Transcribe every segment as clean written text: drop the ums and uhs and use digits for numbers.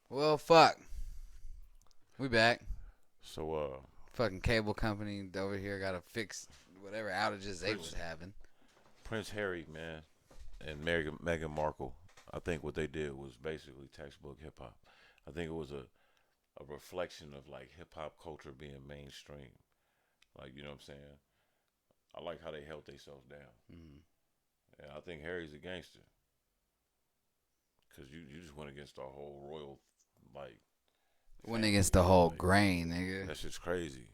Well, fuck. We back. So, Fucking cable company over here got to fix whatever outages they was Prince having. Prince Harry, man, and Meghan Markle. I think what they did was basically textbook hip hop. I think it was a reflection of like hip hop culture being mainstream. Like you know what I'm saying? I like how they held themselves down, Mm. and I think Harry's a gangster because you just went against the whole royal like Went family, against the man. whole Like grain, nigga. that shit's crazy.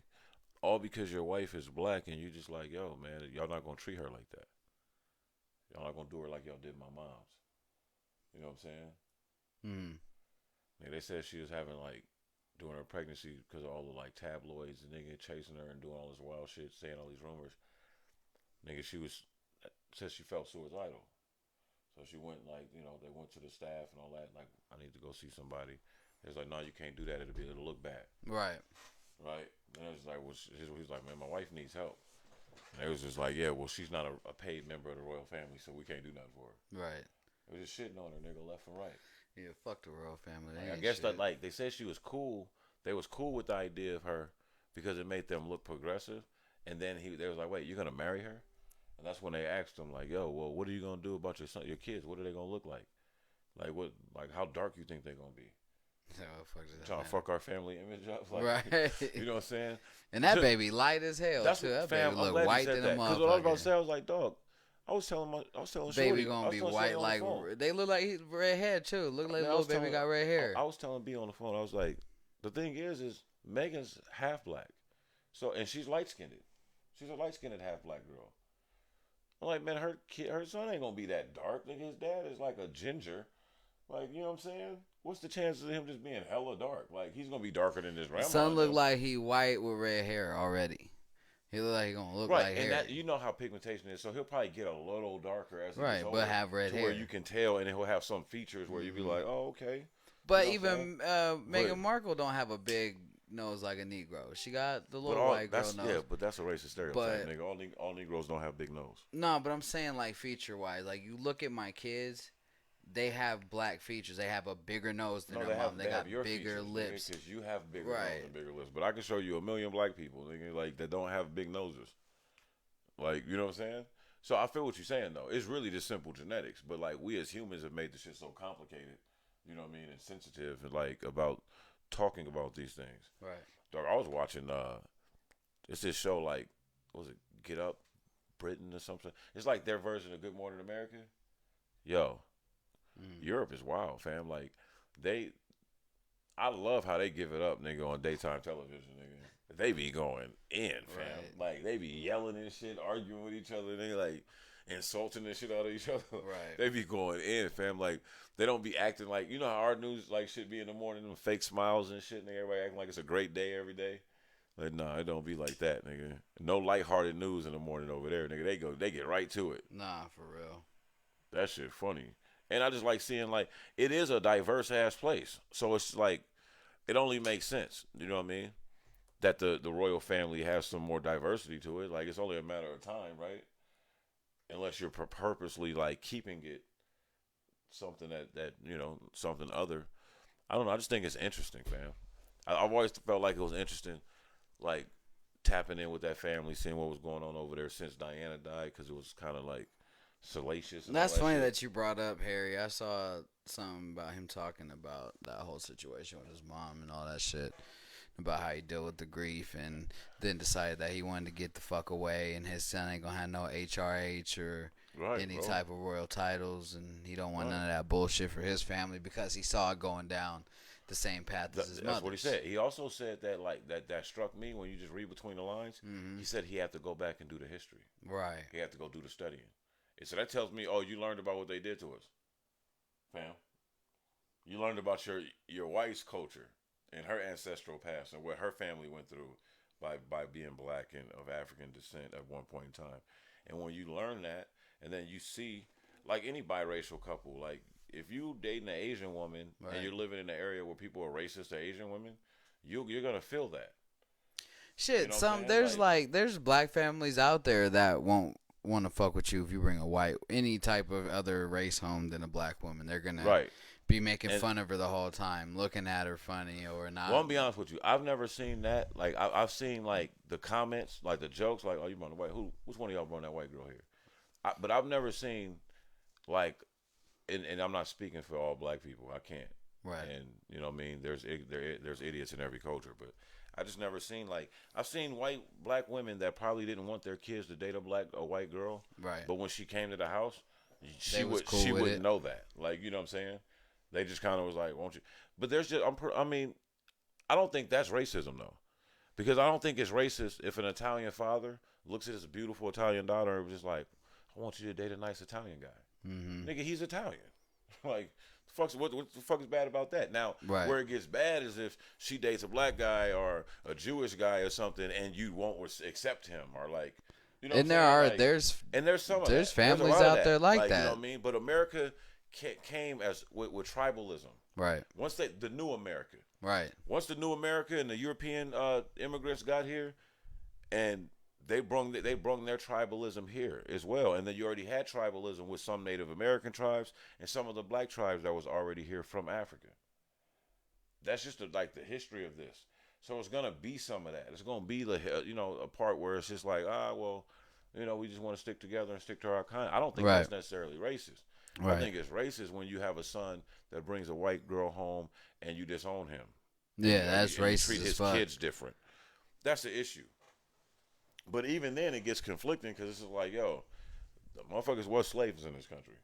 All because your wife is black and you just like, yo, man, y'all not gonna treat her like that. Y'all not gonna do her like y'all did my mom's. You know what I'm saying? Mm. Yeah, they said she was having like during her pregnancy because of all the like tabloids and nigga chasing her and doing all this wild shit, saying all these rumors. Nigga, she was said she felt suicidal, so she went like they went to the staff and all that. Like I need to go see somebody. It's like no, you can't do that. It'll look bad, Right. right? And it was like, well, he's like, man, my wife needs help. And it was just like, yeah, well, she's not a paid member of the royal family, so we can't do nothing for her. Right. It was just shitting on her, nigga, left and right. Yeah, fuck the royal family. They Like, I ain't guess that shit. like they said she was cool. They was cool with the idea of her because it made them look progressive. And then they was like, wait, you're gonna marry her? And that's when they asked him like, yo, well, what are you gonna do about your kids? What are they gonna look like? Like how dark you think they're gonna be? Oh, fuck that, Trying to man. fuck our family image up, like Right. you know what I'm saying? And that baby light as hell, That's too. what That fam. baby I'm look glad you white said than a that because what I was about to motherfucker. say, I was like, dog. I was telling Baby Shorty, I gonna was be telling Shorty white on the like phone. they look like he red hair too. Look like Man, little baby got red hair. I was telling B on the phone. I was like, the thing is Megan's half black, so and she's light skinned. She's a light skinned half black girl. I'm like, man, her son ain't gonna be that dark. Nigga, his dad is like a ginger. Like, you know what I'm saying? What's the chances of him just being hella dark? Like, he's gonna be darker than his grandma Son and look them. like he white with red hair already. He look like he gonna look Right, like and that Harry. you know how pigmentation is, so he'll probably get a little darker as he gets Right, but older, have red to where hair. you can tell, and he'll have some features where you'll be Hmm. like, oh, okay, you But know what I'm saying? even But Meghan Markle don't have a big nose like a Negro. She got the but little all white girl that's yeah, nose. but that's a racist stereotype, But nigga. All Negroes don't have big nose. no, but I'm saying like feature wise, like you look at my kids, they have black features. They have a bigger nose than No, their mom. They they have got your bigger features, nigga, lips. because you have bigger nose Right. and bigger lips. But I can show you a million black people, nigga, like that don't have big noses. Like you know what I'm saying? So I feel what you're saying though. It's really just simple genetics, but like we as humans have made this shit so complicated. You know what I mean? And sensitive, and like about talking about these things. Right. Dog, I was watching it's this show like what was it Get Up Britain or something? It's like their version of Good Morning America. Yo, Mm. Europe is wild, fam. Like they I love how they give it up, nigga, on daytime television, nigga. They be going in, fam. Right. Like they be yelling and shit, arguing with each other, nigga, like insulting and shit out of each other. Right. They be going in, fam. Like they don't be acting like you know how our news like shit be in the morning, them fake smiles and shit, nigga. Everybody acting like it's a great day every day. Like nah, it don't be like that, nigga. No lighthearted news in the morning over there, nigga. They get right to it. Nah, for real. That shit funny. And I just like seeing like it is a diverse ass place. So it's like it only makes sense. You know what I mean? That the royal family has some more diversity to it. Like it's only a matter of time, right? Unless you're purposely like keeping it something that something other. I don't know. I just think it's interesting, fam. I've always felt like it was interesting, like tapping in with that family, seeing what was going on over there since Diana died, because it was kind of like salacious and all That's that funny shit. that you brought up Harry. I saw something about him talking about that whole situation with his mom and all that shit. About how he dealt with the grief and then decided that he wanted to get the fuck away and his son ain't gonna have no HRH or Right, any bro. type of royal titles and he don't want Right. none of that bullshit for his family because he saw it going down the same path as his That's what he mother's. said. He also said that like that struck me when you just read between the lines. Hmm. He said he had to go back and do the history. Right. He had to go do the studying. And so that tells me, oh, you learned about what they did to us, fam. You learned about your wife's culture and her ancestral past and what her family went through by being black and of African descent at one point in time. And when you learn that, and then you see, like any biracial couple, like if you dating an Asian woman and Right. you're living in an area where people are racist to Asian women, you're gonna feel that. You Shit, know what I'm some saying? there's like there's black families out there that won't want to fuck with you if you bring a white any type of other race home than a black woman. They're gonna Right. be making And fun of her the whole time, looking at her funny or not. well, I'm gonna be honest with you. I've never seen that. Like I've seen like the comments, like the jokes, like, "Oh, you brought the white? Which one of y'all brought that white girl here?" But I've never seen like, and I'm not speaking for all black people. I can't. Right. And you know what I mean. There's idiots in every culture, but I just never seen like I've seen black women that probably didn't want their kids to date a white girl. Right. But when she came to the house, They was cool she with wouldn't it. know that. Like, you know what I'm saying? They just kind of was like, "Won't you?" But there's just I mean, I don't think that's racism though, because I don't think it's racist if an Italian father looks at his beautiful Italian daughter and was just like, "I want you to date a nice Italian guy." Mm-hmm. Nigga, he's Italian. Like, what the fuck is bad about that? Now, Right. where it gets bad is if she dates a black guy or a Jewish guy or something, and you won't accept him, or like, you know. And there's some of there's that. families a lot of out that. there like You know that. what I mean? But America came as with tribalism. Right. Once the new America. Right. Once the new America and the European immigrants got here, and they brung their tribalism here as well, and then you already had tribalism with some Native American tribes and some of the black tribes that was already here from Africa. That's just like the history of this. So it's gonna be some of that. It's gonna be the a part where it's just like well, we just want to stick together and stick to our kind. I don't think Right. that's necessarily racist. Right. I think it's racist when you have a son that brings a white girl home and you disown him. Yeah, that's and racist you treat as his fuck. kids different. That's the issue. But even then, it gets conflicting because it's like, yo, the motherfuckers was slaves in this country.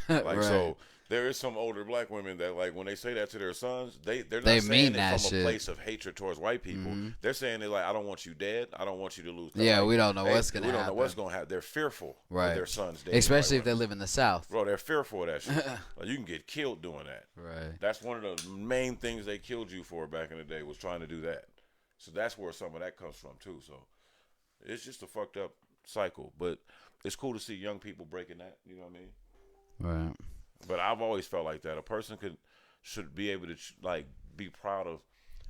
Like, right. so there is some older black women that, like, when they say that to their sons, they're not They saying mean it that from shit. a place of hatred towards white people. Mm-hmm. They're saying it like, I don't want you dead. I don't want you to lose. Yeah, like, we don't know what's gonna We don't happen. know what's gonna happen. They're fearful Right. of their sons dating Especially white if they women. live in the South. Bro, they're fearful of that shit. Like, you can get killed doing that. Right. That's one of the main things they killed you for back in the day, was trying to do that. So that's where some of that comes from too. So it's just a fucked up cycle. But it's cool to see young people breaking that. You know what I mean? Right. But I've always felt like that. A person should be able to like be proud of.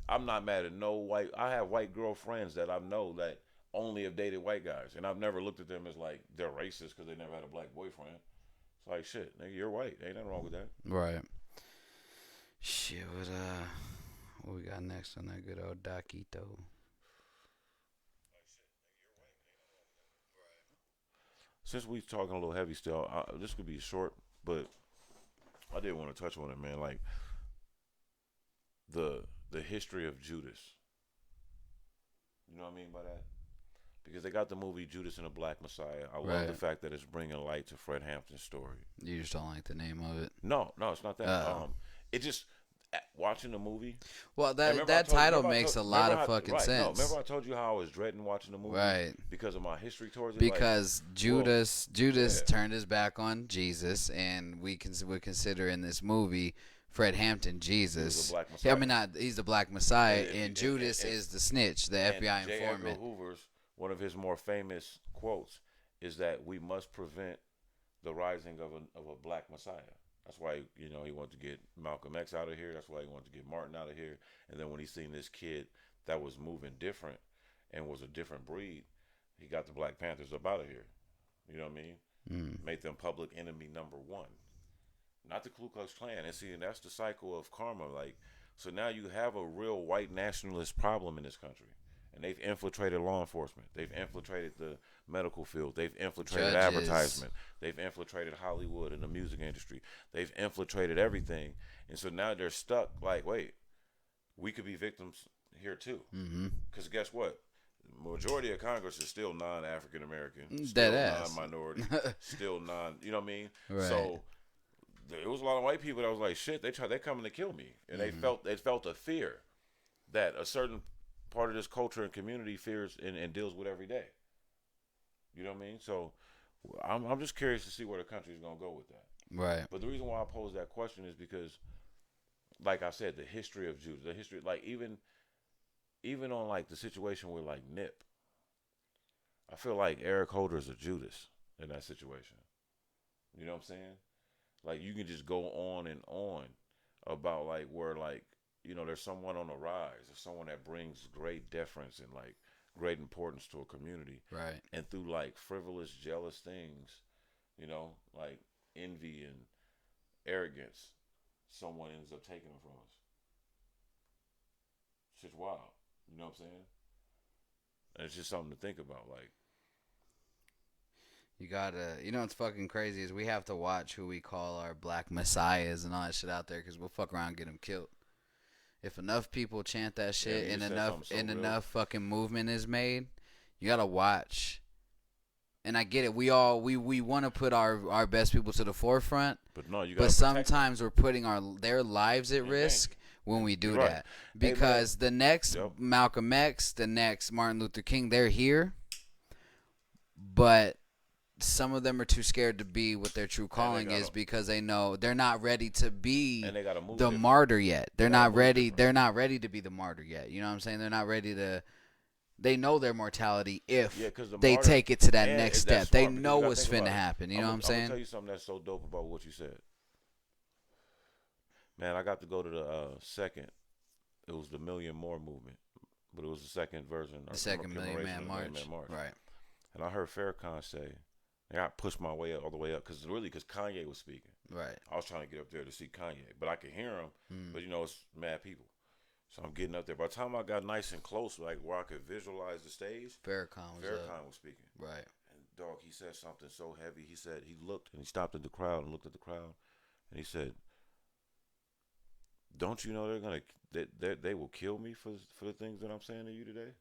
I'm not mad at no white. I have white girlfriends that I know that only have dated white guys, and I've never looked at them as like they're racist because they never had a black boyfriend. It's like, shit, nigga, you're white. Ain't nothing wrong with that. Right. Shit. What we got next on that good old Daquito? Since we talking a little heavy still, this could be short, but I did want to touch on it, man. Like the history of Judas. You know what I mean by that? Because they got the movie Judas and the Black Messiah. I love the fact that it's bringing light to Fred Hampton's story. You just don't like the name of it. No, it's not that. It just watching the movie. Well, that title makes a lot of fucking sense. No, remember I told you how I was dreading watching the movie, right? Because of my history towards it. Because Judas turned his back on Jesus, and we would consider in this movie Fred Hampton Jesus. I mean, he's the Black Messiah, and Judas is the snitch, the FBI informant. J. Edgar Hoover's one of his more famous quotes is that we must prevent the rising of a Black Messiah. That's why, he wanted to get Malcolm X out of here. That's why he wanted to get Martin out of here. And then when he seen this kid that was moving different and was a different breed, he got the Black Panthers up out of here. You know what I mean? Made them public enemy number one. Not the Ku Klux Klan. And see, that's the cycle of karma. Like, so now you have a real white nationalist problem in this country. And they've infiltrated law enforcement. They've infiltrated the medical field. They've infiltrated advertisement. They've infiltrated Hollywood and the music industry. They've infiltrated everything. And so now they're stuck like, wait, we could be victims here too. Because guess what? The majority of Congress is still non-African American, still non-minority, still you know what I mean? Right. So there was a lot of white people that was like, shit, they're coming to kill me. And they felt a fear that a certain part of this culture and community fears and deals with every day. You know what I mean? So I'm just curious to see where the country is going to go with that. Right. But the reason why I pose that question is because, like I said, the history of Jews, the history, like even on like the situation with like Nip, I feel like Eric Holder is a Judas in that situation. You know what I'm saying? Like, you can just go on and on about like where like, there's someone on the rise. There's someone that brings great deference and like great importance to a community. Right. And through like frivolous, jealous things, like envy and arrogance, someone ends up taking them from us. Shit's wild. You know what I'm saying? And it's just something to think about. Like, You gotta, what's fucking crazy is we have to watch who we call our black messiahs and all that shit out there because we'll fuck around and get them killed. If enough people chant that shit and enough fucking movement is made, you gotta watch. And I get it. We want to put our best people to the forefront, but no, you gotta. But sometimes we're putting their lives at risk when we do that because the next Malcolm X, the next Martin Luther King, they're here, but some of them are too scared to be what their true calling is because they know they're not ready to be the martyr yet. They're not ready. They're not ready to be the martyr yet. You know what I'm saying? They're not ready to. They know their mortality if they take it to that next step. They know what's finna happen. You know what I'm saying? I'm gonna tell you something that's so dope about what you said. Man, I got to go to the second. It was the Million More movement, but it was the second version. The second Million Man March. Right. And I heard Faircon say, and I pushed my way all the way up because Kanye was speaking. Right. I was trying to get up there to see Kanye, but I could hear him. But it's mad people. So I'm getting up there. By the time I got nice and close, like where I could visualize the stage, Faircon was speaking. Right. And dog, he said something so heavy. He said he looked and he stopped at the crowd and looked at the crowd, and he said, "Don't you know they will kill me for the things that I'm saying to you today?"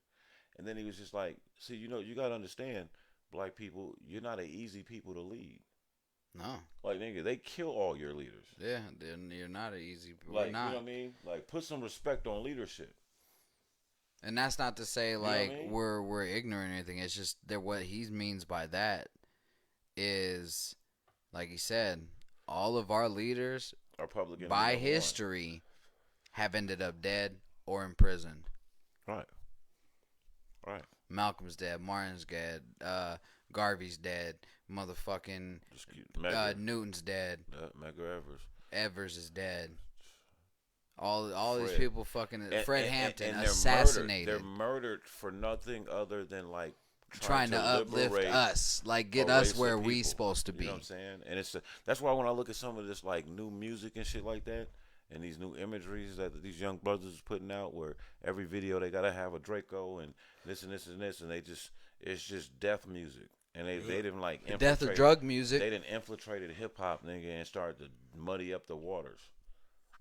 And then he was just like, "See, you got to understand, black people, you're not an easy people to lead." No. Like, nigga, they kill all your leaders. Yeah, you're not an easy. Like, not. You know what I mean? Like, put some respect on leadership. And that's not to say like we're ignorant or anything. It's just that what he means by that is, like he said, all of our leaders are public by history have ended up dead or in prison. Right. Right. Malcolm's dead. Martin's dead. Garvey's dead. Motherfucking Newton's dead. Medgar Evers is dead. All these people fucking Fred Hampton and assassinated. They're murdered for nothing other than like trying to uplift us, like get us where we supposed to be. You know what I'm saying? And that's why when I look at some of this like new music and shit like that, and these new imageries that these young brothers is putting out, where every video they gotta have a Draco and this and this and this, and it's just death music. And they didn't like death of drug music. They didn't infiltrated hip hop, nigga, and started to muddy up the waters.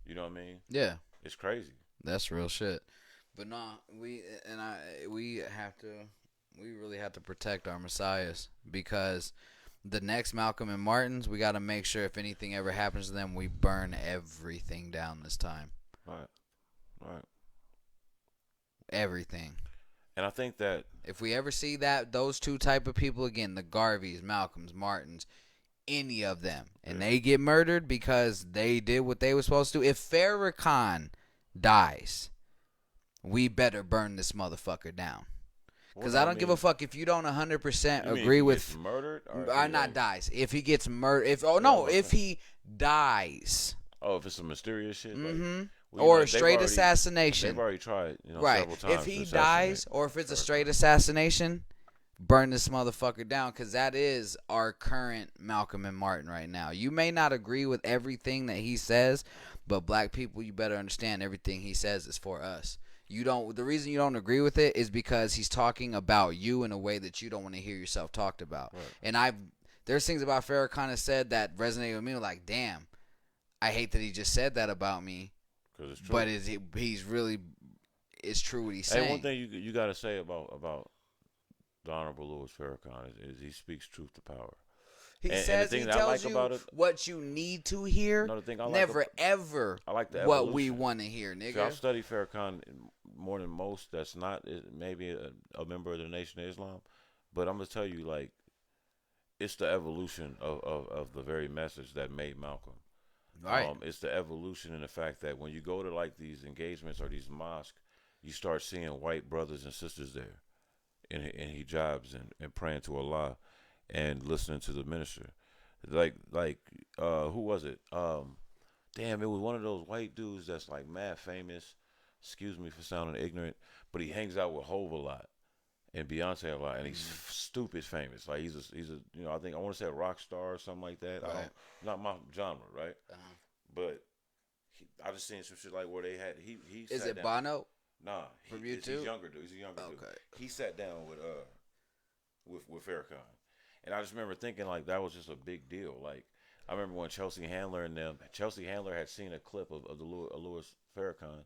You know what I mean? Yeah, it's crazy. That's real shit. But nah, we really have to protect our messiahs because the next Malcolm and Martins, we got to make sure if anything ever happens to them, we burn everything down this time. Right. Everything. And I think that if we ever see those two type of people again, the Garveys, Malcolms, Martins, any of them, and they get murdered because they did what they were supposed to do, if Faircon dies, we better burn this motherfucker down. Because I don't give a fuck if you don't 100% agree with murdered or not dies. If he gets murdered, if he dies. Oh, if it's some mysterious shit. Mm-hmm. Or a straight assassination. They've already tried, right. several times. If he dies, or if it's a straight assassination, burn this motherfucker down, because that is our current Malcolm and Martin right now. You may not agree with everything that he says, but black people, you better understand everything he says is for us. The reason you don't agree with it is because he's talking about you in a way that you don't want to hear yourself talked about. Right. And there's things about Faircon has said that resonated with me, like, damn, I hate that he just said that about me. It's true. But it's true what he's saying. One thing you got to say about the Honorable Louis Faircon is he speaks truth to power. He tells you what you need to hear. Ever I like the what we want to hear, nigga. See, I've studied Faircon more than most. That's not maybe a member of the Nation of Islam, but I'm gonna tell you, like, it's the evolution of the very message that made Malcolm. Right. It's the evolution in the fact that when you go to like these engagements or these mosques, you start seeing white brothers and sisters there in hijabs and praying to Allah and listening to the minister. Like who was it? Damn, it was one of those white dudes that's like mad famous. Excuse me for sounding ignorant, but he hangs out with Hov a lot and Beyonce a lot, and he's stupid famous. Like he's a I want to say a rock star or something like that. Right. Not my genre, right? Uh-huh. But I just seen some shit like where they had he Is sat it down. Bono Nah, from he's YouTube? younger dude. He's a younger dude. Okay. He sat down with Faircon, and I just remember thinking like that was just a big deal. Like I remember when Chelsea Handler and them. Chelsea Handler had seen a clip of the Louis Faircon,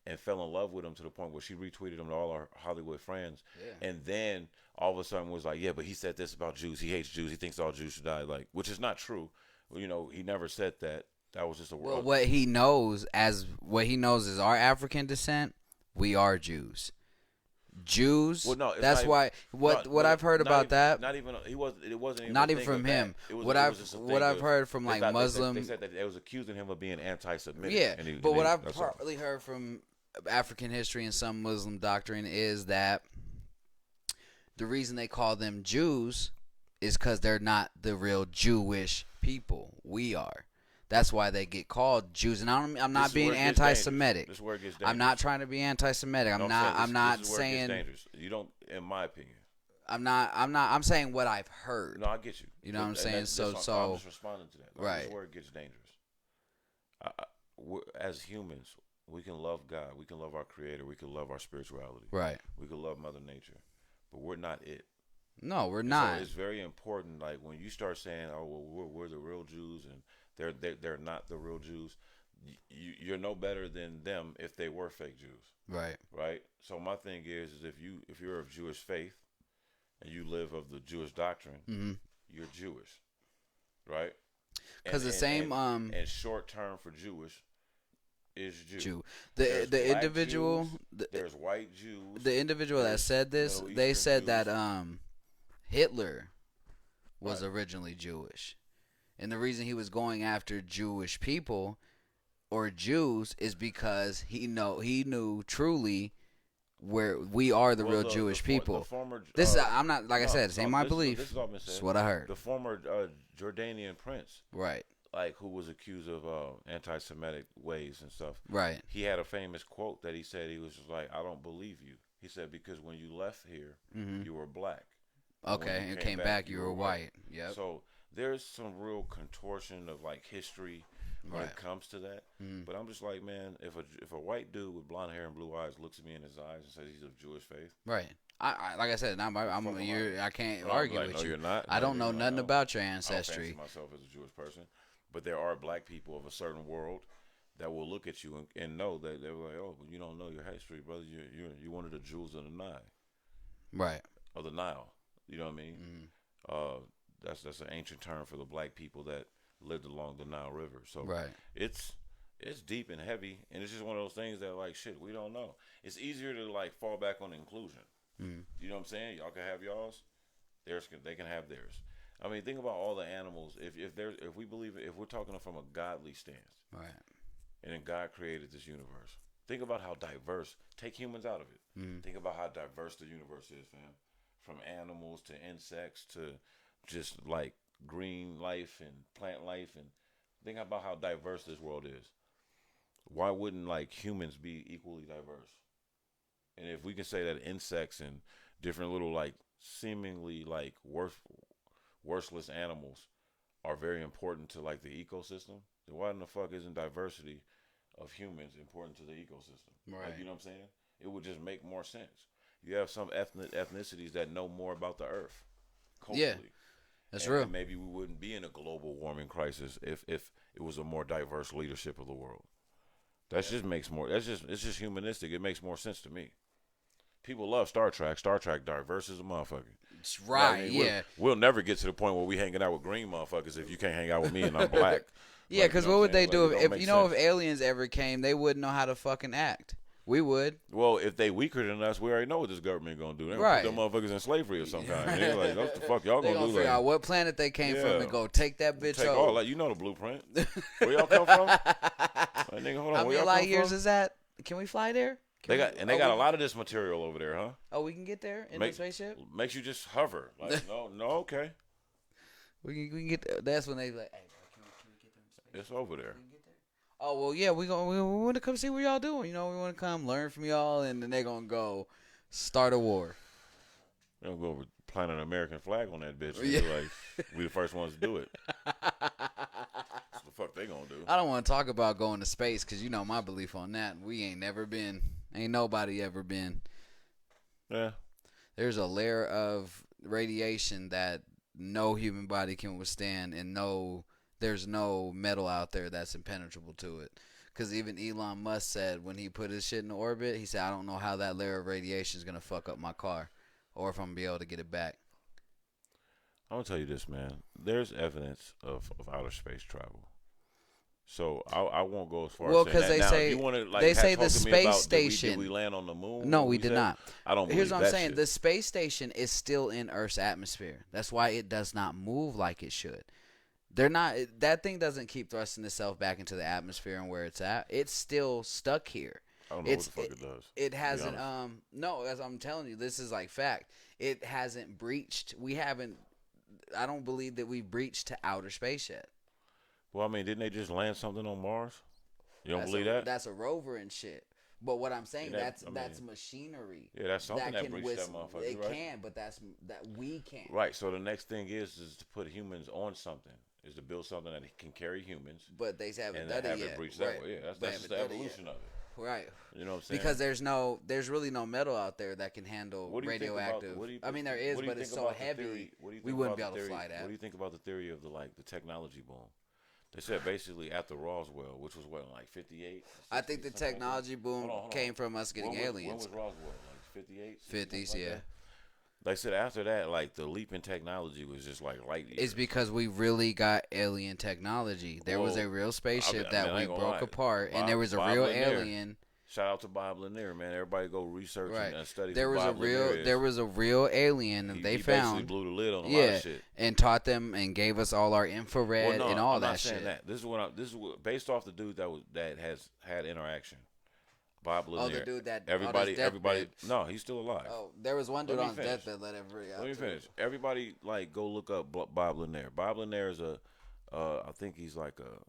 and fell in love with him to the point where she retweeted him to all our Hollywood friends. Yeah. And then all of a sudden was like, yeah, but he said this about Jews. He hates Jews. He thinks all Jews should die. Like, which is not true. You know, he never said that. That was just a Well, what he knows is our African descent. We are Jews. Jews. Well, no, that's not why. What I've heard about that. Not even he wasn't. It wasn't even Not a even thing from of him. That. It was, what it I've was just a what thing I've of- heard from like Muslim. They said that it was accusing him of being anti-Semitic. Yeah, and but what I've that's all. partly heard from African history and some Muslim doctrine is that the reason they call them Jews is because they're not the real Jewish people. We are. That's why they get called Jews. And I'm not being anti-Semitic. This is where it gets dangerous. I'm not trying to be anti-Semitic. I'm not this is where it saying. gets dangerous. You don't, in my opinion. I'm saying what I've heard. No, I get you. You know what I'm saying? I'm So just responding to that. Like, right. This is where it gets dangerous. As humans, we can love God. We can love our Creator. We can love our spirituality. Right. We can love Mother Nature, but we're not it. No, we're not. So it's very important. Like when you start saying, "Oh, well, we're the real Jews," and they're not the real Jews. You're no better than them if they were fake Jews. Right. Right. So my thing is if you're of Jewish faith and you live of the Jewish doctrine, you're Jewish, right? Because the same and short term for Jewish is Jew. The individual Jews, there's white Jews. The individual that said this, they said Jews. that Hitler was originally Jewish, and the reason he was going after Jewish people or Jews is because he knew truly where we are the real Jewish people. This is I'm not like I said, this ain't my belief. This is all been said. This is what I heard. The former Jordanian prince, right? Like who was accused of anti-Semitic ways and stuff. Right. He had a famous quote that he said. He was just like, "I don't believe you." He said because when you left here, you were black. Okay, and came back, you were white. Yep. So there's some real contortion of like history when it comes to that. But I'm just like, man, if a white dude with blonde hair and blue eyes looks at me in his eyes and says he's of Jewish faith, right? I like I said, I can't argue with you. You're not. I don't know nothing about your ancestry. I don't fancy myself as a Jewish person, but there are black people of a certain world that will look at you and know that they're like, oh, but you don't know your history, brother. You're one of the Jews of the Nile, right? Of the Nile. You know what I mean? That's an ancient term for the black people that lived along the Nile River. So it's deep and heavy, and it's just one of those things that like shit we don't know. It's easier to like fall back on inclusion. You know what I'm saying? Y'all can have y'all's. They can have theirs. I mean, think about all the animals. If we believe if we're talking from a godly stance, right? And then God created this universe. Think about how diverse. Take humans out of it. Think about how diverse the universe is, fam. From animals to insects to just like green life and plant life, and think about how diverse this world is. Why wouldn't like humans be equally diverse? And if we can say that insects and different little like seemingly like worthless animals are very important to like the ecosystem, then why in the fuck isn't diversity of humans important to the ecosystem? Right. Like, you know what I'm saying? It would just make more sense. You have some ethnicities that know more about the earth culturally. Yeah, that's real. And maybe we wouldn't be in a global warming crisis if it was a more diverse leadership of the world. Just makes more. It's just humanistic. It makes more sense to me. People love Star Trek. Star Trek diverse as a motherfucker. It's right. I mean, we'll never get to the point where we hanging out with green motherfuckers if you can't hang out with me and I'm black. Yeah, because what would they do if if aliens ever came? They wouldn't know how to fucking act. We would. Well, if they weaker than us, we already know what this government gonna do. They right. Put them motherfuckers in slavery or some kind. They're like, what the fuck y'all gonna do? Figure out what planet they came from and go take that bitch over. All that. You know the blueprint. Where y'all come from? Nigga, hold on. How many light years is that? Can we fly there? They got a lot of this material over there, huh? Oh, we can get there in the spaceship? Makes you just hover. Like, no, okay. We can get there. That's when they like, hey, bro, can we get there in space? It's over there. Oh, well, yeah, we want to come see what y'all doing. You know, we want to come learn from y'all, and then they're going to go start a war. They're going to go over plant an American flag on that bitch. Yeah. Like, we the first ones to do it. That's the fuck they gonna do? I don't want to talk about going to space because you know my belief on that. We ain't never been. Ain't nobody ever been. Yeah. There's a layer of radiation that no human body can withstand, and there's no metal out there that's impenetrable to it. Because even Elon Musk said when he put his shit in orbit, he said, I don't know how that layer of radiation is going to fuck up my car or if I'm going to be able to get it back. I'm going to tell you this, man. There's evidence of outer space travel. So I won't go as far as saying because that. they Now, say, if you want to, like, they say talk the to me space about, station. Did we land on the moon? No, we did not. I don't believe Here's what I'm that saying. shit. The space station is still in Earth's atmosphere. That's why it does not move like it should. They're not. That thing doesn't keep thrusting itself back into the atmosphere and where it's at. It's still stuck here. I don't know what the fuck it does. It hasn't. No, as I'm telling you, this is like fact. It hasn't breached. We haven't. I don't believe that we've breached to outer space yet. Well, I mean, didn't they just land something on Mars? You don't believe that? That's a rover and shit. But what I'm saying, Yeah, that's machinery. Yeah, that's something that breached that motherfucker. It right? can, but that we can't. Right. So the next thing is to put humans on something. Is to build something that can carry humans. But they haven't done it yet. Breached right. that way. Yeah, that's just the evolution of it. Right. You know what I'm saying? Because there's really no metal out there that can handle radioactive. I mean, there is, but it's so heavy. We wouldn't be able to fly that. What do you think about the theory of the technology boom? They said basically after Roswell, which was what, like 58? I think the technology boom came from us getting aliens. When was Roswell? Like 58? 50s, yeah. They said after that, like the leap in technology was just like light years. It's because we really got alien technology. There was a real spaceship that we broke apart, and there was a real alien. Shout out to Bob Lanier, man. Everybody go research and study. There was a real alien that they found. He basically blew the lid on a lot of shit. And taught them and gave us all our infrared and all that shit. I'm not saying that. This is what based off the dude that has had interaction. Bob Lanier. Oh, the dude that everybody. No, he's still alive. Oh, there was one dude on his deathbed. Let me finish. Everybody, like, go look up Bob Lanier. Bob Lanier is I think he's like a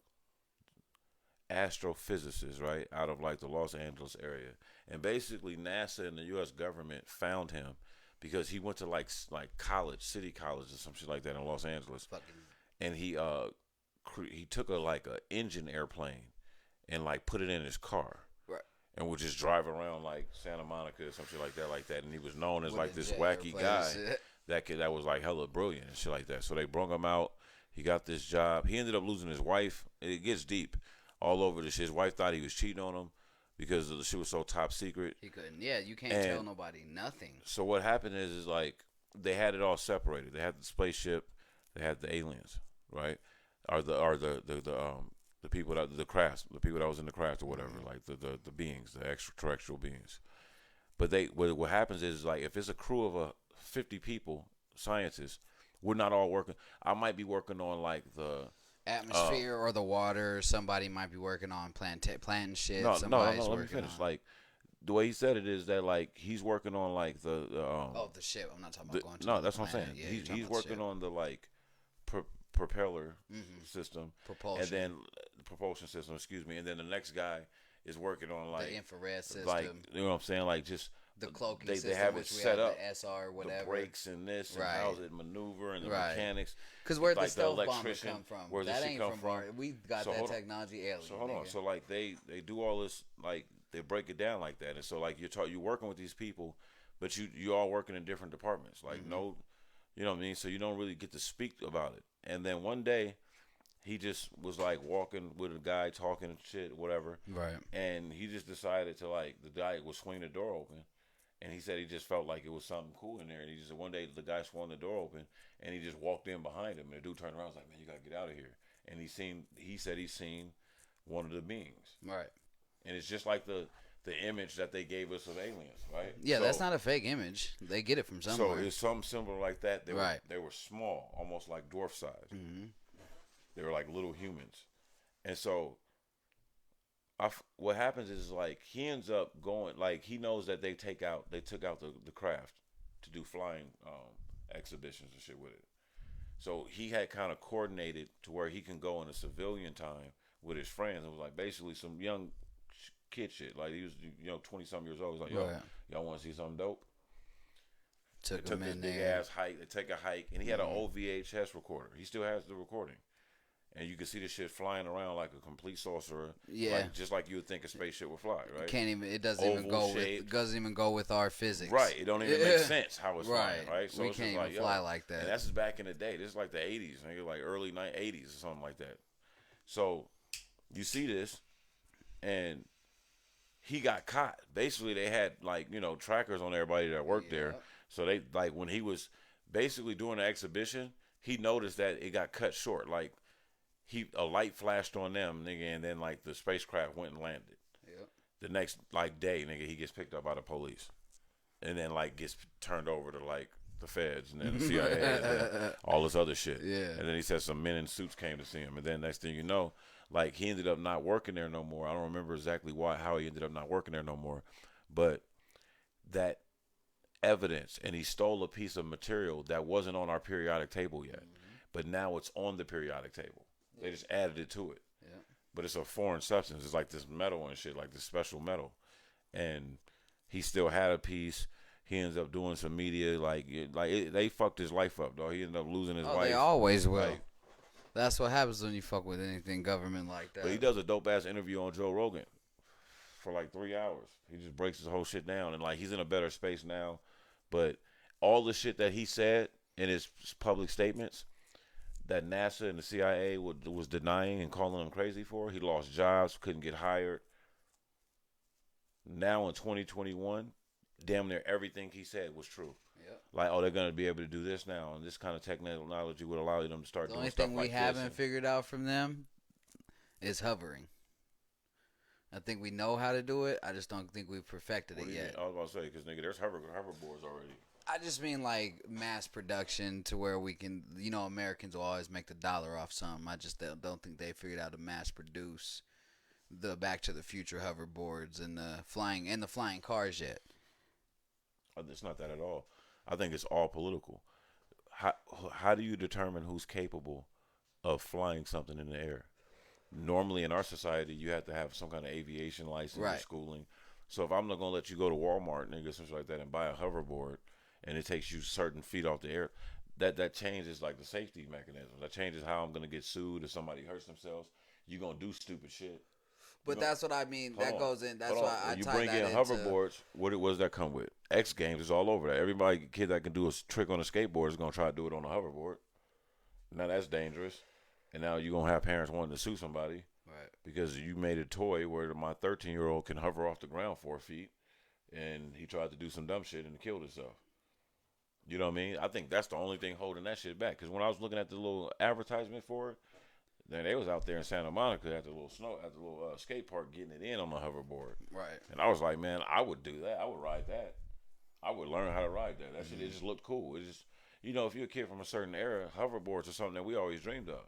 astrophysicist, right, out of like the Los Angeles area. And basically, NASA and the U.S. government found him because he went to like college, city college or some shit like that in Los Angeles. And he took a engine airplane and like put it in his car. And would just drive around like Santa Monica or some shit like that. And he was known as like this wacky guy that was like hella brilliant and shit like that. So they brought him out. He got this job. He ended up losing his wife. It gets deep all over this shit. His wife thought he was cheating on him because the shit was so top secret. He couldn't. Yeah, you can't tell nobody nothing. So what happened is like they had it all separated. They had the spaceship. They had the aliens, right? The people the people that was in the craft or whatever, like the beings, the extraterrestrial beings. But what happens is like if it's a crew of 50 people, scientists, we're not all working. I might be working on like the atmosphere or the water. Somebody might be working on planting shit. No. Let me finish. Like the way he said it is that like he's working on like the ship. I'm not talking about going to. No, that's what I'm saying. Yeah, he's working on the like propeller system, propulsion, and then propulsion system. Excuse me, and then the next guy is working on like the infrared system. Like, you know what I'm saying? Like just the cloaking system. They have it set up. The SR, whatever. The brakes and this, and how's it maneuver, and the mechanics. Because where'd the stealth bomber come from? That ain't from our. We got that technology alien. So hold on. So like they do all this, like they break it down like that, and so like you're working with these people, but you all working in different departments. Like no, you know what I mean. So you don't really get to speak about it. And then one day, he just was like walking with a guy talking and shit, whatever. Right. And he just decided to like the guy was swinging the door open, and he said he just felt like it was something cool in there. And he just one day the guy swung the door open, and he just walked in behind him. And the dude turned around, and was like, "Man, you gotta get out of here." And he said he's seen one of the beings. Right. And it's just like the image that they gave us of aliens, right? Yeah, so, that's not a fake image. They get it from somewhere. So it's something similar like that. They were small, almost like dwarf size. Mm-hmm. They were like little humans. And so what happens is like he ends up going, like he knows that they took out the craft to do flying exhibitions and shit with it. So he had kind of coordinated to where he can go in a civilian time with his friends. It was like basically some young kid shit. Like he was 20-something years old. He was like, y'all want to see something dope? Took this big ass hike. They take a hike, and he had an old VHS recorder. He still has the recording. and you can see the shit flying around like a complete sorcerer. Yeah. Like, just like you would think a spaceship would fly, right? Can't even. It doesn't Oval even go shape. with. Doesn't even go with our physics. Right. It don't even make sense how it's flying, right? So we it's can't just even like, fly like that. And that's just back in the day. This is like the 80s, nigga, like early 80s or something like that. So you see this, and he got caught. Basically, they had like, trackers on everybody that worked there. So they, like, when he was basically doing the exhibition, he noticed that it got cut short. Like, a light flashed on them, nigga, and then like the spacecraft went and landed. Yep. The next like day, nigga, he gets picked up by the police, and then like gets turned over to like the feds and then the CIA and then all this other shit. Yeah. And then he said some men in suits came to see him, and then next thing you know, like he ended up not working there no more. I don't remember exactly how he ended up not working there no more, but that evidence, and he stole a piece of material that wasn't on our periodic table yet, but now it's on the periodic table. They just added it to it. Yeah. But it's a foreign substance. It's like this metal and shit, like this special metal. And he still had a piece. He ends up doing some media. They fucked his life up, though. He ended up losing his wife. They always will. Like, that's what happens when you fuck with anything government like that. But he does a dope-ass interview on Joe Rogan for like 3 hours. He just breaks his whole shit down. And, like, he's in a better space now. But all the shit that he said in his public statements that NASA and the CIA was denying and calling him crazy for. He lost jobs, couldn't get hired. Now in 2021, damn near everything he said was true. Yep. Like, they're going to be able to do this now, and this kind of technology would allow them to start doing stuff like this. The only thing we haven't figured out from them is hovering. I think we know how to do it. I just don't think we've perfected it yet. I was about to say, because, nigga, there's hoverboards already. I just mean like mass production to where we can, Americans will always make the dollar off something. I just don't think they figured out to mass produce the Back to the Future hoverboards and the flying cars yet. It's not that at all. I think it's all political. How do you determine who's capable of flying something in the air? Normally in our society, you have to have some kind of aviation license or schooling. So if I'm not going to let you go to Walmart, nigga, something like that, and buy a hoverboard, and it takes you certain feet off the air, that changes like the safety mechanism. That changes how I'm gonna get sued if somebody hurts themselves. You gonna do stupid shit. But that's what I mean. That goes in. That's why I tie that into. You bring in hoverboards. What does that come with? X Games is all over that. Everybody, kid that can do a trick on a skateboard is gonna try to do it on a hoverboard. Now that's dangerous. And now you're gonna have parents wanting to sue somebody, right? Because you made a toy where my 13-year-old can hover off the ground 4 feet, and he tried to do some dumb shit and killed himself. You know what I mean? I think that's the only thing holding that shit back. Because when I was looking at the little advertisement for it, then they was out there in Santa Monica at the little skate park getting it in on the hoverboard. Right. And I was like, man, I would do that. I would ride that. I would learn how to ride that. That shit, it just looked cool. It just, if you're a kid from a certain era, hoverboards are something that we always dreamed of.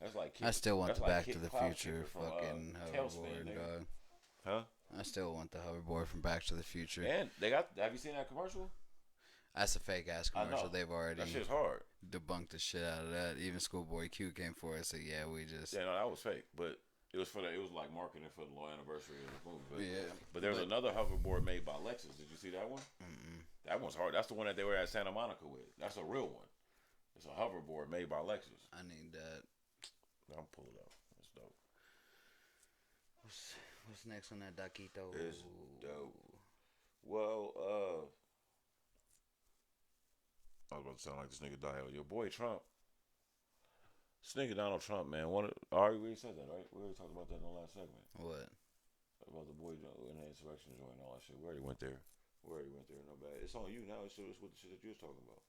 That's like I still want the Back to the Future fucking hoverboard, dog. Huh? I still want the hoverboard from Back to the Future. And have you seen that commercial? That's a fake ass commercial. They've already that shit's hard. Debunked the shit out of that. Even Schoolboy Q came for it. So yeah, we just that was fake. But it was like marketing for the low anniversary of the movie. But there was another hoverboard made by Lexus. Did you see that one? Mm-mm. That one's hard. That's the one that they were at Santa Monica with. That's a real one. It's a hoverboard made by Lexus. I need that. I'll pull it up. It's dope. What's next on that Daquito? It's dope. Well, I was about to sound like this nigga died. Your boy Trump. This nigga Donald Trump, man. We already said that, right? We already talked about that in the last segment. What? About the boy in the insurrection joint and all that shit. We already went there. No bad. It's on you now. It's with the shit that you was talking about.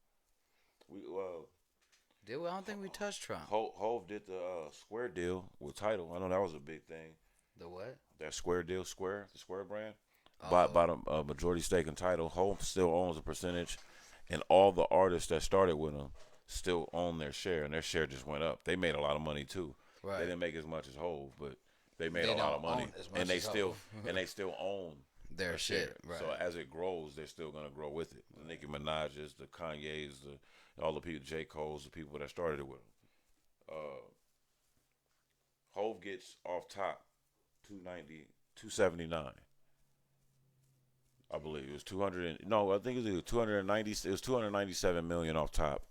Did we? I don't think we touched Trump. Hove did the Square deal with Tidal. I know that was a big thing. The what? That Square deal, the Square brand. Bought a majority stake in Tidal. Hove still owns a percentage. And all the artists that started with them still own their share, and their share just went up. They made a lot of money too. Right. They didn't make as much as Hove, but they made a lot of money, and they still own their shit. Right. So as it grows, they're still gonna grow with it. The Nicki Minaj's, the Kanye's, all the people, J. Cole's, the people that started it with them. Hove gets off top 279. I believe it was 200. No, I think it was 290. It was 297 million off top,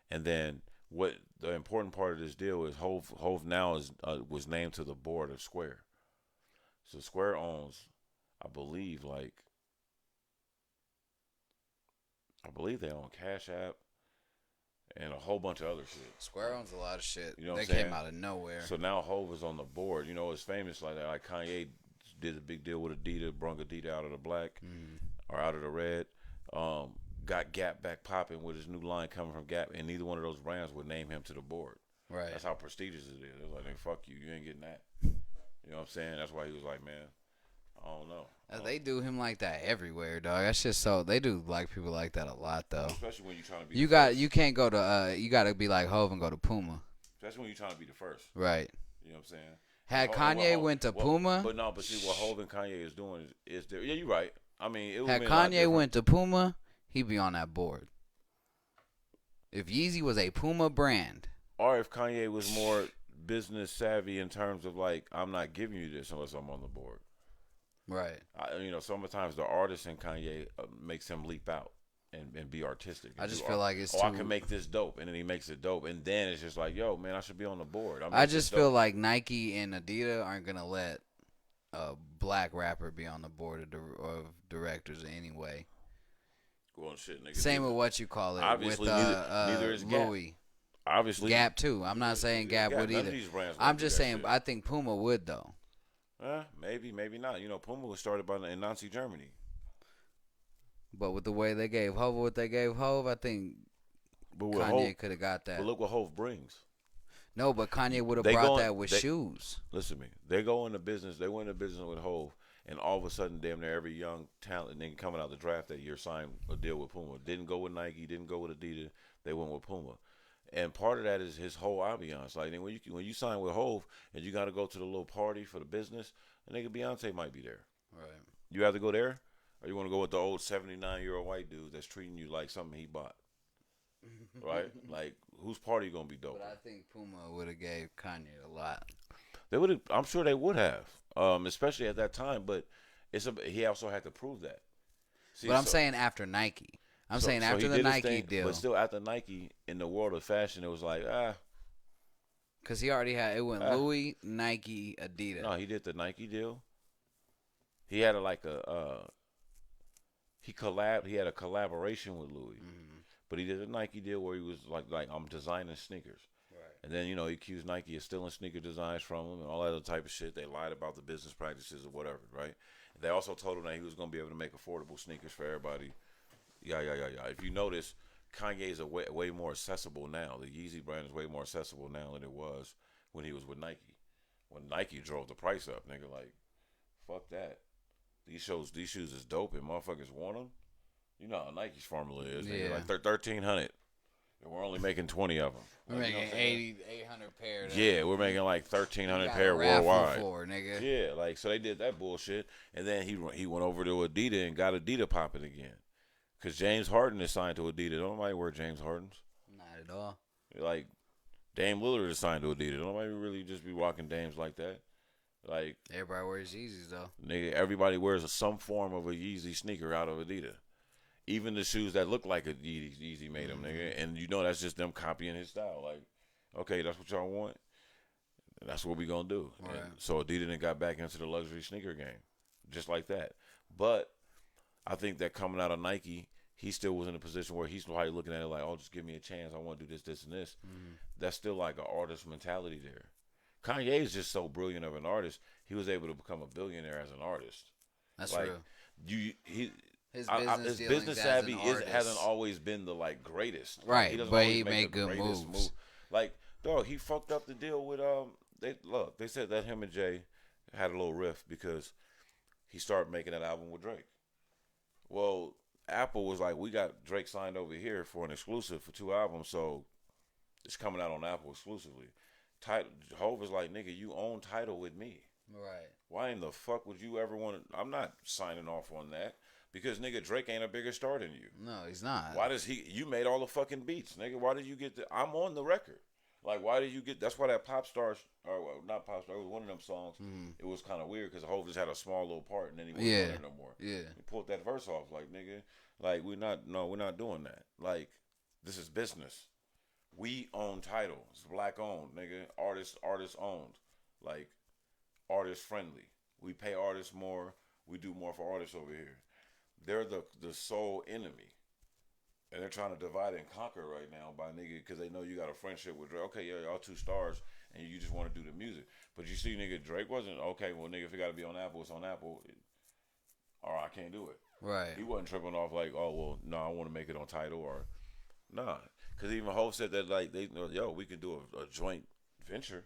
and then what the important part of this deal is Hove now is was named to the board of Square. So Square owns, I believe, I believe they own Cash App and a whole bunch of other shit. Square owns a lot of shit. You know they what I'm saying? came out of nowhere. So now Hove is on the board. You know, it's famous like that. Like Kanye did a big deal with Adidas, brung Adidas out of the black or out of the red. Got Gap back popping with his new line coming from Gap, and neither one of those brands would name him to the board. Right. That's how prestigious it is. They're like, hey, fuck you. You ain't getting that. You know what I'm saying? That's why he was like, man, I don't know. They do him like that everywhere, dog. That's just so they do like people like that a lot, though. Especially when you're trying to be. You can't go to you got to be like Hov and go to Puma. Especially when you're trying to be the first. Right. You know what I'm saying? Had Kanye went to Puma, but see what Hov and Kanye is doing is there. Yeah, you're right. I mean, it had Kanye went to Puma, he'd be on that board. If Yeezy was a Puma brand, or if Kanye was more business savvy in terms of like, I'm not giving you this unless I'm on the board. Right. Sometimes the artist in Kanye makes him leap out and be artistic. I just feel like it's I can make this dope, and then he makes it dope, and then it's just like, yo, man, I should be on the board. I just feel like Nike and Adidas aren't gonna let a black rapper be on the board of directors anyway. Well, shit, nigga. Same with what you call it. Obviously, with neither is Gap. Louis. Obviously, Gap too. I'm not saying Gap would either. I'm just saying shit. I think Puma would though. Maybe not. You know, Puma was started in Nazi Germany. But with the way they gave Hov what they gave Hov, I think Kanye could have got that. But look what Hov brings. No, but Kanye would have brought that with shoes. Listen to me. They go into business. They went into business with Hov, and all of a sudden, damn near every young talent nigga coming out the draft that year signed a deal with Puma. Didn't go with Nike. Didn't go with Adidas. They went with Puma. And part of that is his whole ambiance. Like when you sign with Hov and you got to go to the little party for the business, a nigga Beyonce might be there. Right. You have to go there, or you want to go with the old 79-year-old white dude that's treating you like something he bought. Right? Like whose party gonna be dope? But I think Puma would have gave Kanye a lot. They would have. I'm sure they would have, especially at that time. But he also had to prove that. See, but I'm saying after Nike. I'm saying after the Nike deal. But still, after Nike, in the world of fashion, it was like, because he already had, it went Louis, Nike, Adidas. No, he did the Nike deal. He had he had a collaboration with Louis. Mm-hmm. But he did a Nike deal where he was like I'm designing sneakers. Right. And then, he accused Nike of stealing sneaker designs from him and all that other type of shit. They lied about the business practices or whatever, right? They also told him that he was going to be able to make affordable sneakers for everybody. Yeah. If you notice, Kanye is way more accessible now. The Yeezy brand is way more accessible now than it was when he was with Nike. When Nike drove the price up, nigga, like, fuck that. These shoes is dope and motherfuckers want them. You know how Nike's formula is. Nigga. Yeah. Like they're 1,300. And we're only making 20 of them. We're making 800 pair. Yeah, we're making like 1,300 pair worldwide. Nigga. Yeah, like so they did that bullshit, and then he went over to Adidas and got Adidas popping again. Cause James Harden is signed to Adidas. Don't nobody wear James Hardens. Not at all. Like Dame Lillard is signed to Adidas. Don't nobody really just be rocking Dames like that. Like everybody wears Yeezys though. Nigga, everybody wears some form of a Yeezy sneaker out of Adidas. Even the shoes that look like a Yeezy made them, nigga. And that's just them copying his style. Like, okay, that's what y'all want. That's what we gonna do. Right. So Adidas then got back into the luxury sneaker game, just like that. But I think that coming out of Nike, he still was in a position where he's probably looking at it like, oh, just give me a chance. I want to do this, and this. Mm-hmm. That's still like an artist mentality there. Kanye is just so brilliant of an artist. He was able to become a billionaire as an artist. That's like, true. His business savvy hasn't always been the greatest. Right, but he made good moves. Like, dog, he fucked up the deal with They said that him and Jay had a little rift because he started making that album with Drake. Well, Apple was like, we got Drake signed over here for an exclusive for 2 albums, so it's coming out on Apple exclusively. Hov was like, nigga, you own Tidal with me. Right. Why in the fuck would you ever want to? I'm not signing off on that. Because, nigga, Drake ain't a bigger star than you. No, he's not. Why does you made all the fucking beats, nigga. Why did you get I'm on the record. Like, why did you get, that's why that Pop Star, or not Pop Star, it was one of them songs. Mm-hmm. It was kind of weird because Hov just had a small little part and then he wasn't on there no more. Yeah. He pulled that verse off, like, nigga, like, we're not doing that. Like, this is business. We own title. It's black owned, nigga. Artist owned. Like, artist friendly. We pay artists more. We do more for artists over here. They're the sole enemy. And they're trying to divide and conquer right now by nigga because they know you got a friendship with Drake. Okay, yeah, y'all two stars and you just want to do the music. But you see, nigga, Drake wasn't, okay, well, nigga, if it got to be on Apple, it's on Apple. Or I can't do it. Right. He wasn't tripping off like, oh, well, no, I want to make it on title or, nah. Because even Hov said that, like, they, yo, we can do a joint venture.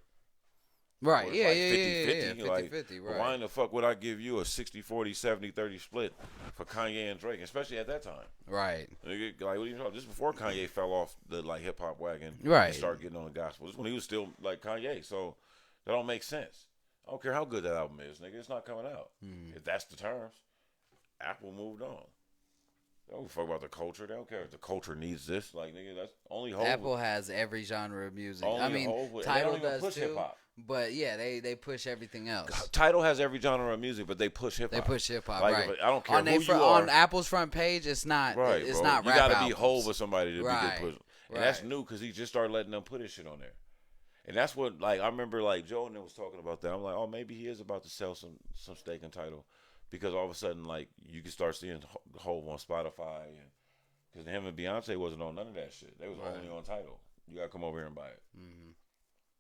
Right, yeah, like yeah, 50-50. yeah. Like, 50-50, well, right. why in the fuck would I give you a 60-40, 70-30 split for Kanye and Drake, especially at that time? Right. Like, what do you know? This is before Kanye fell off the, like, hip-hop wagon Right. and started getting on the gospel. This is when he was still, like, Kanye, so that don't make sense. I don't care how good that album is, nigga. It's not coming out. If that's the terms, Apple moved on. They don't fuck about the culture. They don't care if the culture needs this. Like, nigga, that's only Hov. Apple has every genre of music. Only I mean, Hov, Tidal does push too. hip-hop. But yeah, they push everything else. Tidal has every genre of music, but they push hip hop. They push hip hop, like, right? I don't care on who you are. On Apple's front page, it's not. Right, it's bro. not. You rap gotta albums. be Hov or somebody to Right, be good push. And that's new because he just started letting them put his shit on there. And that's what, like, I remember, like, Joe and them was talking about that. I'm like, oh, maybe he is about to sell some stake in Tidal, because all of a sudden, like, you can start seeing Hov on Spotify, and because him and Beyonce wasn't on none of that shit. They was only on Tidal. You gotta come over here and buy it. Mm-hmm.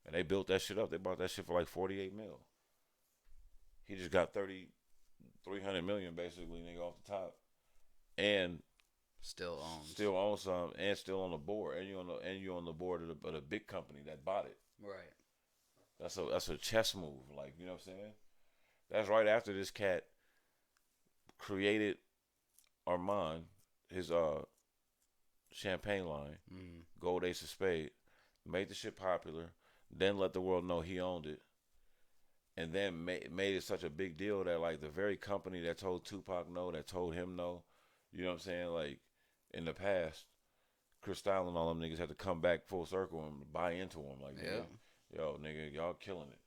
And they built that shit up. They bought that shit for like 48 mil. He just got 300 million basically, nigga, off the top, and still owns some, and still on the board, and you on the board of the big company that bought it. Right. That's a chess move, like, you know what I'm saying? That's right after this cat created Armand, his champagne line, Gold Ace of Spade, made the shit popular, then let the world know he owned it, and then made it such a big deal that, like, the very company that told Tupac no, that told him no, you know what I'm saying? Like, in the past, Cristal and all them niggas had to come back full circle and buy into him. Like, yeah. Yo, nigga, y'all killing it.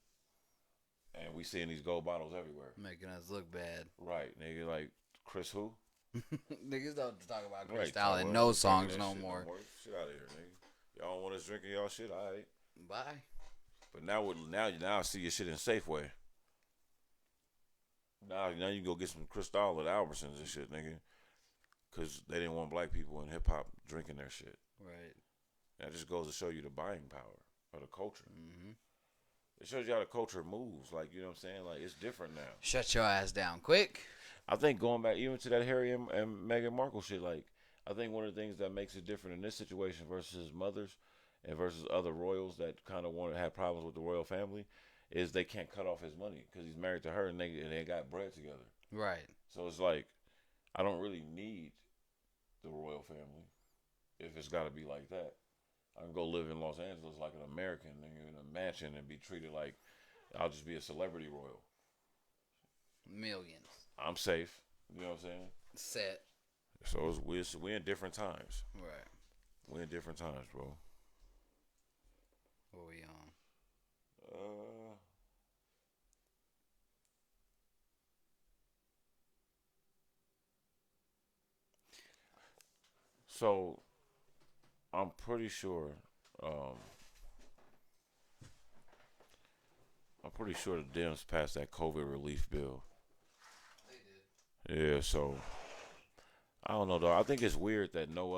And we seeing these gold bottles everywhere. Making us look bad. Right, nigga, like, Chris who? Niggas don't talk about Cristal right, in no songs no more. Shit out of here, nigga. Y'all don't want us drinking y'all shit, all right. Bye. But now I see your shit in Safeway. Now you can go get some Cristal at Albertsons and shit, nigga. Because they didn't want black people in hip-hop drinking their shit. Right. That just goes to show you the buying power of the culture. Mm-hmm. It shows you how the culture moves. Like, you know what I'm saying? Like, it's different now. Shut your ass down quick. I think going back even to that Harry and Meghan Markle shit, like, I think one of the things that makes it different in this situation versus his mother's and versus other royals that kind of want to have problems with the royal family is they can't cut off his money because he's married to her and they got bread together. Right. So it's like, I don't really need the royal family if it's got to be like that. I can go live in Los Angeles like an American nigga in a mansion and be treated like I'll just be a celebrity royal. Millions. I'm safe. You know what I'm saying? Set. So we're in different times. Right. We're in different times, bro. What we on? So I'm pretty sure the Dems passed that COVID relief bill. They did. Yeah, so I don't know though. I think it's weird that no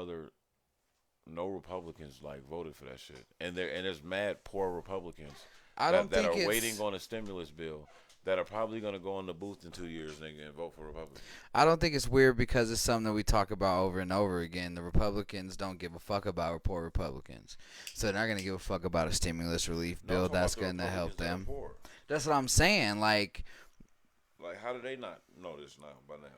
Republicans like voted for that shit, and there's mad poor Republicans that are waiting on a stimulus bill that are probably gonna go in the booth in 2 years, nigga, and vote for Republicans. I don't think it's weird because it's something that we talk about over and over again. The Republicans don't give a fuck about poor Republicans, so they're not gonna give a fuck about a stimulus relief bill that's gonna help them. That's what I'm saying. Like, how do they not know this now by now?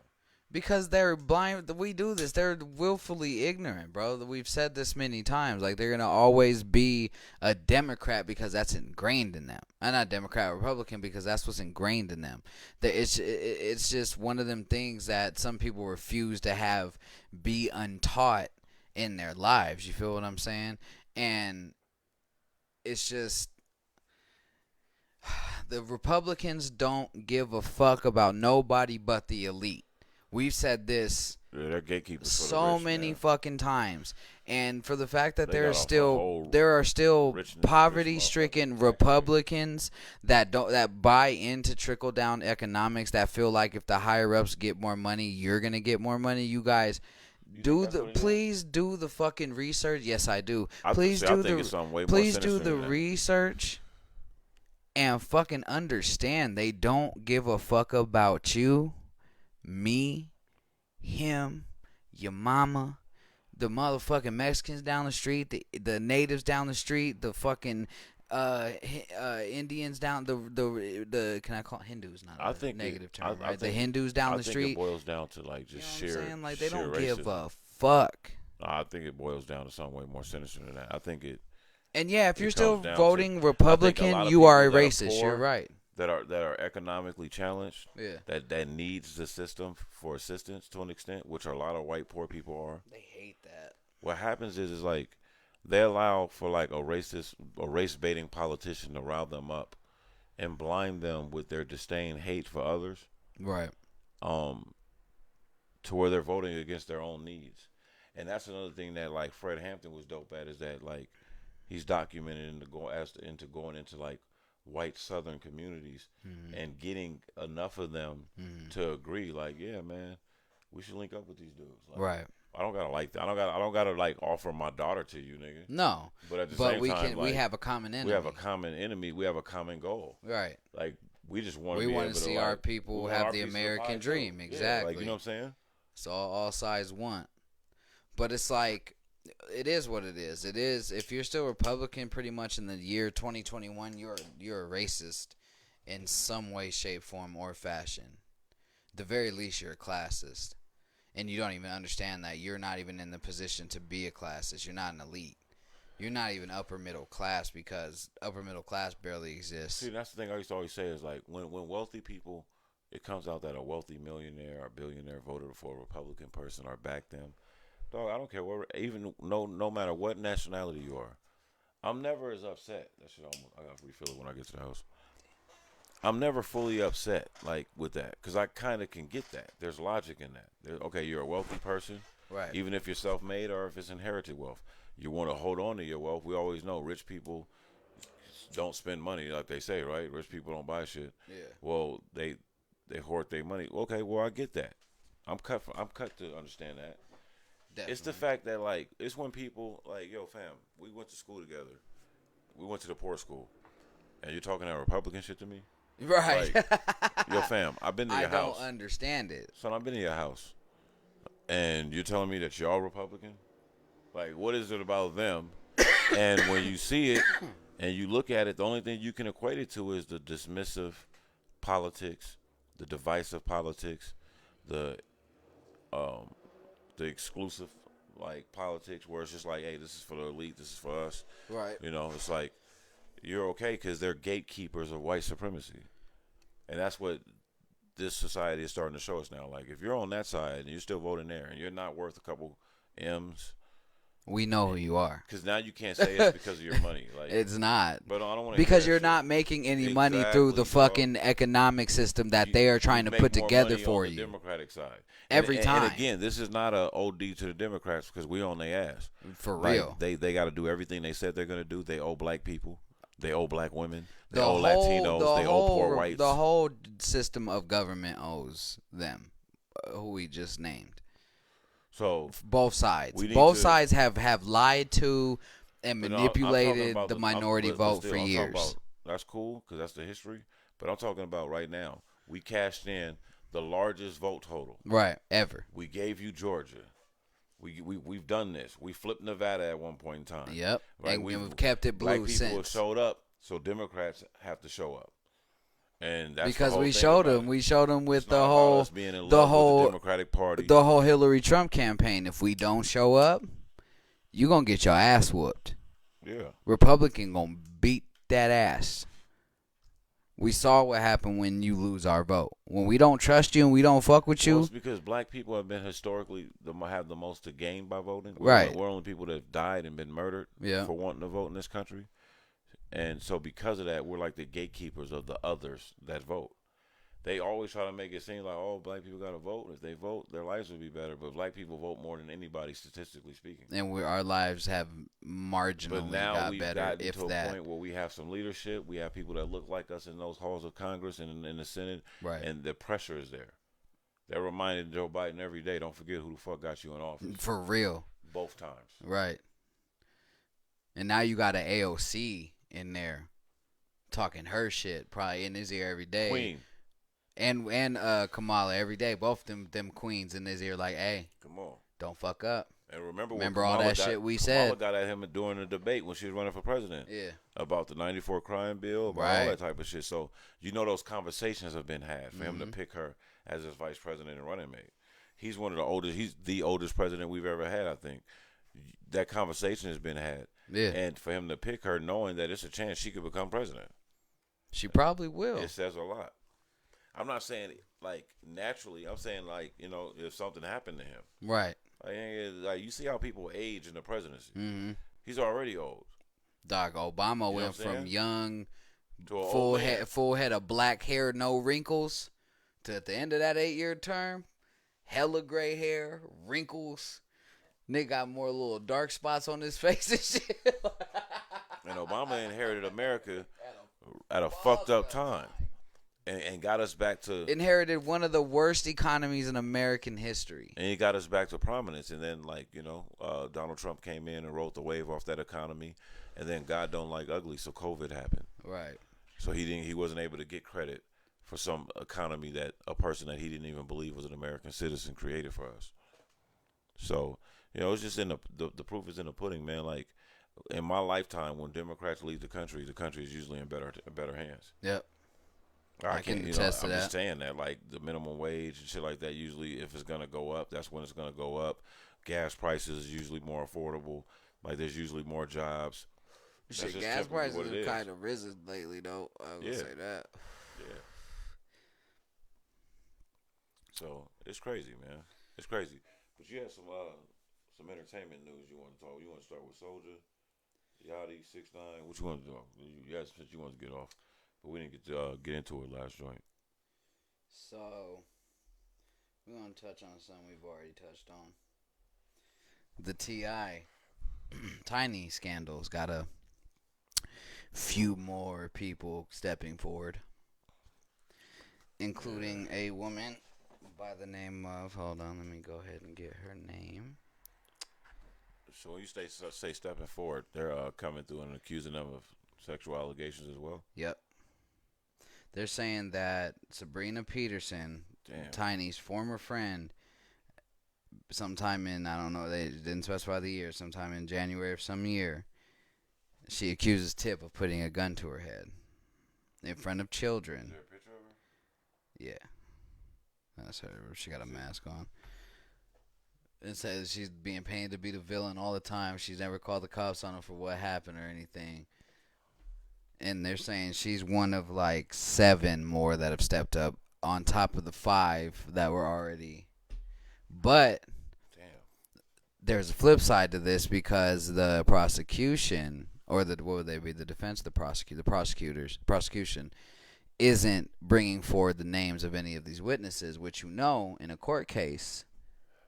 Because they're blind. We do this. They're willfully ignorant, bro. We've said this many times. Like, they're going to always be a Democrat because that's ingrained in them. And not Democrat or Republican because that's what's ingrained in them. It's just one of them things that some people refuse to have be untaught in their lives. You feel what I'm saying? And it's just... The Republicans don't give a fuck about nobody but the elite. We've said this they're gatekeepers so many fucking times. And for the fact that They got off the whole there are still rich poverty-stricken motherfuckers. Republicans that buy into trickle-down economics, that feel like if the higher-ups get more money, you're gonna get more money. You guys please do the fucking research. Yes, I do. I think it's something way more Please do sinister the than that. research and fucking understand they don't give a fuck about you, me, him, your mama, the motherfucking Mexicans down the street, the natives down the street, the fucking Indians down the can I call it Hindus? Not a negative term, right? The Hindus down the street. I think it boils down to like just you know sheer. What I'm saying? Like they don't racism. give a fuck. No, I think it boils down to something way more sinister than that. I think it. And yeah, if you're still comes down voting to- Republican, you are a racist. You're right. That are economically challenged. Yeah. That needs the system for assistance to an extent, which a lot of white poor people are. They hate that. What happens is like they allow for like a race baiting politician to rile them up and blind them with their disdain, hate for others. Right. To where they're voting against their own needs. And that's another thing that like Fred Hampton was dope at, is that like he's documented into going into like white Southern communities and getting enough of them to agree, like, yeah, man, we should link up with these dudes. Like, Right. I don't gotta like that. I don't gotta like offer my daughter to you, nigga. No. But at the same time, we have a common enemy. We have a common enemy. We have a common goal. Right. Like we just want to see our people have the American dream. Exactly. Like, you know what I'm saying? It's all sides want. But it's like, it is what it is. It is, if you're still Republican pretty much in the year 2021, you're a racist in some way, shape, form, or fashion. At the very least, you're a classist. And you don't even understand that you're not even in the position to be a classist. You're not an elite. You're not even upper middle class, because upper middle class barely exists. See, that's the thing I used to always say, is like when wealthy people, it comes out that a wealthy millionaire or billionaire voted for a Republican person or backed them. Dog, I don't care even no matter what nationality you are. I'm never as upset. That shit, I gotta refill it when I get to the house. I'm never fully upset like with that, because I kind of can get that. There's logic in that. Okay, you're a wealthy person, Right. Even if you're self-made or if it's inherited wealth, you want to hold on to your wealth. We always know rich people don't spend money, like they say, right? Rich people don't buy shit. Yeah. Well, they hoard their money. Okay, well I get that. I'm cut to understand that. Definitely. It's the fact that like it's when people like, yo, fam, we went to school together. We went to the poor school, and you're talking that Republican shit to me. Right. Like, yo, fam, I've been to your house. I don't understand it. Son, I've been to your house, and you're telling me that y'all Republican? Like, what is it about them? And when you see it and you look at it, the only thing you can equate it to is the dismissive politics, the divisive politics, the exclusive like politics, where it's just like, hey, this is for the elite, this is for us. Right. You know, it's like you're okay because they're gatekeepers of white supremacy, and that's what this society is starting to show us now. Like, if you're on that side and you're still voting there, and you're not worth a couple M's, we know who you are. because now you can't say it's because of your money. Like, It's not. But I don't want to, Because you're not making any money through the fucking economic system that they are trying to put together for you. The Democratic side. Every time. And again, this is not a OD to the Democrats, because we on their ass. For Like, real. they got to do everything they said they're going to do. They owe black people. They owe black women. They owe Latinos. They owe poor whites. The whole system of government owes them, who we just named. So both sides. We need Both to- sides have lied to and You know, I'm manipulated talking about the minority but vote still, for I'm talking years. about- that's cool, because that's the history. But I'm talking about right now. We cashed in the largest vote total. Right, ever. We gave you Georgia. We've done this. We flipped Nevada at one point in time. Yep. Right? And we've kept it Black blue people have since. showed up, so Democrats have to show up. And that's Because the whole we thing showed about them. it. We showed them with It's not the about whole us being in the love whole with the Democratic Party. the whole Hillary Trump campaign. If we don't show up, you gonna get your ass whooped. Yeah. Republican gonna beat that ass. We saw what happened when you lose our vote. When we don't trust you and we don't fuck with Well, you. it's because black people have been historically have the most to gain by voting. Right. We're only people that have died and been murdered Yeah. for wanting to vote in this country. And so because of that, we're like the gatekeepers of the others that vote. They always try to make it seem like, oh, black people got to vote. If they vote, their lives will be better. But black people vote more than anybody, statistically speaking. And our lives have But marginally now got we've better, gotten if to a that. point where we have some leadership. We have people that look like us in those halls of Congress and in the Senate. Right. And the pressure is there. They're reminding Joe Biden every day, don't forget who the fuck got you in office. For real. Both times. Right. And now you got an AOC in there talking her shit, probably in his ear every day. Queen. And Kamala every day. Both them queens in his ear like, hey, Come on. Don't fuck up. And remember all that shit we said. Kamala got at him during the debate when she was running for president. Yeah. About the 94 crime bill, about all that type of shit. So, those conversations have been had for him to pick her as his vice president and running mate. He's the oldest president we've ever had, I think. That conversation has been had. Yeah. And for him to pick her knowing that it's a chance she could become president. She probably will. It says a lot. I'm not saying like naturally. I'm saying like, if something happened to him. Right. Like you see how people age in the presidency. Mm-hmm. He's already old. Doc, Obama went from young to a full head of black hair, no wrinkles, to at the end of that 8-year term, hella gray hair, wrinkles. Nigga got more little dark spots on his face and shit. And Obama inherited America at a fucked up time. And got us back to... Inherited one of the worst economies in American history. And he got us back to prominence. And then, Donald Trump came in and rode the wave off that economy. And then God don't like ugly, so COVID happened. Right. So he wasn't able to get credit for some economy that a person that he didn't even believe was an American citizen created for us. So, it's just in the proof is in the pudding, man. Like, in my lifetime, when Democrats leave the country is usually in better hands. Yep. I can attest to that. I'm just saying that, like, the minimum wage and shit like that, usually if it's going to go up, that's when it's going to go up. Gas prices is usually more affordable. Like, there's usually more jobs. Shit, gas prices have kind of risen lately, though. I would say that. Yeah. So, it's crazy, man. It's crazy. But you had some entertainment news you want to talk. You want to start with Soldier, Yachty, 6ix9ine. What you want to do? Yes, what you want to get off. But we didn't get into it last joint. So, we're going to touch on something we've already touched on. The T.I. Tiny scandals got a few more people stepping forward, including a woman by the name of... Hold on, let me go ahead and get her name. So when you say stepping forward, they're coming through and accusing them of sexual allegations as well? Yep. They're saying that Sabrina Peterson, Tiny's former friend, sometime in, I don't know, they didn't specify the year, sometime in January of some year, she accuses Tip of putting a gun to her head in front of children. Is there a picture of her? Yeah. That's her. She got a mask on. It says she's being painted to be the villain all the time. She's never called the cops on her for what happened or anything. And they're saying she's one of like 7 more that have stepped up on top of the 5 that were already. But there's a flip side to this because the prosecution, or what would they be, the defense, the prosecution isn't bringing forward the names of any of these witnesses, which in a court case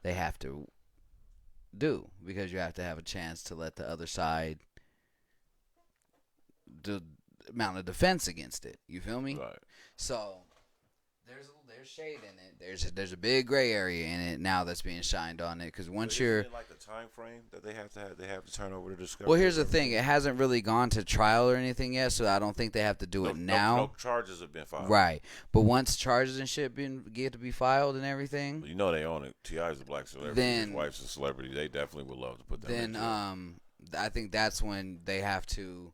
they have to do because you have to have a chance to let the other side mount a defense against it. You feel me? Right. So there's shade in it. There's a big gray area in it now that's being shined on it because once you're like the time frame that they have to turn over the discovery. Well, here's the thing: it hasn't really gone to trial or anything yet, so I don't think they have to do it now. No charges have been filed. Right, but once charges and shit get to be filed and everything, they own it. T.I. is a black celebrity. His wife's a celebrity. They definitely would love to put that. Then I think that's when they have to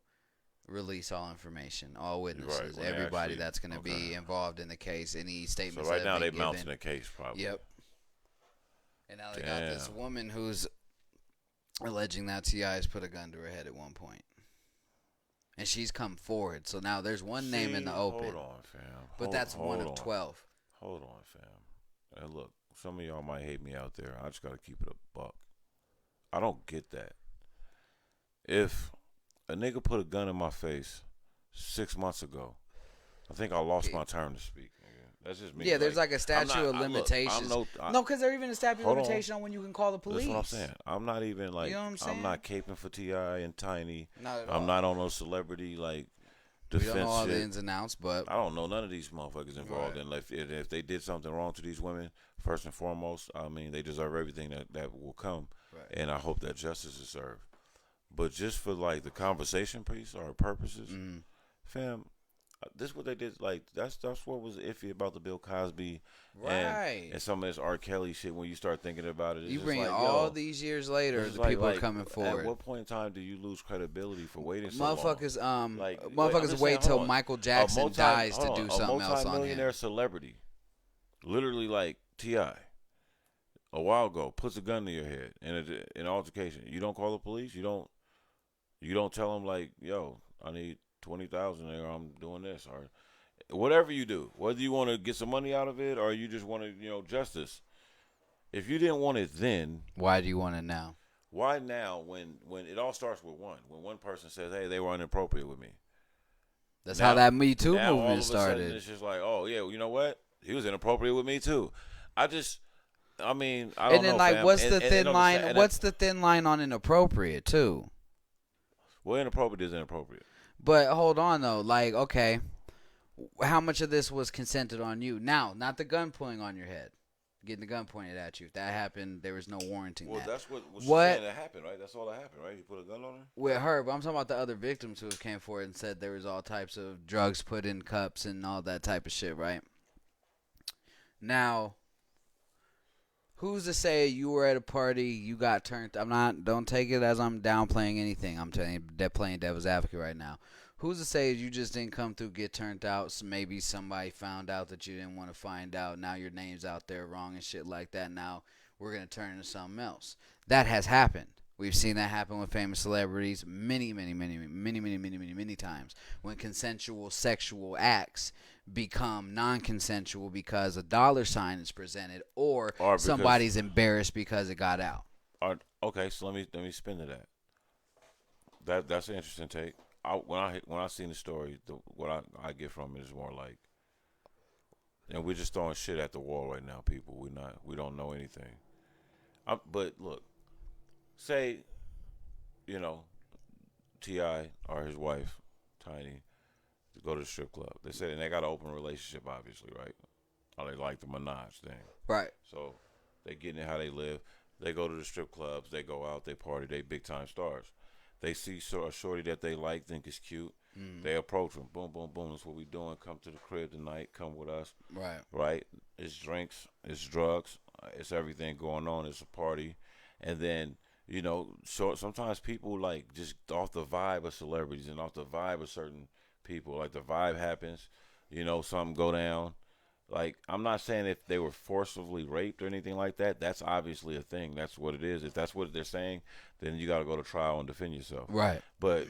release all information, all witnesses, everybody that's going to be involved in the case, any statements. So right now they're mounting a case, probably. Yep. And now they got this woman who's alleging that T.I. has put a gun to her head at one point. And she's come forward. So now there's one name in the open. Hold on, fam. But that's one of 12. Hold on, fam. And look, some of y'all might hate me out there. I just got to keep it a buck. I don't get that. If a nigga put a gun in my face 6 months ago, I think I lost my turn to speak. Nigga. That's just me. Yeah, there's like a I'm statute not, of limitations. No, because there's even a statute of limitation on when you can call the police. That's what I'm saying. I'm not even like, you know what I'm saying? I'm not caping for T.I. and Tiny. Not at I'm all. not on no celebrity like We don't know defense all shit. the ins and outs, but I don't know none of these motherfuckers involved. Right. And if they did something wrong to these women, first and foremost, I mean, they deserve everything that will come. Right. And I hope that justice is served. But just for like the conversation piece or purposes, fam, this is what they did. Like that's what was iffy about the Bill Cosby and some of this R. Kelly shit. When you start thinking about it, it's you just bring like, all these years later, the people are coming forward. At what point in time do you lose credibility for waiting so long? Motherfuckers wait till Michael Jackson dies to do something else on him. A multi-millionaire celebrity, literally like T.I. a while ago, puts a gun to your head in an altercation. You don't call the police. You don't tell them like, yo, I need 20,000 or I'm doing this or whatever you do. Whether you want to get some money out of it or you just want to, justice. If you didn't want it then, why do you want it now? Why now when it all starts with one? When one person says, hey, they were inappropriate with me. That's how that Me Too now movement all of a started. Sudden it's just like, oh, yeah, well, you know what? He was inappropriate with me too. I mean, I don't know. And then, like, fam. what's the thin line? What's the thin line on inappropriate, too? Well, inappropriate is inappropriate. But hold on, though. Like, okay, how much of this was consented on you? Now, not the gun pointing on your head. Getting the gun pointed at you. If that happened, there was no warranting that. Well, that's what saying that happened, right? That's all that happened, right? He put a gun on her? With her, but I'm talking about the other victims who came forward and said there was all types of drugs put in cups and all that type of shit, right? Now, who's to say you were at a party, you got turned? Don't take it as I'm downplaying anything. I'm telling you, they're playing devil's advocate right now. Who's to say you just didn't come through, get turned out? So maybe somebody found out that you didn't want to find out. Now your name's out there wrong and shit like that. Now we're going to turn into something else. That has happened. We've seen that happen with famous celebrities many times when consensual sexual acts become non-consensual because a dollar sign is presented or somebody's embarrassed because it got out. Okay, so let me spin to that. That's an interesting take. When I seen the story, what I get from it is more like, and we're just throwing shit at the wall right now, people. We don't know anything. But look, say, T.I. or his wife, Tiny, go to the strip club. They said, and they got an open relationship, obviously, right? Or they like the menage thing, right? So they getting it how they live. They go to the strip clubs. They go out. They party. They big time stars. They see a shorty that they like, think is cute. They approach them. Boom, boom, boom. That's what we doing. Come to the crib tonight. Come with us. Right. Right? It's drinks. It's drugs. It's everything going on. It's a party. And then, so sometimes people like just off the vibe of celebrities and off the vibe of certain people. Like the vibe happens. Something go down. Like, I'm not saying if they were forcibly raped or anything like that. That's obviously a thing. That's what it is. If that's what they're saying, then you got to go to trial and defend yourself. Right. But,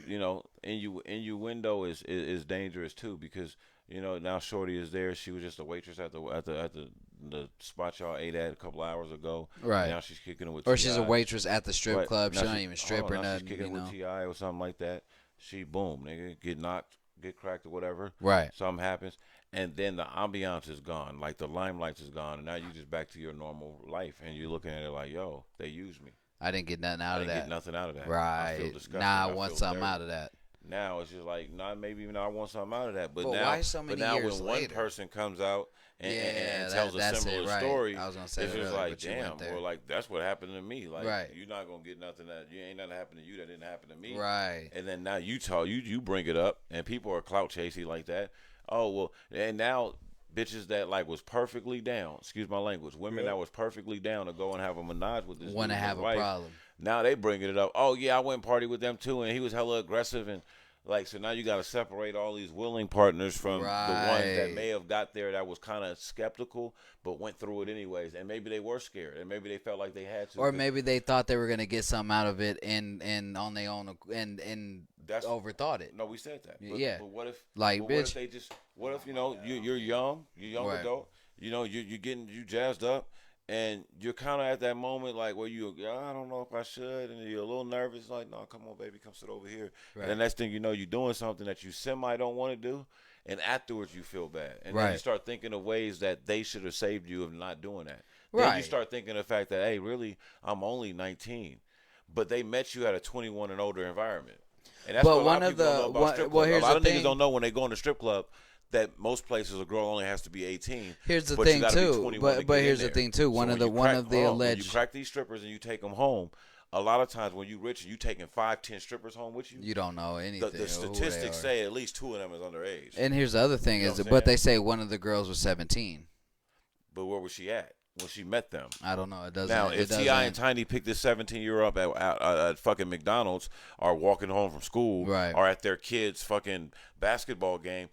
innuendo is dangerous, too, because, now Shorty is there. She was just a waitress at the spot y'all ate at a couple hours ago. Right. Now she's kicking it with Or T.I. She's a waitress at the strip club. She don't even strip or nothing. She's kicking it with T.I. or something like that. She, boom, nigga, get knocked, get cracked or whatever. Right. Something happens. And then the ambiance is gone, like the limelight is gone, and now you just back to your normal life, and you're looking at it like, yo, they used me. I didn't get nothing out of that. I didn't get nothing out of that. Right. I feel disgusting. Now I want something out of that. Now it's just like, maybe even I want something out of that. But why so many years when later? one person comes out and tells a similar story, I was gonna say it's just like, damn, or like that's what happened to me. Like, right. You're not gonna get nothing ain't nothing happened to you that didn't happen to me. Right. And then now you bring it up, and people are clout chasing like that. Oh well, and now. Bitches that like was perfectly down, excuse my language, women that was perfectly down to go and have a menage with this want to have a problem. Now they bringing it up. Oh yeah, I went and party with them too, and he was hella aggressive and like so. Now you got to separate all these willing partners from the ones that may have got there that was kind of skeptical but went through it anyways, and maybe they were scared, and maybe they felt like they had to, or maybe they thought they were gonna get something out of it and on their own and that's overthought it. No, we said that. But what if bitch? What if they just? What if you're young right. Adult, you're getting jazzed up, and you're kind of at that moment like where I don't know if I should, and you're a little nervous, like no, come on, baby, come sit over here. Right. And the next thing you know, you're doing something that you semi don't want to do, and afterwards you feel bad, and then Right. you start thinking of ways that they should have saved you of not doing that. Then you Right. start thinking of the fact that, hey, really, I'm only 19, but they met you at a 21 and older environment, and that's But what a lot one of of people don't know the about strip well, clubs. A here's lot the of niggas thing. don't know when they go in the strip club that most places a girl only has to be 18. Here's the but you thing gotta be too. 21 to But get in here's the there. thing too. So One when of the you crack, the hold on, when you alleged. crack these strippers and you take them home, a lot of times when you rich and you taking 5-10 strippers home with you, You don't know anything. the or who they statistics are. say at least 2 of them is underage. And here's the other thing You know is, what I'm but saying? they say one of the girls was 17. But where was she at when she met them? I don't know. It doesn't. Now, it if doesn't, T.I. and Tiny picked this 17-year-old up at fucking McDonald's or walking home from school Right. or at their kid's fucking basketball game,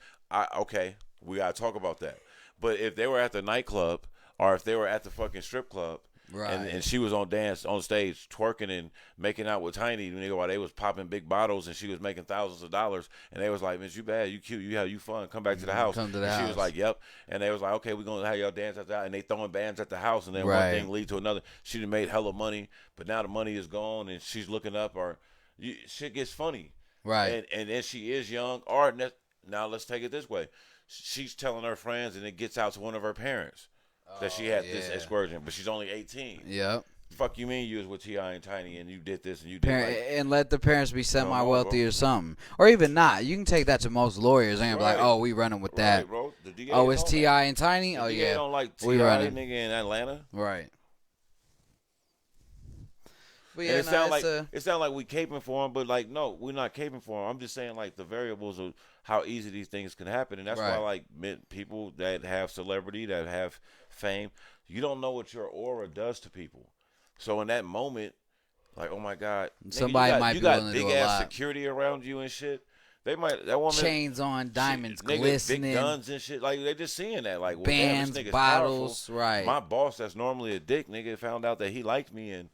okay, we got to talk about that. But if they were at the nightclub or if they were at the fucking strip club Right. and she was on stage twerking and making out with Tiny while they was popping big bottles and she was making thousands of dollars and they was like, "Miss, you bad, you cute, you fun, come back to the house." Come to the and house. she was like, "Yep." And they was like, "Okay, we're gonna have y'all dance at the house." And they throwing bands at the house and then one Right. thing lead to another. She done made hella money, but now the money is gone and she's looking up or shit gets funny. Right. And then she is young. Or now let's take it this way. She's telling her friends and it gets out to one of her parents that she had this yeah. excursion, but she's only 18. Yep. Fuck you mean you was with T.I. and Tiny and you did this and you did And let the parents be know, semi-wealthy bro. or something, or even not. You can take that to most lawyers and be like, Right. "Oh, we running with that." Right, bro. The DA Oh, it's don't T.I. and Tiny. The Oh DA yeah, don't like we T.I. running. nigga in Atlanta. Right. But And yeah, it sound like we caping for him, but like no, we're not caping for him. I'm just saying like the variables of how easy these things can happen, and that's why Right. like people that have celebrity, that have fame, you don't know what your aura does to people. So in that moment, like oh my god, nigga, Somebody might you be got willing to big do a ass lot. security around you and shit. They might that woman chains on, diamonds nigga, glistening, big guns and shit. Like they just seeing that. Like well, bands, damn, this nigga's bottles. powerful. Right. My boss, that's normally a dick, nigga, found out that he liked me and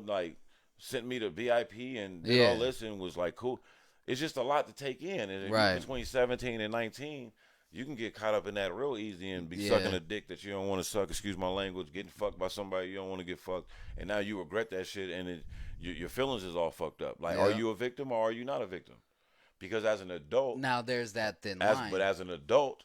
like sent me to VIP and did all Yeah. this and was like cool. It's just a lot to take in. And if Right. you're between 17 and 19, you can get caught up in that real easy and be Yeah. sucking a dick that you don't want to suck. Excuse my language. Getting fucked by somebody you don't want to get fucked, and now you regret that shit, and your feelings is all fucked up. Like, are Yeah. you a victim or are you not a victim? Because as an adult, Now there's that thin line. but as an adult,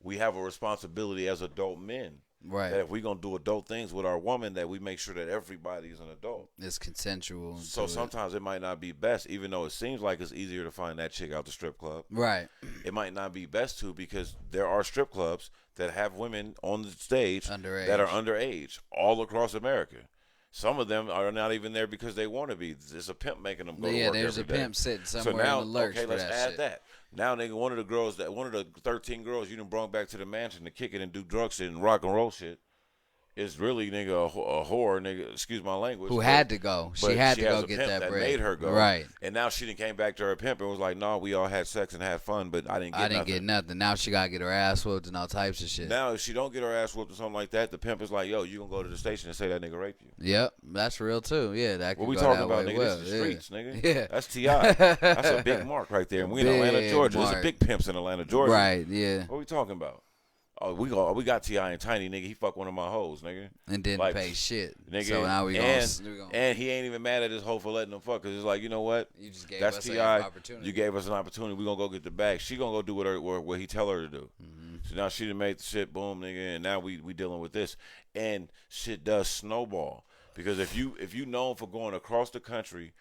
we have a responsibility as adult men right. that if we're gonna do adult things with our woman, that we make sure that everybody's an adult. It's consensual. So sometimes it might not be best, even though it seems like it's easier to find that chick out the strip club. Right. It might not be best to because there are strip clubs that have women on the stage Underage. that are underage all across America. Some of them are not even there because they want to be. There's a pimp making them go to Yeah, work there's a every day. pimp sitting So somewhere now, in the lurch okay, for let's that add shit. that. Now, nigga, one of the 13 girls you done brought back to the mansion to kick it and do drug shit and rock and roll shit is really, nigga, a whore, nigga, excuse my language. Who had to go. She had to has go a get pimp that bread. made her go. Right. And now she done came back to her pimp and was like, no, we all had sex and had fun, but I didn't get nothing. Now she got to get her ass whooped and all types of shit. Now, if she don't get her ass whooped or something like that, the pimp is like, yo, you gonna go to the station and say that nigga raped you. Yep, that's real too. Yeah, that could What we go talking that about, way nigga? well. This is the yeah. streets, nigga. Yeah. That's T.I. That's a big mark right there. And we in Atlanta, Big Georgia. mark. There's a big pimps in Atlanta, Georgia. Right, yeah. What we talking about? Oh, we got T.I. and Tiny, nigga. He fucked one of my hoes, nigga. And didn't Like, pay shit. Nigga, So now we and he ain't even mad at his hoe for letting him fuck, because it's like, you know what? You just gave That's us T.I. an opportunity. You gave us an opportunity. We gonna go get the bag. She gonna go do what he tell her to do. Mm-hmm. So now she done made the shit, boom, nigga, and now we dealing with this. And shit does snowball. Because if you known for going across the country,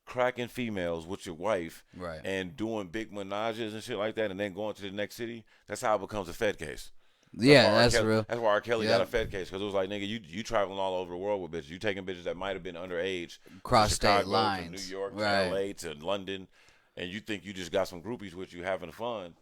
cracking females with your wife, Right. and doing big menages and shit like that, and then going to the next city, that's how it becomes a Fed case. Yeah, why R. that's Kelly, real. That's why R. Kelly got Yep. a Fed case, because it was like, nigga, you traveling all over the world with bitches. You taking bitches that might have been underage, Cross to state Chicago, lines. to New York, Right. to LA, to London, and you think you just got some groupies with you having fun,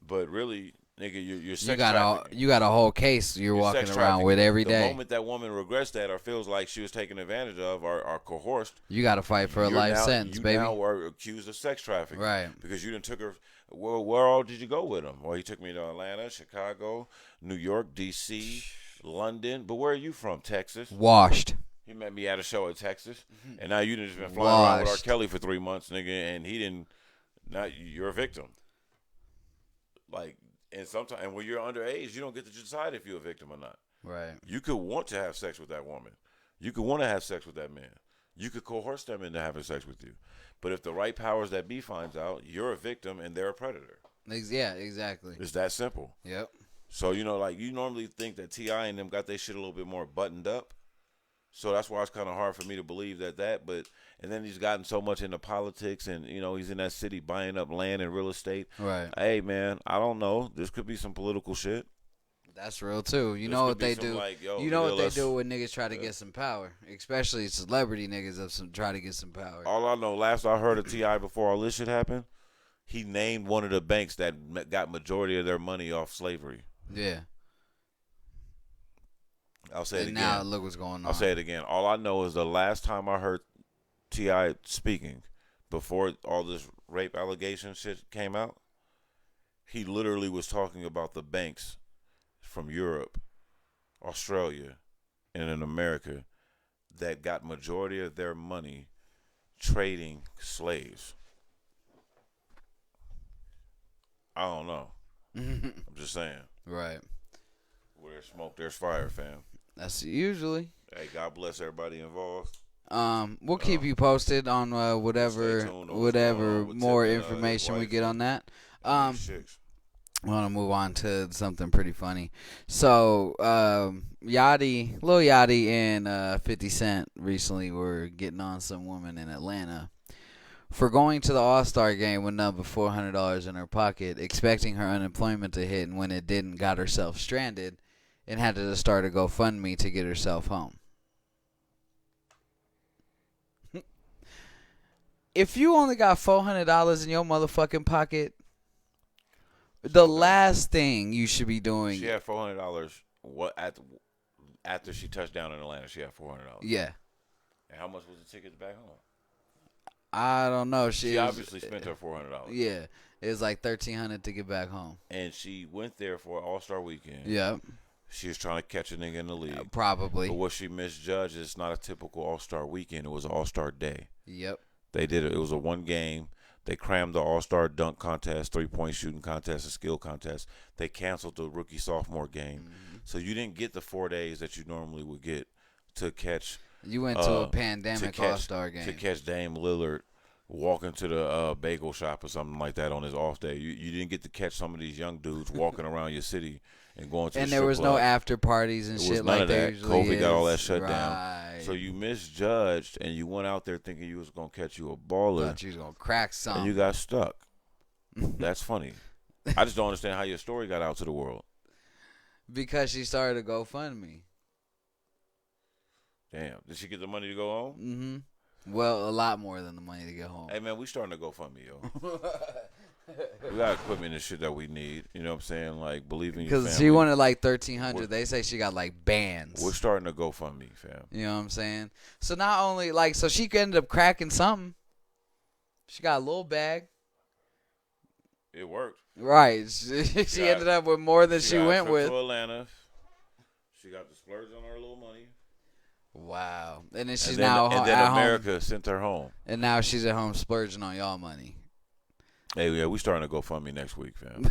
but really, nigga, you're sex trafficking. You got a whole case you're walking sex around with trafficking. every The day. moment that woman regrets that or feels like she was taken advantage of or coerced, You got to fight for a you're life now, sentence, you baby. now were accused of sex trafficking. Right. Because you done took her. Well, where all did you go with him? Well, he took me to Atlanta, Chicago, New York, D.C., London. But where are you from? Texas. Washed. He met me at a show in Texas. And now you done just been flying around with R. Washed. Kelly for 3 months, nigga, and he didn't. Now you're a victim. Like, and sometimes, and when you're underage, you don't get to decide if you're a victim or not. Right. You could want to have sex with that woman. You could want to have sex with that man. You could coerce them into having sex with you. But if the right powers that be finds out, you're a victim and they're a predator. Yeah, exactly. It's that simple. Yep. So, like, you normally think that T.I. and them got their shit a little bit more buttoned up. So that's why it's kind of hard for me to believe but, and then he's gotten so much into politics and, he's in that city buying up land and real estate. Right. Hey, man, I don't know. This could be some political shit. That's real too. You This know could what be they some, do. like, yo, You know yeah, what they let's- do when niggas try to get some power, especially celebrity niggas try to get some power. All I know, last I heard of T.I. before all this shit happened, he named one of the banks that got majority of their money off slavery. Yeah. I'll say it And again. now look what's going on. I'll say it again. All I know is the last time I heard T.I. speaking, before all this rape allegation shit came out, he literally was talking about the banks from Europe, Australia, and in America that got majority of their money trading slaves. I don't know. I'm just saying. Right. Where there's smoke, there's fire, fam. That's usually. Hey, God bless everybody involved. We'll keep you posted on whatever Stay tuned on what's going on with more Tim and, his information we wife get on and that. these chicks. I want to move on to something pretty funny. So, Lil Yachty and 50 Cent recently were getting on some woman in Atlanta for going to the All-Star game with none but $400 in her pocket, expecting her unemployment to hit, and when it didn't, got herself stranded and had to start a GoFundMe to get herself home. If you only got $400 in your motherfucking pocket, the last thing you should be doing. She had $400. After she touched down in Atlanta, she had $400. Yeah. And how much was the tickets back home? I don't know. She obviously spent her $400. Yeah. It was like $1,300 to get back home. And she went there for an All-Star weekend. Yep. She was trying to catch a nigga in the league. Probably. But what she misjudged is not a typical All-Star weekend. It was an All-Star day. Yep. They did it. It was a one game. They crammed the All-Star dunk contest, three-point shooting contest, and skill contest. They canceled the rookie-sophomore game. Mm-hmm. So you didn't get the 4 days that you normally would get to catch. You went to a pandemic All-Star game. To catch Dame Lillard walking to the bagel shop or something like that on his off day. You didn't get to catch some of these young dudes walking around your city and going to and the there was club. no after parties and shit like there usually COVID is. got all that shut right. down. So you misjudged and you went out there thinking you was going to catch you a baller. Thought you was going to crack something. And you got stuck. That's funny. I just don't understand how your story got out to the world. Because she started a GoFundMe. Damn. Did she get the money to go home? Mm-hmm. Well, a lot more than the money to get home. Hey, man, we starting to GoFundMe, yo. We got equipment and shit that we need. You know what I'm saying? Like, believe in your family. Because she wanted like $1,300. They say she got like bands. We're starting to GoFundMe, fam. You know what I'm saying? So not only so she ended up cracking something. She got a little bag. It worked. Right. She ended up with more than she went with. To Atlanta. She got the splurge on her little money. Wow. And then she's now at America home. Sent her home. And now she's at home splurging on y'all money. Hey, yeah, we starting to GoFundMe next week, fam.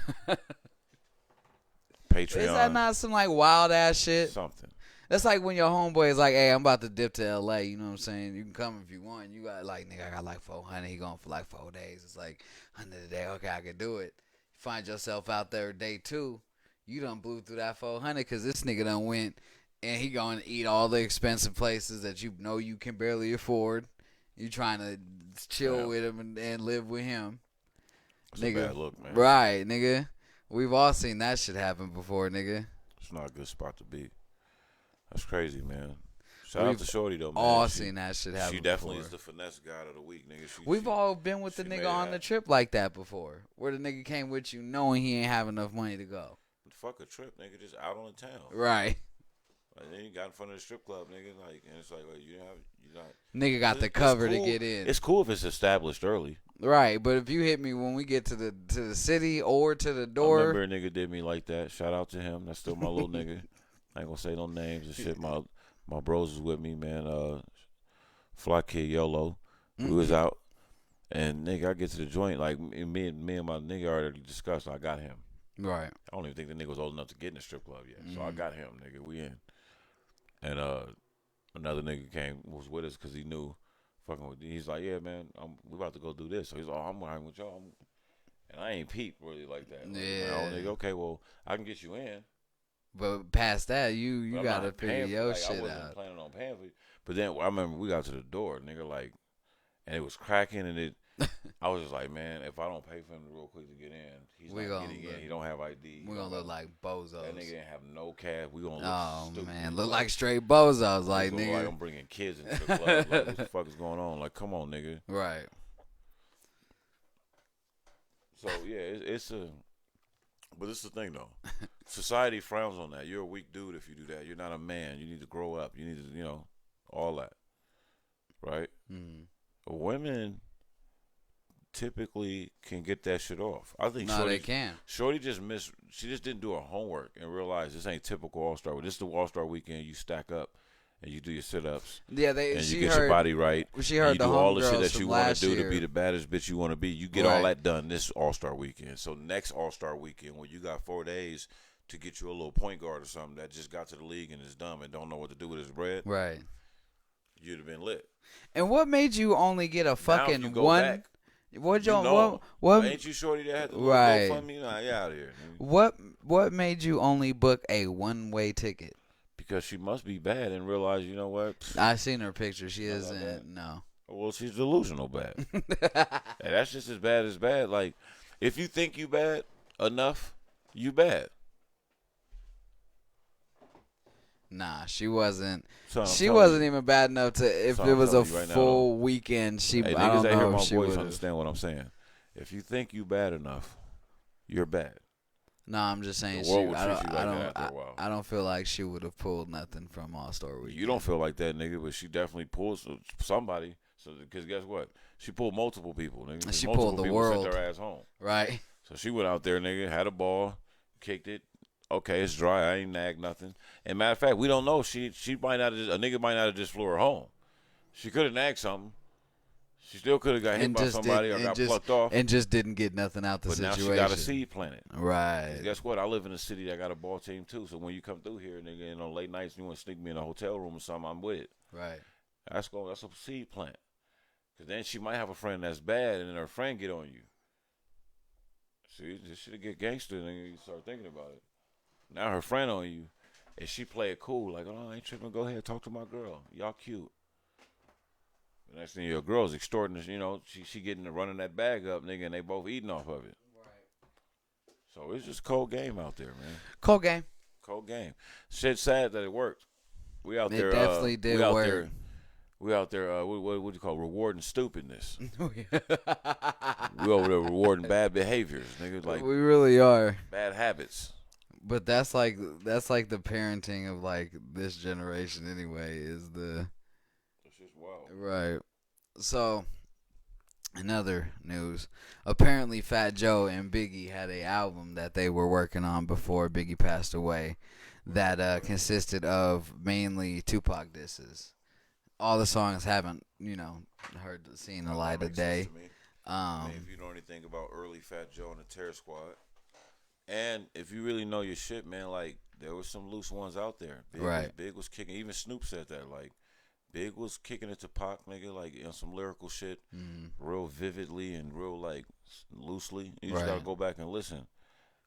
Patreon. Is that not some like wild ass shit? Something. That's like when your homeboy is like, hey, I'm about to dip to LA. You know what I'm saying? You can come if you want. You got like, nigga, I got like 400. He going for like 4 days. It's like, end of the day, okay, I can do it. You find yourself out there day 2. You done blew through that 400 because this nigga done went and he going to eat all the expensive places that you know you can barely afford. You trying to chill with him and live with him. That's nigga. a bad look, man. Right, nigga. We've all seen that shit happen before, nigga. It's not a good spot to be. That's crazy, man. Shout out to Shorty, though, man. All seen that shit happen. She definitely before. is the finesse guy of the week, nigga. We've all been with the nigga on the trip like that before, where the nigga came with you knowing he ain't have enough money to go. Fuck a trip, nigga. Just out on the town. Right. And then you got in front of the strip club, nigga. Like, and it's like, well, you not. Nigga got the cover to get in. It's cool if it's established early. Right, but if you hit me when we get to the city or to the door. I remember a nigga did me like that. Shout out to him. That's still my little nigga. I ain't gonna say no names and shit. My bros was with me, man. Fly Kid YOLO. We was out. And nigga, I get to the joint, like me and my nigga already discussed, I got him. Right. I don't even think the nigga was old enough to get in the strip club yet. So I got him, nigga. We in. And another nigga was with us because he knew fucking with. He's like, yeah, man, we about to go do this. So he's like, oh, I'm riding with y'all. And I ain't peep really like that. Like, Yeah. nigga, okay, well, I can get you in. But past that, you But gotta figure your like, shit I wasn't out. planning on paying for you. But then I remember we got to the door, nigga, like, and it was cracking, and I was just like, man, if I don't pay for him real quick to get in, he's not getting in. He don't have ID. We gonna look like bozos. That nigga didn't have no cash. We gonna Oh look stupid. man, look like straight bozos, like look nigga. like I'm bringing kids into the club. Like, what the fuck is going on? Like, come on, nigga. Right. So yeah, but this is the thing though. Society frowns on that. You're a weak dude if you do that. You're not a man. You need to grow up. You need to, all that, right? Mm-hmm. Women typically can get that shit off. I think they can. Shorty she just didn't do her homework and realized this ain't typical All-Star. This is the All-Star weekend. You stack up and you do your sit-ups. Yeah, and you get your body right. She heard you the do all the shit that you want to do to be the baddest bitch you want to be. You get all that done this All-Star weekend. So next All-Star weekend, when you got 4 days to get you a little point guard or something that just got to the league and is dumb and don't know what to do with his bread, right? You'd have been lit. And what made you only get a fucking now you go one? Back, What? Ain't you shorty that had to right? go fund me? Nah, you out here. What made you only book a one-way ticket? Because she must be bad and realize, you know what? I seen her picture. She isn't. No. Well, she's delusional bad. And that's just as bad as bad. Like, if you think you bad enough, you bad. Nah, she wasn't. So she wasn't even bad enough to. If it was a full weekend, hey, I don't know if she would understand what I'm saying. If you think you bad enough, you're bad. No, I'm just saying. I don't feel like she would have pulled nothing from All-Star Weekend. You don't feel like that, nigga, but she definitely pulls somebody. So, because guess what? She pulled multiple people, nigga. She multiple pulled the people world. Sent her ass home. Right. So she went out there, nigga, had a ball, kicked it. Okay, it's dry. I ain't nagged nothing. And matter of fact, we don't know. She might not have a nigga might not have just flew her home. She could have nagged something. She still could have got hit by somebody or got plucked off. And just didn't get nothing out the situation. But now she got a seed planted. Right. Guess what? I live in a city that got a ball team too. So when you come through here, nigga, and on late nights and you want to sneak me in a hotel room or something, I'm with it. Right. That's a seed plant. Because then she might have a friend that's bad and then her friend get on you. See, this shit get gangster and you start thinking about it. Now her friend on you, and she play it cool, like, oh, I ain't tripping. Go ahead, talk to my girl. Y'all cute. The next thing your girl's extorting, she getting running that bag up, nigga, and they both eating off of it. Right. So it's just cold game out there, man. Cold game. Cold game. Shit's sad that it worked. We out there. It definitely did work. We out there. What do you call rewarding stupidness? We over there rewarding bad behaviors, nigga. Like we really are. Bad habits. But that's like the parenting of like this generation anyway. It's just wild. Right. So, in other news, apparently Fat Joe and Biggie had an album that they were working on before Biggie passed away that consisted of mainly Tupac disses. All the songs haven't, seen the light of day. If you know anything about early Fat Joe and the Terror Squad, and if you really know your shit, man, like there was some loose ones out there. Big was kicking. Even Snoop said that. Like Big was kicking it to Pac, nigga, like some lyrical shit, real vividly and real like loosely. You just gotta go back and listen.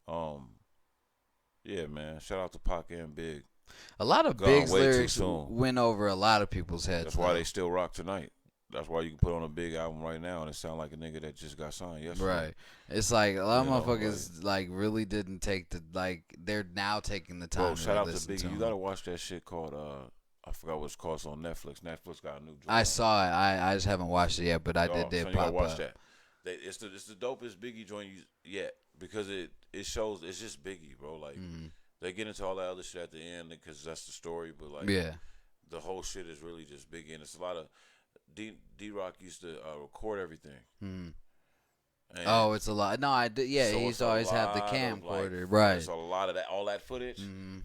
Yeah, man. Shout out to Pac and Big. A lot of Big's lyrics went over a lot of people's heads. That's why they still rock tonight. That's why you can put on a Big album right now and it sound like a nigga that just got signed yesterday. Right. It's like a lot of motherfuckers like really didn't take they're now taking the time. Bro, shout out to Biggie. You gotta watch that shit called I forgot what it's called. It's on Netflix. Netflix got a new joint. I saw it. I just haven't watched it yet, but I did so pop watch up. That. It's the dopest Biggie joint yet because it shows it's just Biggie, bro. Like they get into all that other shit at the end because that's the story, but like the whole shit is really just Biggie, and it's a lot of D-Rock used to record everything. Oh, it's a lot. No, I did. Yeah, so he used to always have the camcorder, right? It's a lot of that, all that footage.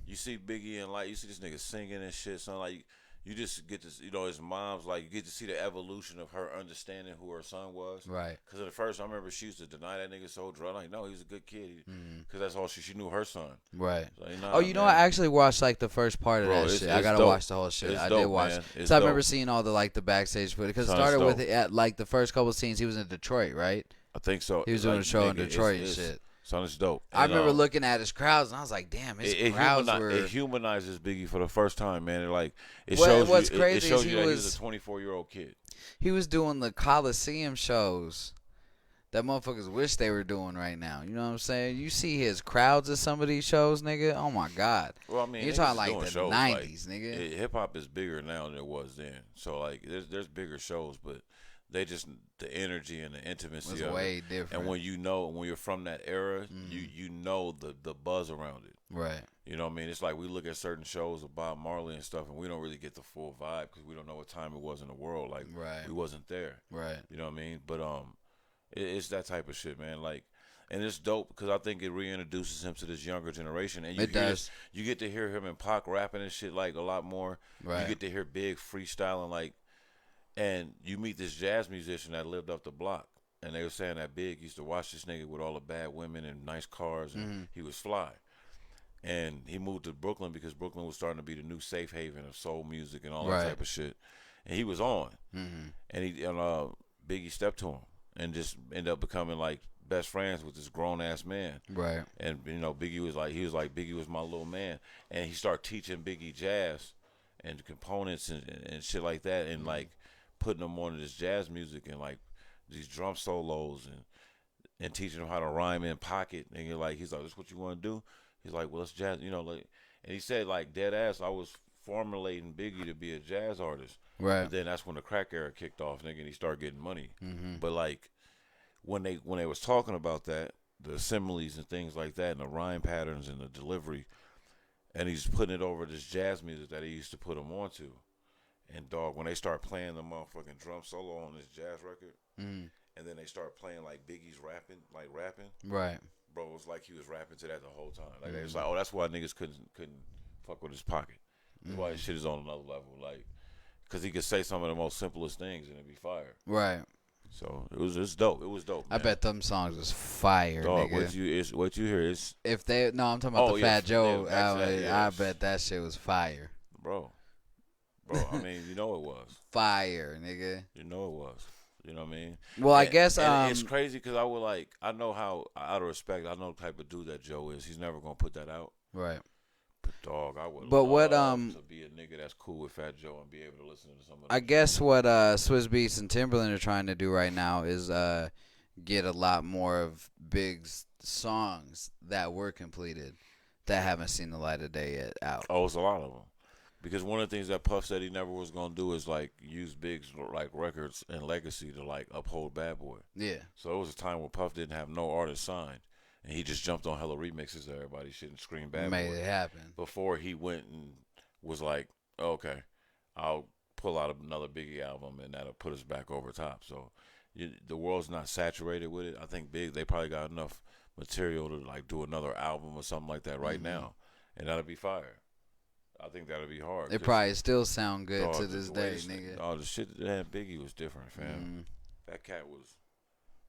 You see Biggie and like you see this nigga singing and shit. So like you just get to his mom's like you get to see the evolution of her understanding who her son was, right? Because at first I remember she used to deny that nigga so drunk. Like no, he's a good kid. Because that's all she knew her son, right? So, I actually watched like the first part of that shit. I gotta watch the whole shit. I did watch. So I remember seeing all the like the backstage footage because it started with it at like the first couple of scenes he was in Detroit, right? I think so. He was doing Like, a show in nigga, Detroit and it's shit. son, it's dope. I And, remember looking at his crowds and I was like, damn, his crowds were. It humanizes Biggie for the first time, man. It Well, shows what's you. crazy It shows is you that he was a 24-year-old kid. he was doing the Coliseum shows that motherfuckers wish they were doing right now. You know what I'm saying? You see his crowds at some of these shows, nigga. Oh my god. Well, I mean, You're niggas talking is like doing the shows, '90s, nigga. Hip hop is bigger now than it was then. So like, there's bigger shows, but they just the energy and the intimacy Was of way it. different. And when you're from that era, you know the buzz around it. Right. You know what I mean? It's like we look at certain shows of Bob Marley and stuff, and we don't really get the full vibe because we don't know what time it was in the world. Like, Right. we wasn't there. Right. You know what I mean? But it's that type of shit, man. Like, and it's dope because I think it reintroduces him to this younger generation. And It does. You get to hear him and Pac rapping and shit like a lot more. Right. You get to hear Big freestyling like, and you meet this jazz musician that lived up the block. And they were saying that Big used to watch this nigga with all the bad women and nice cars, and he was fly. And he moved to Brooklyn because Brooklyn was starting to be the new safe haven of soul music and all that type of shit. And he was on. And Biggie stepped to him and just ended up becoming like best friends with this grown ass man. Right. And you know, Biggie was like Biggie was my little man. And he started teaching Biggie jazz and components and shit like that, and like putting him on this jazz music and like these drum solos and teaching him how to rhyme in pocket. And he's like, this is what you want to do? He's like, well, let's jazz, you know, like, and he said like dead ass, I was formulating Biggie to be a jazz artist. Right. But then that's when the crack era kicked off, nigga, and he started getting money. But like when they was talking about that, the similes and things like that, and the rhyme patterns and the delivery, and he's putting it over this jazz music that he used to put him onto. And dog, when they start playing the motherfucking drum solo on this jazz record, and then they start playing like Biggie's rapping, Right. bro, it was like he was rapping to that the whole time. Like they was like, oh, that's why niggas couldn't fuck with his pocket. That's why his shit is on another level, like, because he could say some of the most simplest things and it'd be fire. Right. So it's dope. It was dope. Man. I bet them songs was fire, dog, nigga. what you hear is If they I'm talking about the Fat Joe album. I yes. bet that shit was fire. Bro. I mean, you know it was Fire, nigga. You know it was. You know what I mean? Well, I guess it's crazy because I know how, out of respect, I know the type of dude that Joe is. He's never gonna put that out. Right. But dog, I would. But love what to be a nigga that's cool with Fat Joe and be able to listen to some of. I guess what Swizz Beatz and Timberland are trying to do right now is get a lot more of Big's songs that were completed that haven't seen the light of day yet out. Oh, it's a lot of them. Because one of the things that Puff said he never was gonna do is like use Big's like records and legacy to like uphold Bad Boy. Yeah. So it was a time where Puff didn't have no artist signed, and he just jumped on hella remixes of everybody shit and screamed Bad Boy. Made it happen. Before he went and was like, okay, I'll pull out another Biggie album and that'll put us back over top. So the world's not saturated with it. I think they probably got enough material to like do another album or something like that right now, and that'll be fire. I think that'll be hard. It probably still sound good dog, to this day, nigga. Oh, the shit that had Biggie was different, fam. That cat was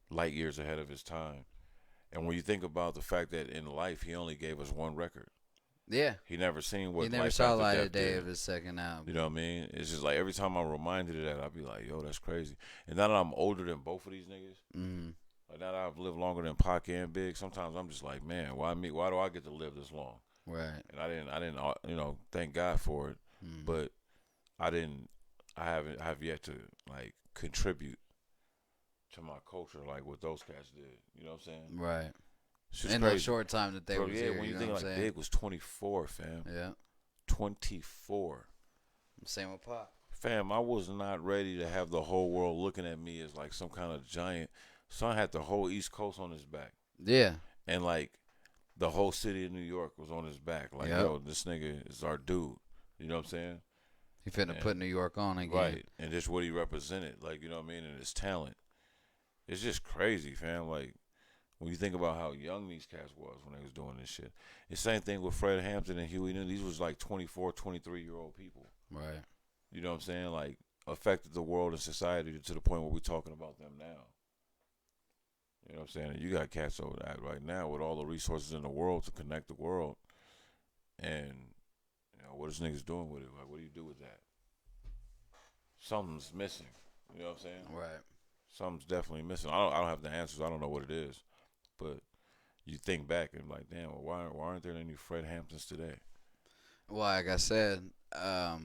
light years ahead of his time. And when you think about the fact that in life he only gave us one record. Yeah. He never seen what he never Life saw After light Death of day did. of his second album. You know what I mean? It's just like every time I'm reminded of that, I'll be like, yo, that's crazy. And now that I'm older than both of these niggas, like now that I've lived longer than Pac and Big, sometimes I'm just like, man, why me? Why do I get to live this long? Right. And I didn't, you know, thank God for it. But I have yet to like contribute to my culture like what those cats did. You know what I'm saying? Right. In the short time that they were here. When you think like Big was 24, fam. Yeah. 24. Same with Pop. Fam, I was not ready to have the whole world looking at me as like some kind of giant. Son had the whole East Coast on his back. Yeah. And like the whole city of New York was on his back. Like, yo, this nigga is our dude. You know what I'm saying? He finna put New York on again. Right. And just what he represented. Like, you know what I mean? And his talent. It's just crazy, fam. Like, when you think about how young these cats was when they was doing this shit. The same thing with Fred Hampton and Huey Newton. These was like 24, 23-year-old people. Right. You know what I'm saying? Like, affected the world and society to the point where we're talking about them now. You know what I'm saying? And you got cats over that right now with all the resources in the world to connect the world. And, you know, what is niggas doing with it? Like, what do you do with that? Something's missing. You know what I'm saying? Right. something's definitely missing. I don't have the answers. I don't know what it is, but you think back and like, damn, well, why aren't there any Fred Hamptons today? Well, like I said, I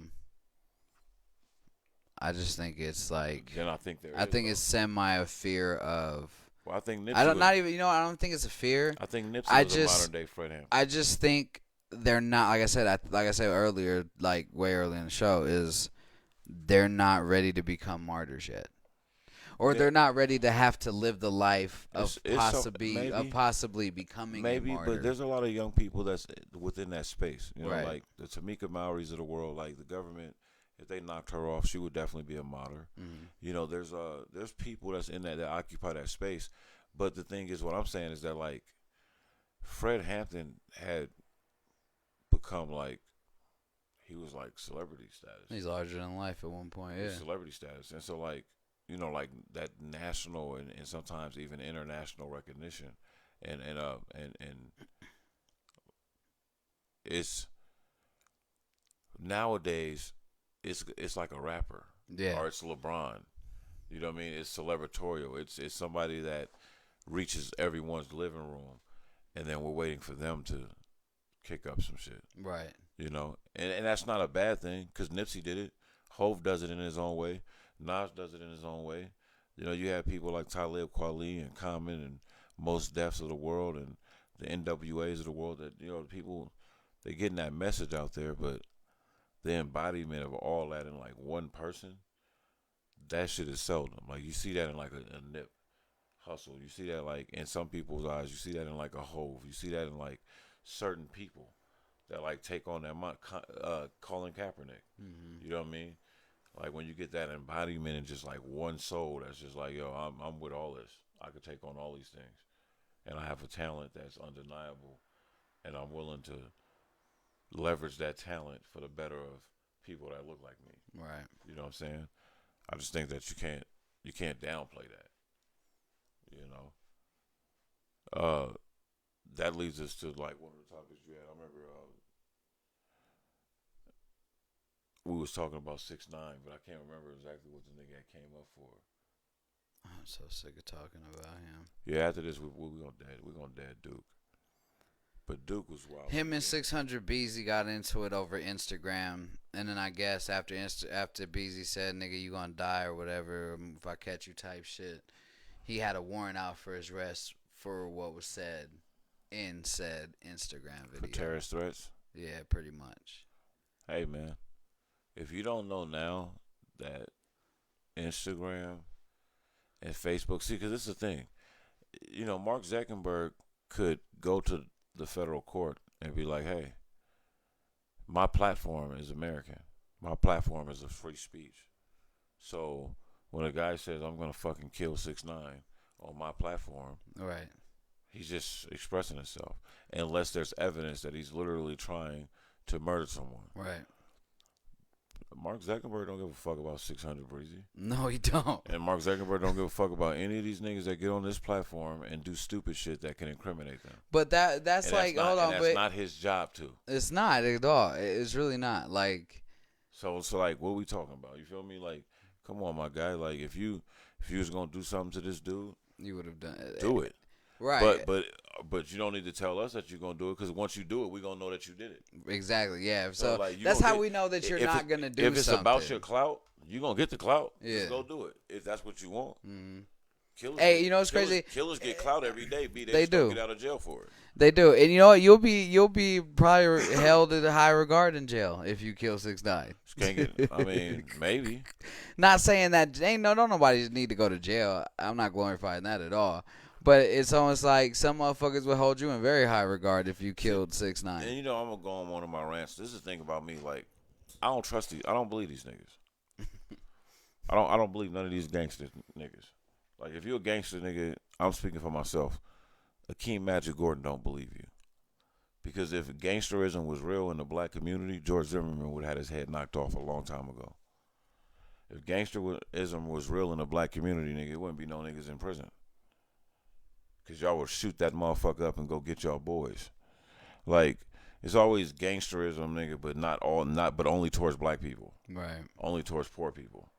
just think it's like Then I think there I is. think Though. it's semi a fear of. Well, I think Nipsey. I don't not even I don't think it's a fear. I think Nipsey I was a just modern day Fred Hampton. I just think they're not like I said earlier, like way early in the show, is they're not ready to become martyrs yet. Or they're not ready to have to live the life of possibly becoming a martyr. But there's a lot of young people that's within that space. You know, Right. like the Tamika Mowrys of the world. Like the government, if they knocked her off, she would definitely be a martyr. Mm-hmm. You know, there's people that's in that occupy that space. But the thing is, what I'm saying is that like Fred Hampton had become like he was like celebrity status. He's larger than life at one point. Yeah. Celebrity status, and so like. You know, like that national and sometimes even international recognition, and it's nowadays it's like a rapper, Yeah. or it's LeBron. You know what I mean? It's celebratorial. It's somebody that reaches everyone's living room, and then we're waiting for them to kick up some shit. Right. You know, and that's not a bad thing because Nipsey did it. Hov does it in his own way. Nas does it in his own way. You know, you have people like Talib Kweli and Common and Most Defs of the world and the NWAs of the world that, you know, people, they're getting that message out there, but the embodiment of all that in like one person, that shit is seldom. Like you see that in like a Nip Hustle. You see that like in some people's eyes. You see that in like a Hov. You see that in like certain people that like take on that Colin Kaepernick. Mm-hmm. You know what I mean? Like when you get that embodiment in just like one soul, that's just like, yo, I'm with all this. I could take on all these things, and I have a talent that's undeniable, and I'm willing to leverage that talent for the better of people that look like me. Right. You know what I'm saying? I just think that you can't downplay that. You know. That leads us to like one of the topics you had. I remember. We was talking about 6ix9ine, but I can't remember exactly what the nigga came up for. I'm so sick of talking about him. Yeah, after this, we're gonna dead Duke. But Duke was wild. Him and 600 Beezy got into it over Instagram, and then I guess after Beezy said, "Nigga, you gonna die" or whatever, if I catch you type shit, he had a warrant out for his arrest for what was said in said Instagram video. For terrorist threats. Yeah, pretty much. Hey man. If you don't know now that Instagram and Facebook, see, because this is the thing, you know, Mark Zuckerberg could go to the federal court and be like, hey, my platform is American. My platform is a free speech. So when a guy says, I'm going to fucking kill 6ix9ine on my platform, Right. he's just expressing himself. Unless there's evidence that he's literally trying to murder someone. Right. Mark Zuckerberg don't give a fuck about 600 Breezy. No, he don't. And Mark Zuckerberg don't give a fuck about any of these niggas that get on this platform and do stupid shit that can incriminate them. But that's and like, that's not, hold on, and that's not his job to. It's not at all. It's really not. Like, so like, what are we talking about? You feel me? Like, come on, my guy. Like, if you was gonna do something to this dude, you would have done it. Do it. Right. But you don't need to tell us that you're gonna do it, because once you do it, we're gonna know that you did it. Exactly. Yeah. So like, that's how we know that you're not gonna do something. If it's about your clout, you're gonna get the clout. Yeah. Just go do it if that's what you want. Mm-hmm. Killers, hey, you know what's crazy? Killers get clout every day. They do. Don't get out of jail for it. They do, and you know what? You'll be probably held in high regard in jail if you kill 6ix9ine. Can't get. I mean, maybe. Not saying that don't nobody need to go to jail. I'm not glorifying that at all. But it's almost like some motherfuckers would hold you in very high regard if you killed 6ix9ine. And you know, I'm gonna go on one of my rants. This is the thing about me. Like, I don't trust these. I don't believe these niggas. I don't believe none of these gangster niggas. Like, if you're a gangster nigga, I'm speaking for myself. Akeem Magic Gordon don't believe you. Because if gangsterism was real in the black community, George Zimmerman would have had his head knocked off a long time ago. If gangsterism was real in the black community, nigga, it wouldn't be no niggas in prison. Because y'all would shoot that motherfucker up and go get y'all boys. Like, it's always gangsterism, nigga, but only towards black people. Right. Only towards poor people.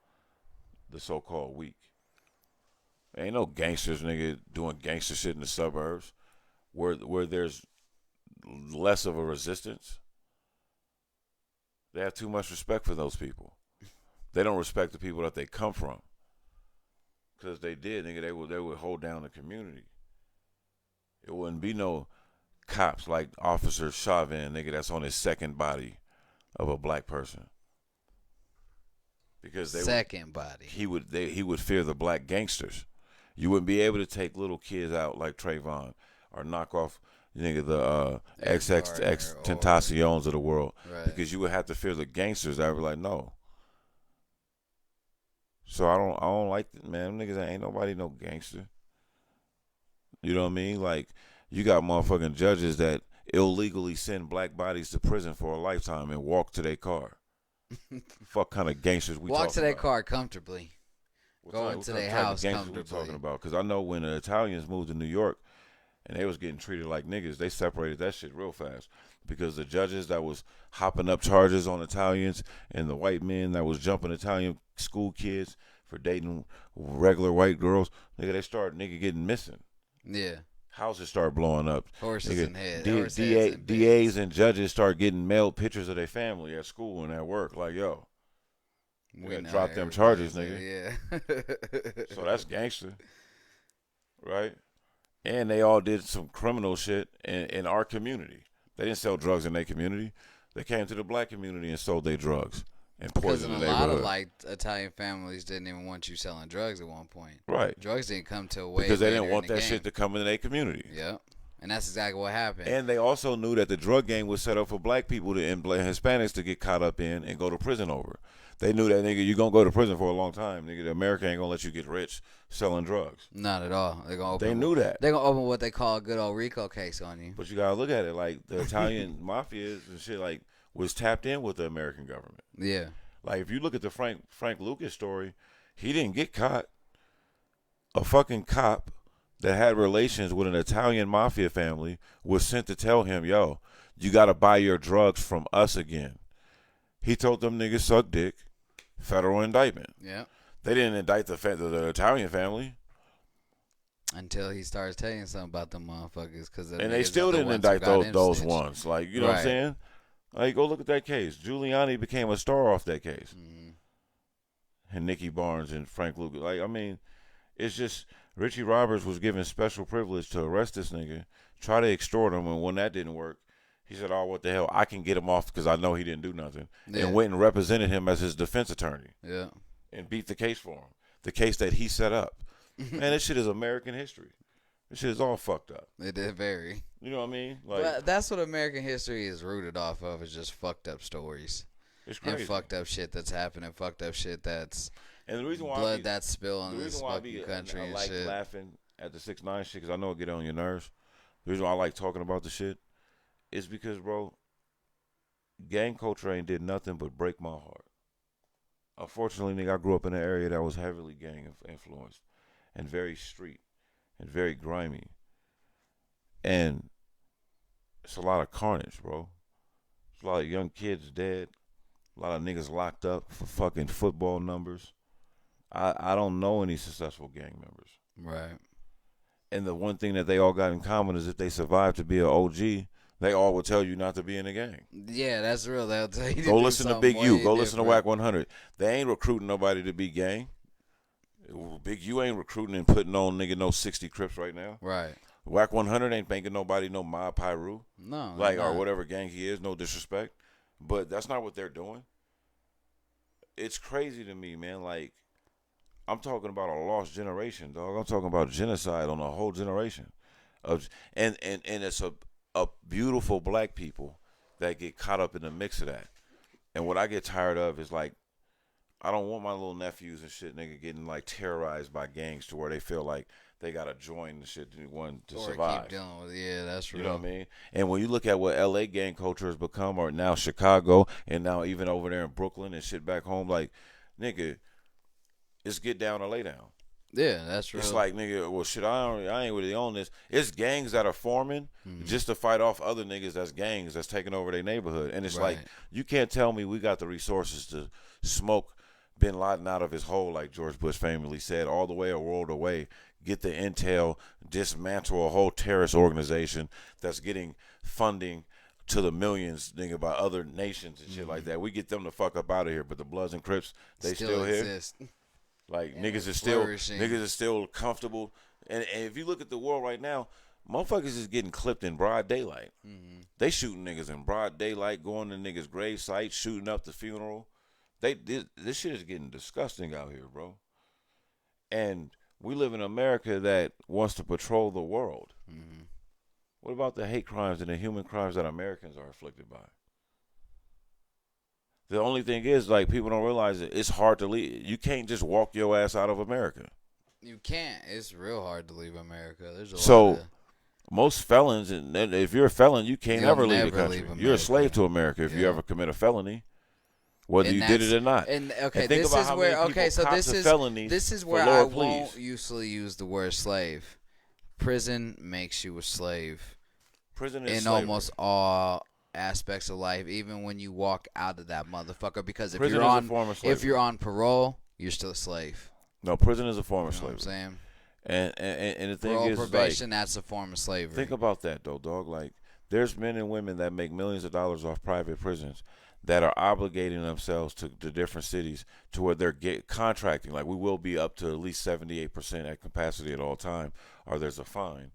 The so-called weak. Ain't no gangsters, nigga, doing gangster shit in the suburbs where there's less of a resistance. They have too much respect for those people. They don't respect the people that they come from. Because if they did, nigga, they would hold down the community. It wouldn't be no cops like Officer Chauvin, nigga, that's on his second body of a black person. Because he would fear the black gangsters. You wouldn't be able to take little kids out like Trayvon or knock off nigga the XXX Tentaciones of the world, right. Because you would have to fear the gangsters that were like no. So I don't like it, man. Them niggas ain't nobody no gangster. You know what I mean? Like you got motherfucking judges that illegally send black bodies to prison for a lifetime and walk to their car. Fuck kind of gangsters we walk talking to their about? car comfortably. Go into their house comfortably. We talking about? Because I know when the Italians moved to New York and they was getting treated like niggas, they separated that shit real fast. Because the judges that was hopping up charges on Italians and the white men that was jumping Italian school kids for dating regular white girls, nigga, they started getting missing. Yeah. Houses start blowing up. Horses and heads. DAs and judges start getting mailed pictures of their family at school and at work. Like, yo, we gotta drop them charges, nigga. Yeah. So that's gangster, right? And they all did some criminal shit in our community. They didn't sell drugs in their community. They came to the black community and sold their drugs and poisoned the neighborhood. Because a lot of like Italian families didn't even want you selling drugs at one point. Right. Drugs didn't come till way because they didn't later want in the that game. shit to come into their community. Yep. And that's exactly what happened. And they also knew that the drug game was set up for black people and Hispanics to get caught up in and go to prison over. They knew that, nigga, you're going to go to prison for a long time. Nigga, America ain't going to let you get rich selling drugs. Not at all. They knew that. They're going to open what they call a good old RICO case on you. But you got to look at it. Like, the Italian mafias and shit, like, was tapped in with the American government. Yeah. Like, if you look at the Frank Lucas story, he didn't get caught. A fucking cop that had relations with an Italian mafia family was sent to tell him, yo, you got to buy your drugs from us again. He told them niggas suck dick. Federal indictment. Yeah. They didn't indict the Italian family. Until he starts telling you something about them motherfuckers. And they still didn't indict those ones. Like, you know what I'm saying? Like, go look at that case. Giuliani became a star off that case. Mm-hmm. And Nicky Barnes and Frank Lucas. Like, I mean, it's just Richie Roberts was given special privilege to arrest this nigga, try to extort him, and when that didn't work, he said, oh, what the hell? I can get him off because I know he didn't do nothing. Yeah. And went and represented him as his defense attorney. Yeah. And beat the case for him. The case that he set up. Man, this shit is American history. This shit is all fucked up. It did vary. You know what I mean? Like, but that's what American history is rooted off of, is just fucked up stories. It's crazy. And fucked up shit that's happening, fucked up shit that's and the reason why blood that's spilling in this fucking country and shit. I like laughing at the 6ix9ine shit because I know it get on your nerves. The reason why I like talking about the shit is because, bro, gang culture ain't did nothing but break my heart. Unfortunately, nigga, I grew up in an area that was heavily gang influenced and very street and very grimy. And it's a lot of carnage, bro. It's a lot of young kids dead. A lot of niggas locked up for fucking football numbers. I don't know any successful gang members. Right. And the one thing that they all got in common is if they survived to be an OG, they all will tell you not to be in a gang. Yeah, that's real. They'll tell you. Go listen to Big U. Go listen to Whack 100. They ain't recruiting nobody to be gang. Big U ain't recruiting and putting on nigga no 60 Crips right now. Right. Whack 100 ain't banking nobody no Mob Pyru. No. Like, or whatever gang he is, no disrespect. But that's not what they're doing. It's crazy to me, man. Like, I'm talking about a lost generation, dog. I'm talking about genocide on a whole generation. And it's a beautiful black people that get caught up in the mix of that. And what I get tired of is, like, I don't want my little nephews and shit, nigga, getting, like, terrorized by gangs to where they feel like they got to join the shit to survive. Keep dealing with it. Yeah, that's real. You know what I mean? And when you look at what L.A. gang culture has become, or now Chicago, and now even over there in Brooklyn and shit back home, like, nigga, it's get down or lay down. Yeah, that's real. It's like, nigga, well, shit, I ain't really on this. It's gangs that are forming just to fight off other niggas that's gangs that's taking over their neighborhood. And it's like, you can't tell me we got the resources to smoke Bin Laden out of his hole, like George Bush famously said, all the way a world away, get the intel, dismantle a whole terrorist organization that's getting funding to the millions, nigga, by other nations and shit like that. We get them the fuck up out of here. But the Bloods and Crips, they still exist. Here. Like And niggas they're is still comfortable. And if you look at the world right now, motherfuckers is getting clipped in broad daylight. Mm-hmm. They shooting niggas in broad daylight, going to niggas' grave sites, shooting up the funeral. This shit is getting disgusting out here, bro. And we live in America that wants to patrol the world. Mm-hmm. What about the hate crimes and the human crimes that Americans are afflicted by? The only thing is, like, people don't realize it. It's hard to leave. You can't just walk your ass out of America. You can't. It's real hard to leave America. There's a So, lot of... most felons, and if you're a felon, you can't You'll ever leave the never country. leave You're a slave America. to America if you Yeah. ever commit a felony, whether And you did it or not. And okay, And think this about is how where many people okay, so cop this to is felonies this is for where lower I won't pleas. usually use the word slave. Prison makes you a slave Prison is in slavery. almost all aspects of life, even when you walk out of that motherfucker. Because if Prison you're is a on form of slavery. if you're on parole, you're still a slave. No, prison is a form of You know what I'm slavery. saying? And the thing Parole is, probation, that's a form of like, slavery. think about that though, dog. Like, there's men and women that make millions of dollars off private prisons that are obligating themselves to different cities to where they're contracting. Like, we will be up to at least 78% at capacity at all time, or there's a fine.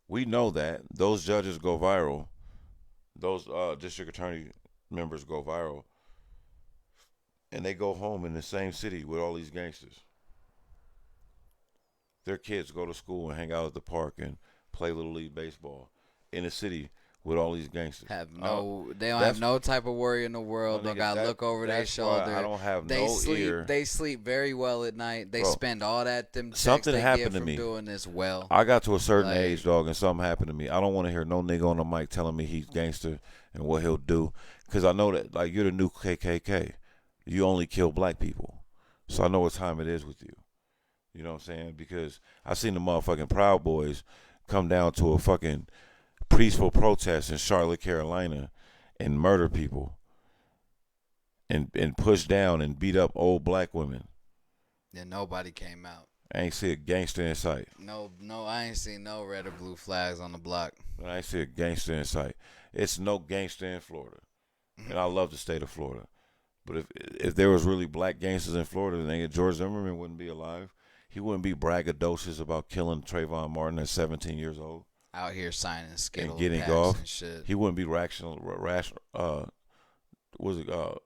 We know that those judges go viral, those district attorney members go viral, and they go home in the same city with all these gangsters. Their kids go to school and hang out at the park and play Little League baseball in the city with all these gangsters. They don't have no type of worry in the world. No, They nigga, gotta look over their shoulder. I don't have they no sleep, ear. They sleep very well at night. They Bro, spend all them checks something they happened get to from me. doing this well. I got to a certain Like- age, dog, and something happened to me. I don't want to hear no nigga on the mic telling me he's gangster and what he'll do, because I know that, like, you're the new KKK. You only kill black people, so I know what time it is with you. You know what I'm saying? Because I seen the motherfucking Proud Boys come down to a fucking peaceful protest in Charlotte, Carolina, and murder people, and push down and beat up old black women. Yeah, nobody came out. I ain't see a gangster in sight. No, I ain't seen no red or blue flags on the block. I ain't see a gangster in sight. It's no gangster in Florida, and I love the state of Florida. But if there was really black gangsters in Florida, then George Zimmerman wouldn't be alive. He wouldn't be braggadocious about killing Trayvon Martin at 17 years old Out here signing Skittles and getting packs off. and shit. He wouldn't be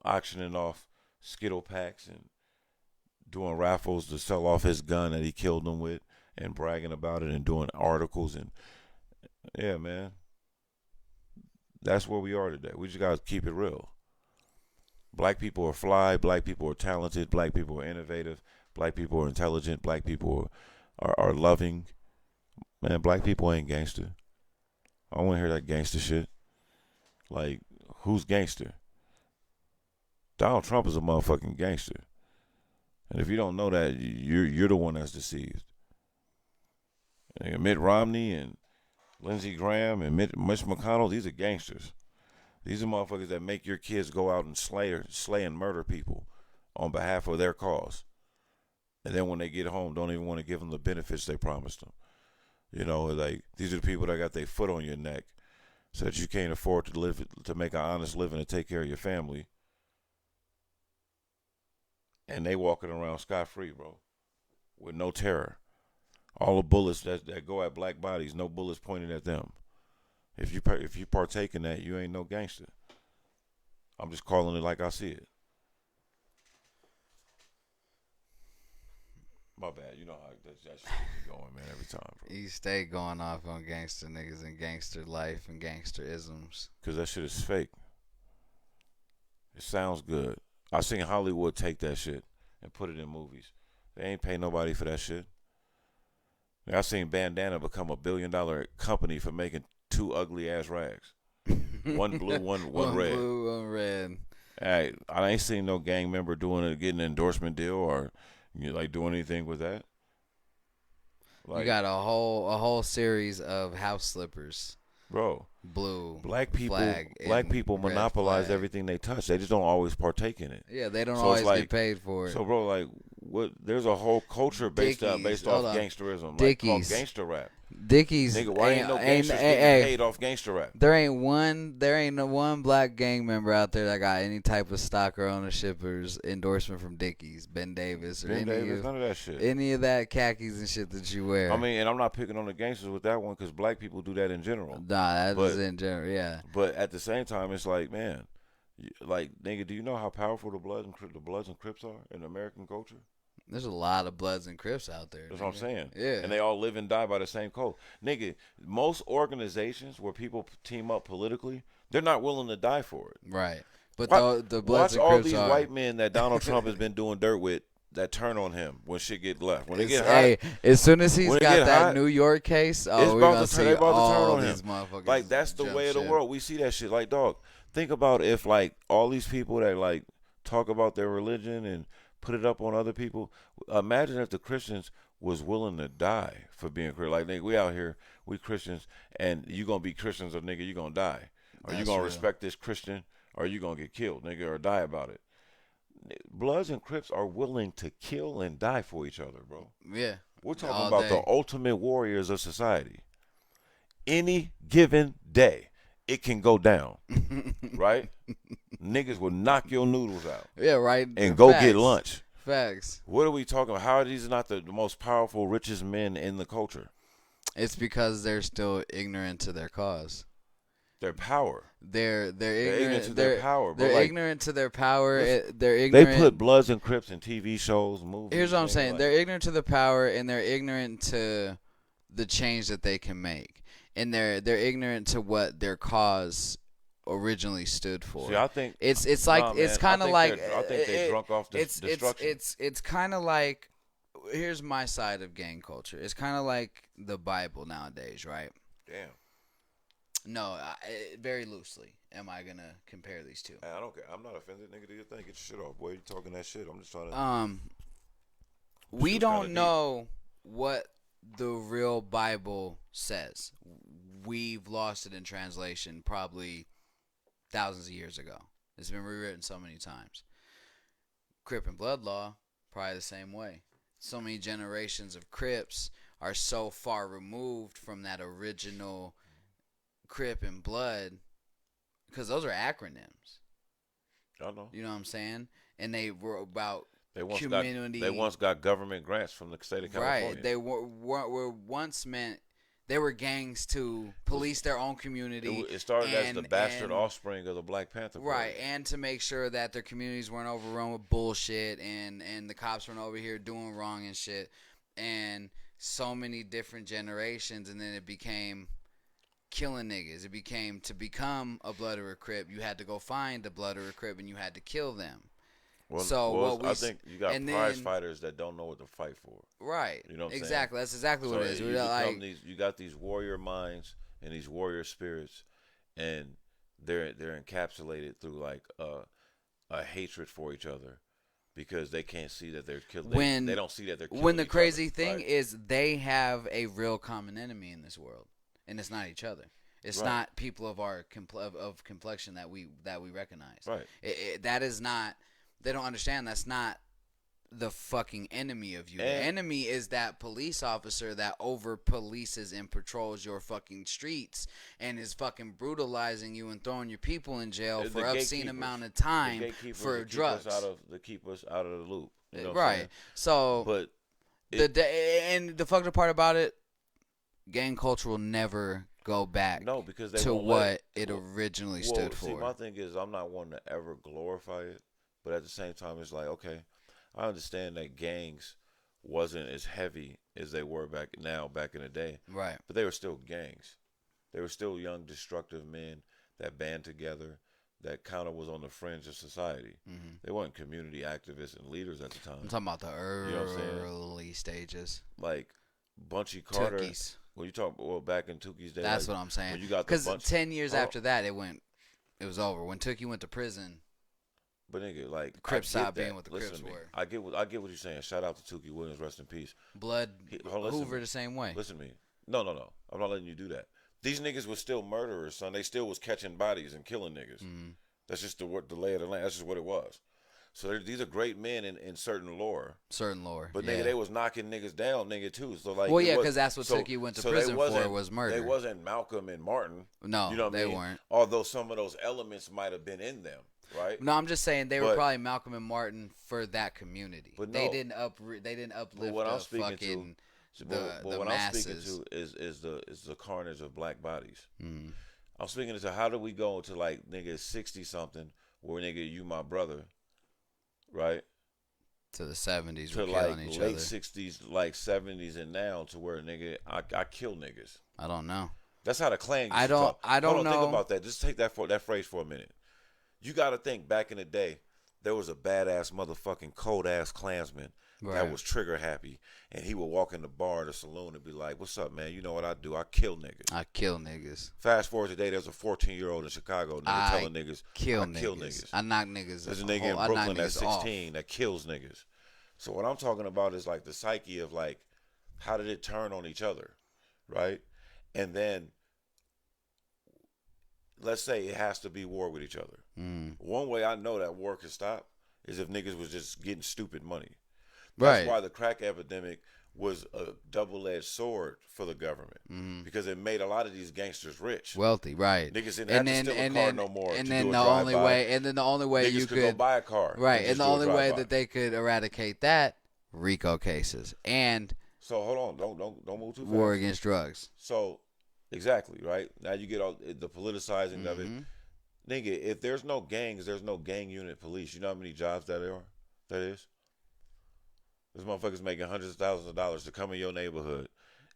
auctioning off Skittle packs and doing raffles to sell off his gun that he killed them with and bragging about it and doing articles. And yeah, man, that's where we are today. We just got to keep it real. Black people are fly. Black people are talented. Black people are innovative. Black people are intelligent. Black people are loving. Man, black people ain't gangster. I don't want to hear that gangster shit. Like, who's gangster? Donald Trump is a motherfucking gangster. And if you don't know that, you're the one that's deceived. And Mitt Romney and Lindsey Graham and Mitch McConnell, these are gangsters. These are motherfuckers that make your kids go out and slay and murder people on behalf of their cause. And then when they get home, don't even want to give them the benefits they promised them. You know, like, these are the people that got their foot on your neck so that you can't afford to make an honest living and take care of your family. And they walking around scot-free, bro, with no terror. All the bullets that go at black bodies, no bullets pointed at them. If you partake in that, you ain't no gangster. I'm just calling it like I see it. My bad. You know how that shit be going, man, every time, bro. You stay going off on gangster niggas and gangster life and gangster isms. Because that shit is fake. It sounds good. I seen Hollywood take that shit and put it in movies. They ain't pay nobody for that shit. I seen Bandana become $1 billion company for making 2 ugly ass rags. One blue, one red. Blue, one red. Hey, I ain't seen no gang member getting an endorsement deal or doing anything with that. Like, you got a whole series of house slippers. bro. blue, Black people, flag, black and people red monopolize flag. everything they touch. They just don't always partake in it. Yeah, they don't So it's always like, get paid for it. so bro, like, what? There's a whole culture based Dickies, off hold on. gangsterism, like called Dickies. gangster rap. Dickies Nigga, why ain't no gangsters getting paid off gangster rap? There ain't no one black gang member out there that got any type of stock or ownership or endorsement from Dickies, Ben Davis, or Ben Davis, none of that shit. any of that khakis and shit that you wear. I mean, and I'm not picking on the gangsters with that one because black people do that in general. Nah, that is in general, yeah. But at the same time, it's like, man, like, nigga, do you know how powerful the Bloods and Crips are in American culture? There's a lot of Bloods and Crips out there. That's what I'm saying. Yeah. And they all live and die by the same code. Nigga, most organizations where people team up politically, they're not willing to die for it. Right. But the Bloods and Crips watch all these are. white men that Donald Trump has been doing dirt with that turn on him when shit get left. When they get Hey, hot, as soon as he's got that hot, New York case, it's we're about gonna to see turn all on these him. motherfuckers. Like, that's the way of the shit. world. We see that shit. Like, dog, think about if, like, all these people that, like, talk about their religion and put it up on other people. Imagine if the Christians was willing to die for being Christian. Like, nigga, we out here, we Christians, and you gonna be Christians or nigga, you gonna die. Or you gonna respect this Christian, or you gonna get killed, nigga, or die about it. Bloods and Crips are willing to kill and die for each other, bro. Yeah. We're talking All about day. the ultimate warriors of society. Any given day, it can go down, right? Niggas will knock your noodles out. Yeah, right. And go get lunch. Facts. What are we talking about? How are these not the most powerful, richest men in the culture? It's because they're still ignorant to their cause. Their power. They're ignorant to their power. They're like, ignorant to their power. They're they ignorant. put Bloods and Crips in TV shows, movies. Here's what I'm saying. Like, They're ignorant to the power, and they're ignorant to the change that they can make, and they're ignorant to what their cause originally stood for. See, I think it's like nah, it's man, kind of like I think they drunk off destruction. It's kind of like, here's my side of gang culture. It's kind of like the Bible nowadays, right? Damn. No, very loosely. Am I gonna compare these two? I don't care. I'm not offended, nigga. Do your thing. Get your shit off, boy. You talking that shit? I'm just trying to. We don't know what the real Bible says. We've lost it in translation probably thousands of years ago. It's been rewritten so many times. Crip and Blood Law, probably the same way. So many generations of Crips are so far removed from that original Crip and Blood, because those are acronyms. I know. You know what I'm saying? And they were about community. They once got government grants from the state of California. Right. They were once meant. They were gangs to police their own community. It started as the bastard offspring of the Black Panther Party. Right, and to make sure that their communities weren't overrun with bullshit and the cops weren't over here doing wrong and shit. And so many different generations, and then it became killing niggas. It became, to become a Blood or a Crip, you had to go find a Blood or a Crip and you had to kill them. I think you got prize fighters that don't know what to fight for. Right. You know what I'm exactly. saying? That's exactly what it is. You got these warrior minds and these warrior spirits, and they're encapsulated through like a hatred for each other because they can't see that they're killing. They don't see that they're killing. When the crazy other, thing right? is, they have a real common enemy in this world, and it's not each other. It's right. not people of our of complexion that we recognize. Right. That is not. They don't understand that's not the fucking enemy of you. The enemy is that police officer that over polices and patrols your fucking streets and is fucking brutalizing you and throwing your people in jail for obscene amount of time for drugs. Keep us out of the loop. You know right. So, but the fucked up part about it, gang culture will never go back to what it originally stood for. See, my thing is, I'm not one to ever glorify it. But at the same time, it's like, okay, I understand that gangs wasn't as heavy as they were back in the day. Right. But they were still gangs. They were still young, destructive men that band together, that kind of was on the fringe of society. Mm-hmm. They weren't community activists and leaders at the time. I'm talking about the early stages. Like Bunchy Carter. Tookies. When you talk, back in Tookie's day. That's what I'm saying. Because 10 years after that, it was over. When Tookie went to prison. But nigga, like Crips stopped being what the Crips were. I get what you're saying. Shout out to Tookie Williams, rest in peace. Hoover the same way. Listen to me. No. I'm not letting you do that. these niggas was still murderers, son. They still was catching bodies and killing niggas. That's just the lay of the land. That's just what it was. So these are great men in certain lore. Certain lore. But yeah. nigga, they was knocking niggas down, nigga, too. So like, well, yeah, because that's what Tookie went to prison for was murder. They wasn't Malcolm and Martin. No, you know what they I mean? weren't. Although some of those elements might have been in them, right? No, I'm just saying they were probably Malcolm and Martin for that community. But they didn't uplift what I'm the fucking the what masses. I'm speaking to is the carnage of black bodies. I'm speaking to how do we go to like nigga 60 something where nigga you my brother, right? To the 70s, to we're like killing each late other. 60s, like 70s, and now to where nigga I kill niggas. I don't know. That's how the Klan used I to talk. don't Hold on, know. Think about that. Just take that phrase for a minute. You got to think back in the day, there was a badass motherfucking cold ass Klansman that was trigger happy, and he would walk in the bar or the saloon and be like, "What's up, man? You know what I do? I kill niggas." I kill niggas. Fast forward today, there's a 14-year-old in Chicago nigga telling niggas, kill niggas. I knock niggas. There's a nigga in Brooklyn that's 16 that kills niggas. So what I'm talking about is like the psyche of like, how did it turn on each other, right? And then let's say it has to be war with each other. One way I know that war could stop is if niggas was just getting stupid money. That's why the crack epidemic was a double-edged sword for the government because it made a lot of these gangsters rich, wealthy, right? Niggas didn't have to steal a car no more. And then the only way you could go buy a car, right? And the only way that they could eradicate that RICO cases and so hold on, don't move too fast. War against drugs. So exactly right now you get all the politicizing of it, nigga. If there's no gangs, there's no gang unit police. You know how many jobs that is? These motherfuckers making hundreds of thousands of dollars to come in your neighborhood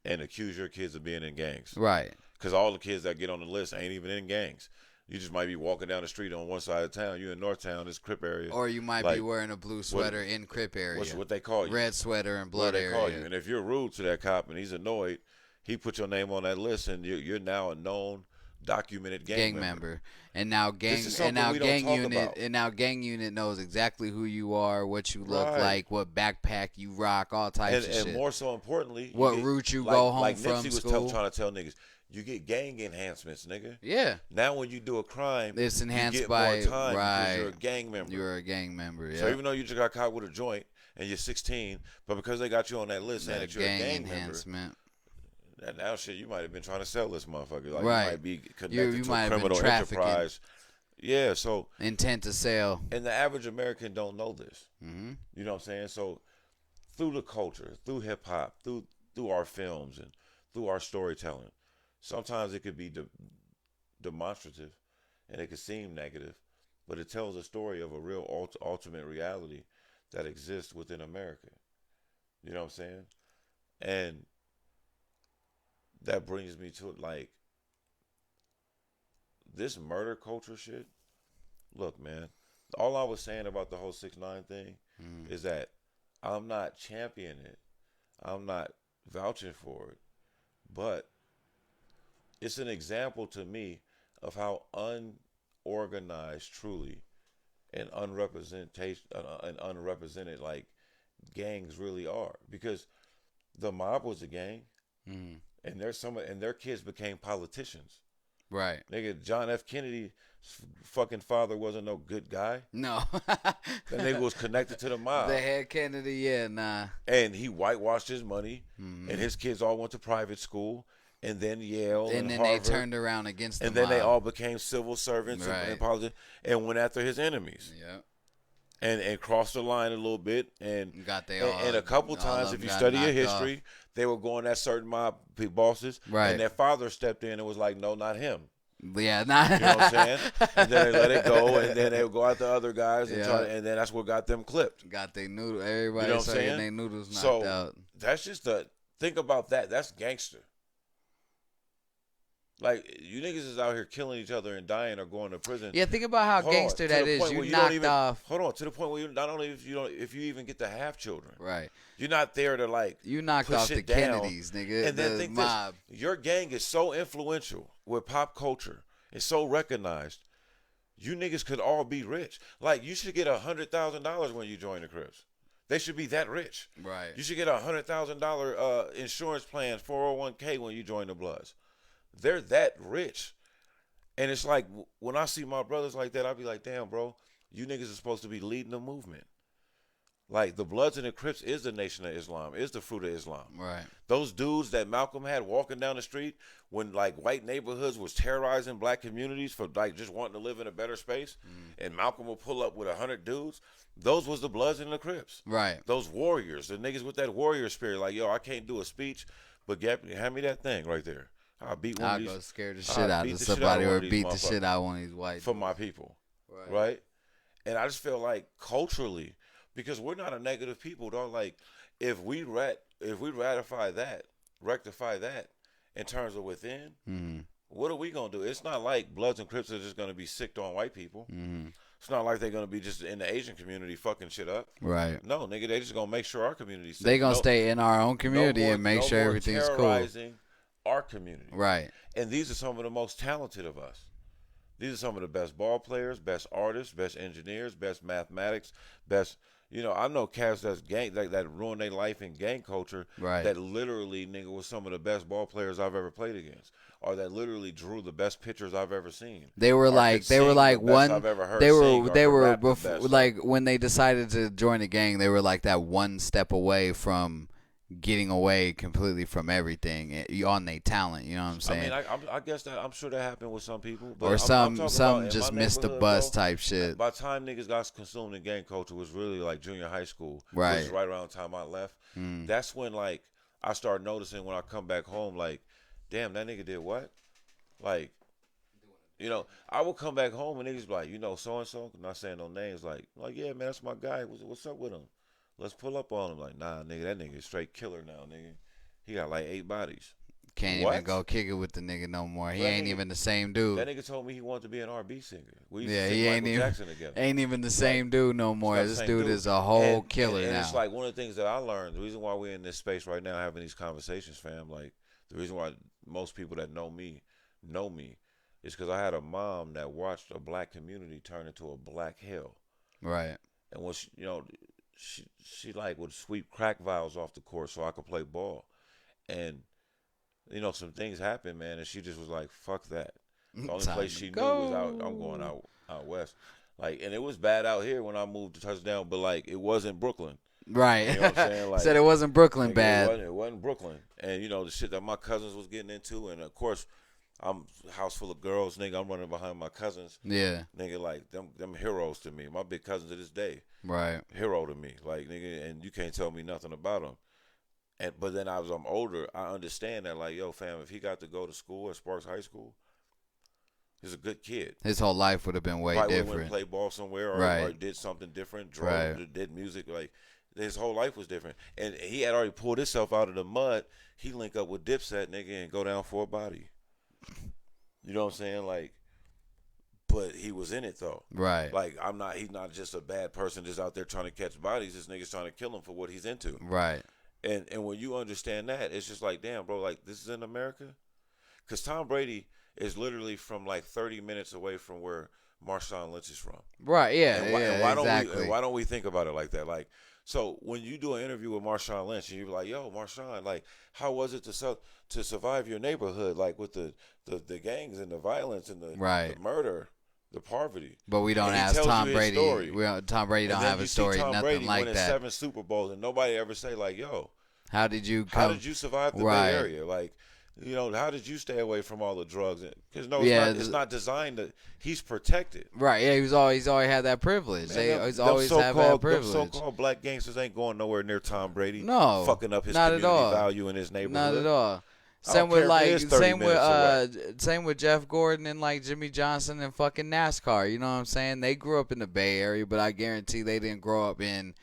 and accuse your kids of being in gangs. Right. Because all the kids that get on the list ain't even in gangs. You just might be walking down the street on one side of town. You in Northtown, this Crip area. Or you might be wearing a blue sweater in Crip area. What they call you. Red sweater and blood area. Call you. And if you're rude to that cop and he's annoyed, he put your name on that list and you're now a known documented gang member. And now gang unit knows exactly who you are, what you look like, what backpack you rock, all types of shit. And more so importantly, what route you go home like from Nipsey school. was trying to tell niggas, you get gang enhancements, nigga. Yeah. Now when you do a crime, it's enhanced you get by more time because you're a gang member. You're a gang member. Yeah. So even though you just got caught with a joint and you're 16, but because they got you on that list saying that you're a gang member. And now shit, you might have been trying to sell this motherfucker. Like you might be connected to a criminal enterprise. Yeah, so intent to sell. And the average American don't know this. You know what I'm saying? So through the culture, through hip hop, through our films and through our storytelling, sometimes it could be demonstrative and it could seem negative, but it tells a story of a real ultimate reality that exists within America. You know what I'm saying? And that brings me to like this murder culture shit. Look, man, all I was saying about the whole 6ix9ine thing is that I'm not championing it. I'm not vouching for it. But it's an example to me of how unorganized truly and unrepresented like gangs really are. Because the mob was a gang. And their kids became politicians. Right. Nigga, John F. Kennedy's fucking father wasn't no good guy. No. That nigga was connected to the mob. The head Kennedy, yeah, nah. And he whitewashed his money, and his kids all went to private school, and then Yale and then Harvard. They turned around against the mob. And then they all became civil servants and politicians and went after his enemies. Yeah. And crossed the line a little bit, and a couple times, if you study your history, they were going at certain mob bosses, and their father stepped in and was like, "No, not him." Yeah, nah. You know what I'm saying? And then they let it go, and then they would go after other guys, and and then that's what got them clipped. Got their noodles. Everybody saying their noodles knocked out. That's just think about that. That's gangster. Like, you niggas is out here killing each other and dying or going to prison. Yeah, think about how gangster that is. You knocked off. Hold on, to the point where not only if you even get to have children. Right. You're not there to like. You knocked off the Kennedys, nigga. And then think mob. Your gang is so influential with pop culture. It's so recognized. You niggas could all be rich. Like, you should get $100,000 when you join the Crips. They should be that rich. Right. You should get $100,000 insurance plan, 401k when you join the Bloods. They're that rich. And it's like, when I see my brothers like that, I be like, damn, bro, you niggas are supposed to be leading the movement. Like, the Bloods and the Crips is the Nation of Islam, is the fruit of Islam. Right. Those dudes that Malcolm had walking down the street when, like, white neighborhoods was terrorizing black communities for, like, just wanting to live in a better space, and Malcolm would pull up with 100 dudes, those was the Bloods and the Crips. Right. Those warriors, the niggas with that warrior spirit, like, yo, I can't do a speech, but hand me that thing right there. I'll beat one I'll of these. go scare the shit out of somebody or beat the shit out of one of these white for my people. Right? And I just feel like culturally, because we're not a negative people, dog. Like, if we rectify that in terms of within, what are we gonna do? It's not like Bloods and Crips are just gonna be sicked on white people. It's not like they're gonna be just in the Asian community fucking shit up. Right. No, nigga, they just gonna make sure our community's safe. They gonna stay in our own community and make sure everything's cool. Our community. Right. And these are some of the most talented of us. These are some of the best ball players, best artists, best engineers, best mathematics, best. You know, I know cats that's gang that ruined their life in gang culture. Right. That literally, nigga, was some of the best ball players I've ever played against, or that literally drew the best pictures I've ever seen. They were like one. They were before, like when they decided to join a gang, they were like that one step away from getting away completely from everything on their talent. You know what I'm saying? I mean, I guess that I'm sure that happened with some people, but or some just missed the bus type shit. By the time niggas got consumed in gang culture was really like junior high school, right? Which was right around the time I left. That's when like I started noticing when I come back home, like, damn, that nigga did what? Like, you know, I would come back home and niggas be like, you know, so and so, not saying no names, like yeah, man, that's my guy. What's up with him? Let's pull up on him. Like, nah, nigga, that nigga is straight killer now, nigga. He got like 8 bodies. Can't even go kick it with the nigga no more. He ain't even the same dude. That nigga told me he wanted to be an R&B singer. We used yeah, to he Michael Jackson together. Ain't even the same dude no more. This dude is a whole killer now. And it's like one of the things that I learned, the reason why we're in this space right now having these conversations, fam, like the reason why most people that know me is because I had a mom that watched a black community turn into a black hell. Right. And when she, you know, she like would sweep crack vials off the court so I could play ball. And, you know, some things happened, man, and she just was like, fuck that. The only place she knew was I'm going out west. Like, and it was bad out here when I moved to touchdown, but like it wasn't Brooklyn. Right. You know what I'm saying? Like, said it wasn't Brooklyn bad. It wasn't Brooklyn. And, you know, the shit that my cousins was getting into, and of course I'm a house full of girls, nigga. I'm running behind my cousins. Yeah. Nigga, like, them heroes to me. My big cousin to this day. Right. Hero to me. Like, nigga, and you can't tell me nothing about him. But then as I'm older, I understand that, like, yo, fam, if he got to go to school at Sparks High School, he's a good kid. His whole life would have been way Probably different. Went and played ball somewhere or did something different, did music. Like, his whole life was different. And he had already pulled himself out of the mud. He link up with Dipset, nigga, and go down for a body. You know what I'm saying? Like, but he was in it though. Right. Like, he's not just a bad person just out there trying to catch bodies. This nigga's trying to kill him for what he's into. Right. And when you understand that, it's just like, damn, bro, like, this is in America? Because Tom Brady is literally from like 30 minutes away from where Marshawn Lynch is from. Right, yeah, exactly. Why don't we think about it like that? Like, so when you do an interview with Marshawn Lynch and you're like, yo, Marshawn, like, how was it to survive your neighborhood, like with the gangs and the violence and the murder, the poverty? But we don't ask Tom Brady. Tom Brady don't have a story, nothing Brady like that. 7 Super Bowls and nobody ever say like, yo, how did you survive the Bay Area? Like, you know, how did you stay away from all the drugs? Because it's not designed to. He's protected. Right. Yeah. He's always had that privilege. He's always had that privilege. Them so-called black gangsters ain't going nowhere near Tom Brady. No. Fucking up his community value in his neighborhood. Not at all. Same with Jeff Gordon and like Jimmy Johnson and fucking NASCAR. You know what I'm saying? They grew up in the Bay Area, but I guarantee they didn't grow up in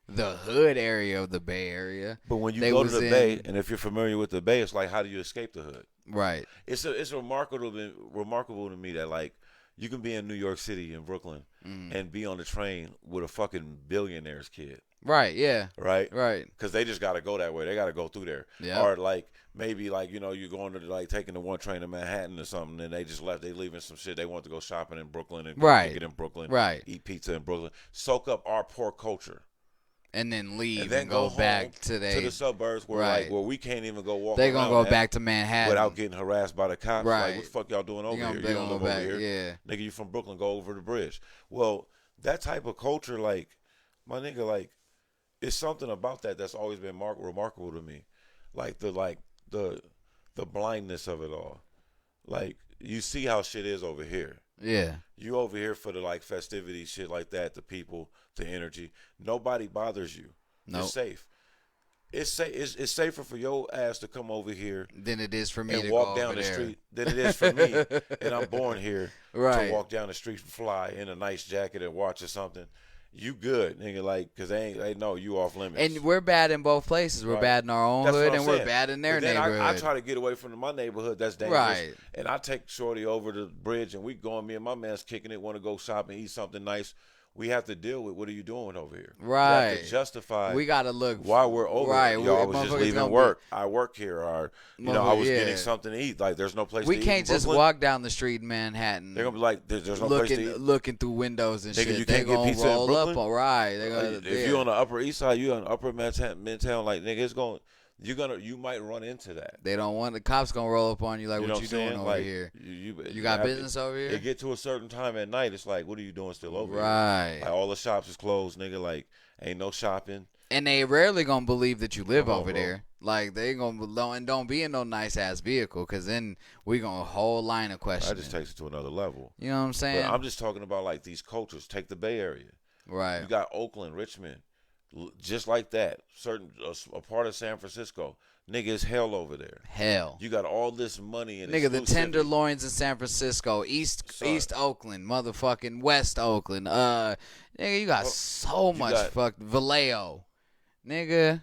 the hood area of the Bay Area. But when you go to the Bay, and if you're familiar with the Bay, it's like, how do you escape the hood? Right. It's remarkable to me that, like, you can be in New York City in Brooklyn and be on the train with a fucking billionaire's kid. Right. Yeah. Right. Right. Because they just got to go that way. They got to go through there. Yeah. Or like maybe like, you know, you're going to like taking the one train to Manhattan or something, and they just left. They leaving some shit. They want to go shopping in Brooklyn and get in Brooklyn. Right. Eat pizza in Brooklyn. Soak up our poor culture. and then leave and then and go home back to to the suburbs where right. like where we can't even go walk They around gonna go at back to Manhattan without getting harassed by the cops. right. Like, what the fuck y'all doing over here? They You don't gonna live go back, over here. yeah. Nigga, you from Brooklyn, go over the bridge. Well, that type of culture, like, my nigga, like, it's something about that that's always been remarkable to me. Like the blindness of it all. Like, you see how shit is over here. Yeah. You over here for the like festivities, shit like that, the people, the energy. Nobody bothers you. Nope. You're safe. It's safer for your ass to come over here than it is for me and to walk go down over the there. street than it is for me. And I'm born here right. to walk down the street and fly in a nice jacket and watch or something. You good, nigga, like, because they know you off limits. And we're bad in both places. We're right. bad in our own That's hood, and saying. we're bad in their but then neighborhood. I try to get away from my neighborhood. That's dangerous. Right. And I take Shorty over the bridge, and we going, me and my man's kicking it, want to go shop and eat something nice. We have to deal with, what are you doing over here? Right. We have to justify. We got to look. Why we're over right. here. Yo, I was just leaving work. I work here. Or, I was getting something to eat. Like, there's no place to eat. We can't just walk down the street in Manhattan. They're going to be like, there's no place to eat. Looking through windows and shit. You can't get pizza in Brooklyn? Up, right. If you're on the Upper East Side, you on Upper Midtown, like, nigga, it's going... You might run into that. They don't want the cops gonna roll up on you like, what you doing over like, here? You got business over here? It get to a certain time at night, it's like, what are you doing still over right. here? Like, all the shops is closed, nigga. Like, ain't no shopping. And they rarely gonna believe that you live over bro. there. Like, they gonna and don't be in no nice ass vehicle, cause then we gonna a whole line of questions. That just takes it to another level. You know what I'm saying? But I'm just talking about like these cultures. Take the Bay Area. Right. You got Oakland, Richmond, just like that. A part of San Francisco. Nigga, it's hell over there. Hell. You got all this money and nigga, the Tenderloins in San Francisco, East Oakland, motherfucking West Oakland. Nigga, you got so much fucked Vallejo. Nigga.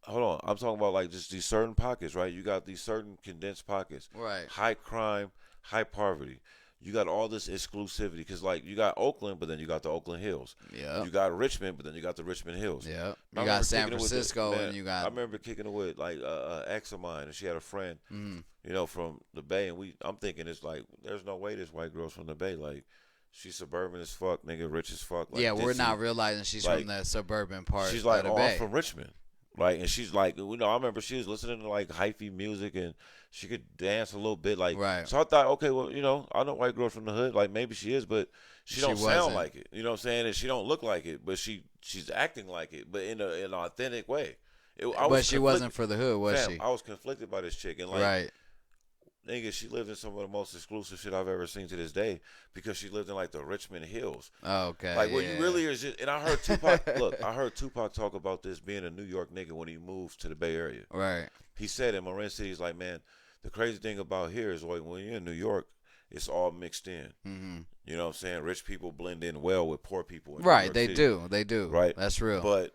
Hold on. I'm talking about like just these certain pockets, right? You got these certain condensed pockets. Right. High crime, high poverty. You got all this exclusivity because, like, you got Oakland, but then you got the Oakland Hills. Yeah. You got Richmond, but then you got the Richmond Hills. Yeah. You got San Francisco, and you got. I remember kicking it with like ex of mine, and she had a friend, from the Bay, and I'm thinking it's like, there's no way this white girl's from the Bay, like. She's suburban as fuck, nigga, rich as fuck. Like, yeah, we're not realizing she's from the suburban part. She's like, of the Bay. I'm from Richmond. Like, and she's like, I remember she was listening to like hyphy music and she could dance a little bit. Like, right. So I thought, okay, well, I know white girls from the hood. Like, maybe she is, but she don't sound like it. You know what I'm saying? And she don't look like it, but she's acting like it, but in an authentic way. But she wasn't for the hood, was she? I was conflicted by this chick, and like, right. Nigga, she lived in some of the most exclusive shit I've ever seen to this day because she lived in like the Richmond Hills. Oh, okay. Like, well, you really are just. And I heard Tupac. I heard Tupac talk about this being a New York nigga when he moved to the Bay Area. Right. He said in Marin City, he's like, man, the crazy thing about here is like when you're in New York, it's all mixed in. Mm-hmm. You know what I'm saying? Rich people blend in well with poor people. In right. New York They City. do. They do. Right. That's real. But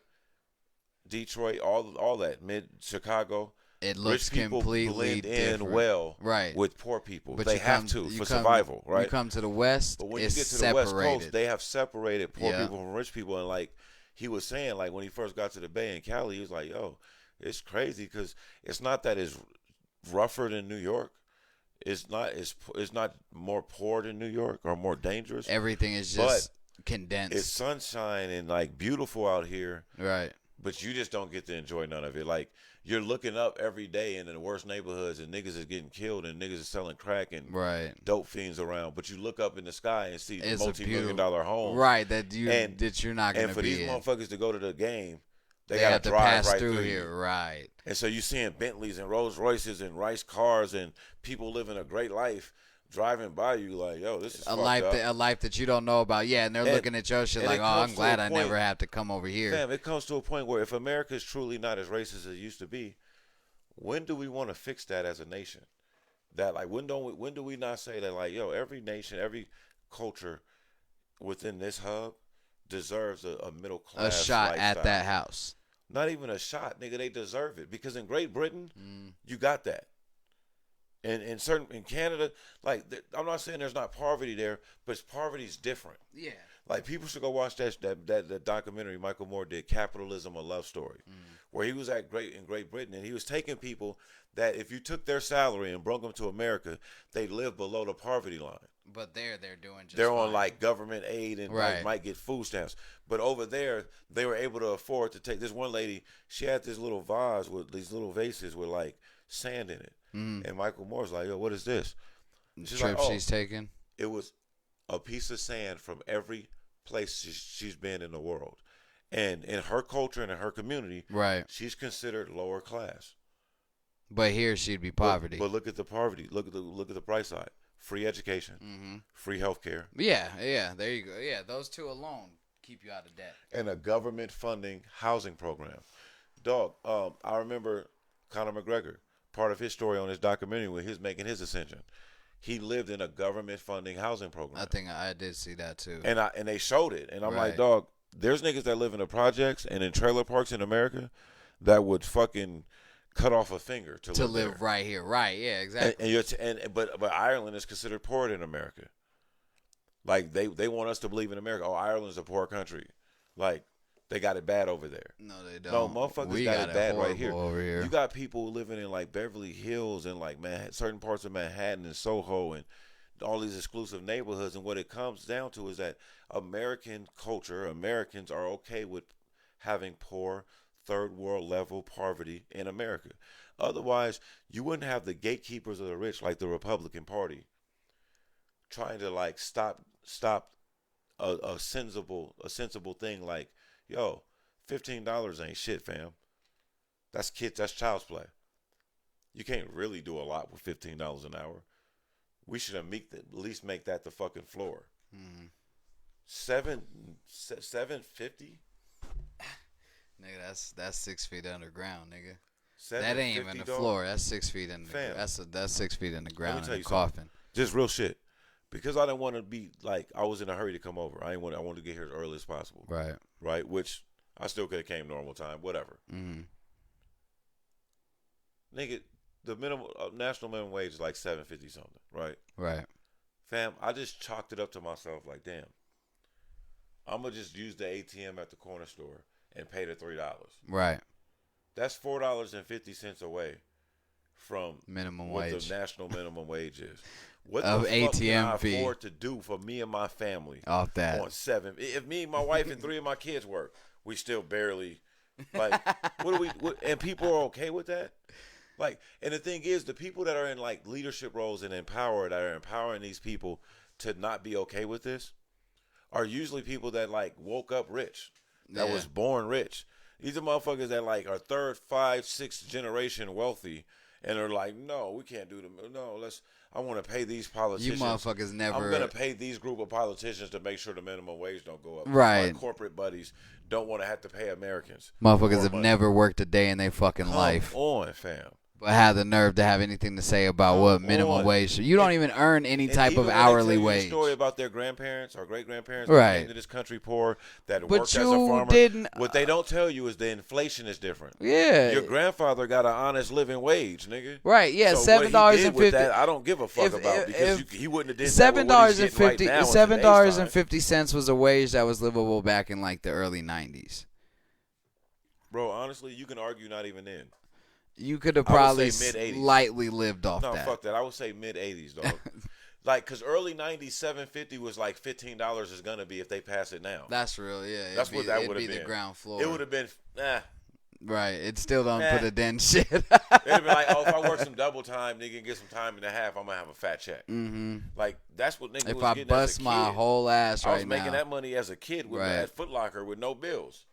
Detroit, all that Chicago. It looks rich people completely blend in different. well right. with poor people. But they have to for survival, right? You come to the West, but when it's you get to separated. the West Coast, they have separated poor people from rich people. And like he was saying, like when he first got to the Bay in Cali, he was like, "Yo, it's crazy because it's not that it's rougher than New York. It's not more poor than New York or more dangerous. Everything is just condensed. It's sunshine and like beautiful out here, right? But you just don't get to enjoy none of it. Like you're looking up every day in the worst neighborhoods and niggas is getting killed and niggas is selling crack and dope fiends around. But you look up in the sky and see the multi-million-dollar homes, right? That you're not going to be. And for these motherfuckers to go to the game, they have to drive pass right through here, right? And so you seeing Bentleys and Rolls Royces and Rice cars and people living a great life. Driving by you like, yo, this is a life that you don't know about. Yeah, and they're looking at your shit like, oh, I'm glad I never have to come over here. Fam, it comes to a point where if America is truly not as racist as it used to be, when do we want to fix that as a nation? That like when do we not say that like, yo, every nation, every culture within this hub deserves a middle class shot lifestyle. at that house. Not even a shot, nigga. They deserve it because in Great Britain, you got that. And in Canada, like I'm not saying there's not poverty there, but poverty's different. Yeah. Like people should go watch that documentary Michael Moore did, Capitalism: A Love Story, where he was at in Great Britain, and he was taking people that if you took their salary and brought them to America, they live below the poverty line. But they're doing just they're fine. on like government aid and Right. like, might get food stamps. But over there, they were able to afford to take this one lady. She had this little vase with these little vases with like sand in it. And Michael Moore's like, yo, what is this? She's trip like, she's taking. It was a piece of sand from every place she's been in the world. And in her culture and in her community, right, she's considered lower class. But here she'd be poverty. But look at the poverty. Look at the bright side. Free education, free health care. Yeah, there you go. Yeah, those two alone keep you out of debt. And a government funding housing program. Dog, I remember Conor McGregor, part of his story on his documentary when he's making his ascension. He lived in a government funding housing program. I think I did see that too. And they showed it. And I'm like, dog, there's niggas that live in the projects and in trailer parks in America that would fucking cut off a finger to live there. Right here, right? Yeah, exactly. But Ireland is considered poor in America. Like they want us to believe in America. Oh, Ireland's a poor country. Like they got it bad over there. No, they don't. No, motherfuckers got it bad right here. Over here. You got people living in like Beverly Hills and like certain parts of Manhattan and Soho and all these exclusive neighborhoods. And what it comes down to is that American culture, Americans are okay with having poor, third world level poverty in America. Otherwise, you wouldn't have the gatekeepers of the rich like the Republican Party trying to like stop a sensible thing like, yo, $15 ain't shit, fam. That's child's play. You can't really do a lot with $15 an hour. We should at least make that the fucking floor. $7.50. Nigga, that's 6 feet underground, nigga. That ain't even the floor. That's 6 feet in the that's 6 feet in the ground in the coffin. Just real shit. Because I didn't want to be like I was in a hurry to come over. I wanted to get here as early as possible. Right. Right. Which I still could have came normal time. Whatever. Nigga, the national minimum wage is like $7.50 something. Right. Right. Fam, I just chalked it up to myself like, damn. I'm gonna just use the ATM at the corner store and pay the $3. Right. That's $4.50 away from minimum what wage. The national minimum wage is. What of the ATM fuck can I fee afford to do for me and my family off that on $7? If me, my wife, and 3 of my kids work, we still barely like. And people are okay with that. Like, and the thing is, the people that are in like leadership roles and that are empowering these people to not be okay with this are usually people that like woke up rich, that was born rich. These are motherfuckers that like are 3rd, 5th, 6th generation wealthy and are like, no, we can't do them. No, I want to pay these politicians. You motherfuckers never. I'm gonna pay these group of politicians to make sure the minimum wage don't go up. Right. My corporate buddies don't want to have to pay Americans. Motherfuckers have never worked a day in their fucking life. Come on, fam. But have the nerve to have anything to say about what minimum wage. You don't even earn any type of hourly wage. A story about their grandparents or great grandparents right. that came to this country poor that worked as a farmer. What they don't tell you is the inflation is different. Yeah, your grandfather got an honest living wage, nigga. Right? Yeah, so $7.50. I don't give a fuck about because he wouldn't have did $7.50. $7.50 was a wage that was livable back in like the early '90s. Bro, honestly, you can argue not even then. You could have probably slightly lived off that. No, fuck that. I would say mid-'80s, dog. Like, because early '90s, $7.50 was like $15 is going to be if they pass it now. That's real, yeah. That's what that would have been. The ground floor. It would have been, Right. It still don't put a dent shit. It would have been like, oh, if I work some double time, nigga, and get some time and a half, I'm going to have a fat check. Mm-hmm. Like, that's what nigga if was I getting bust as a my kid. whole ass right now. I was making that money as a kid at Foot Locker with no bills.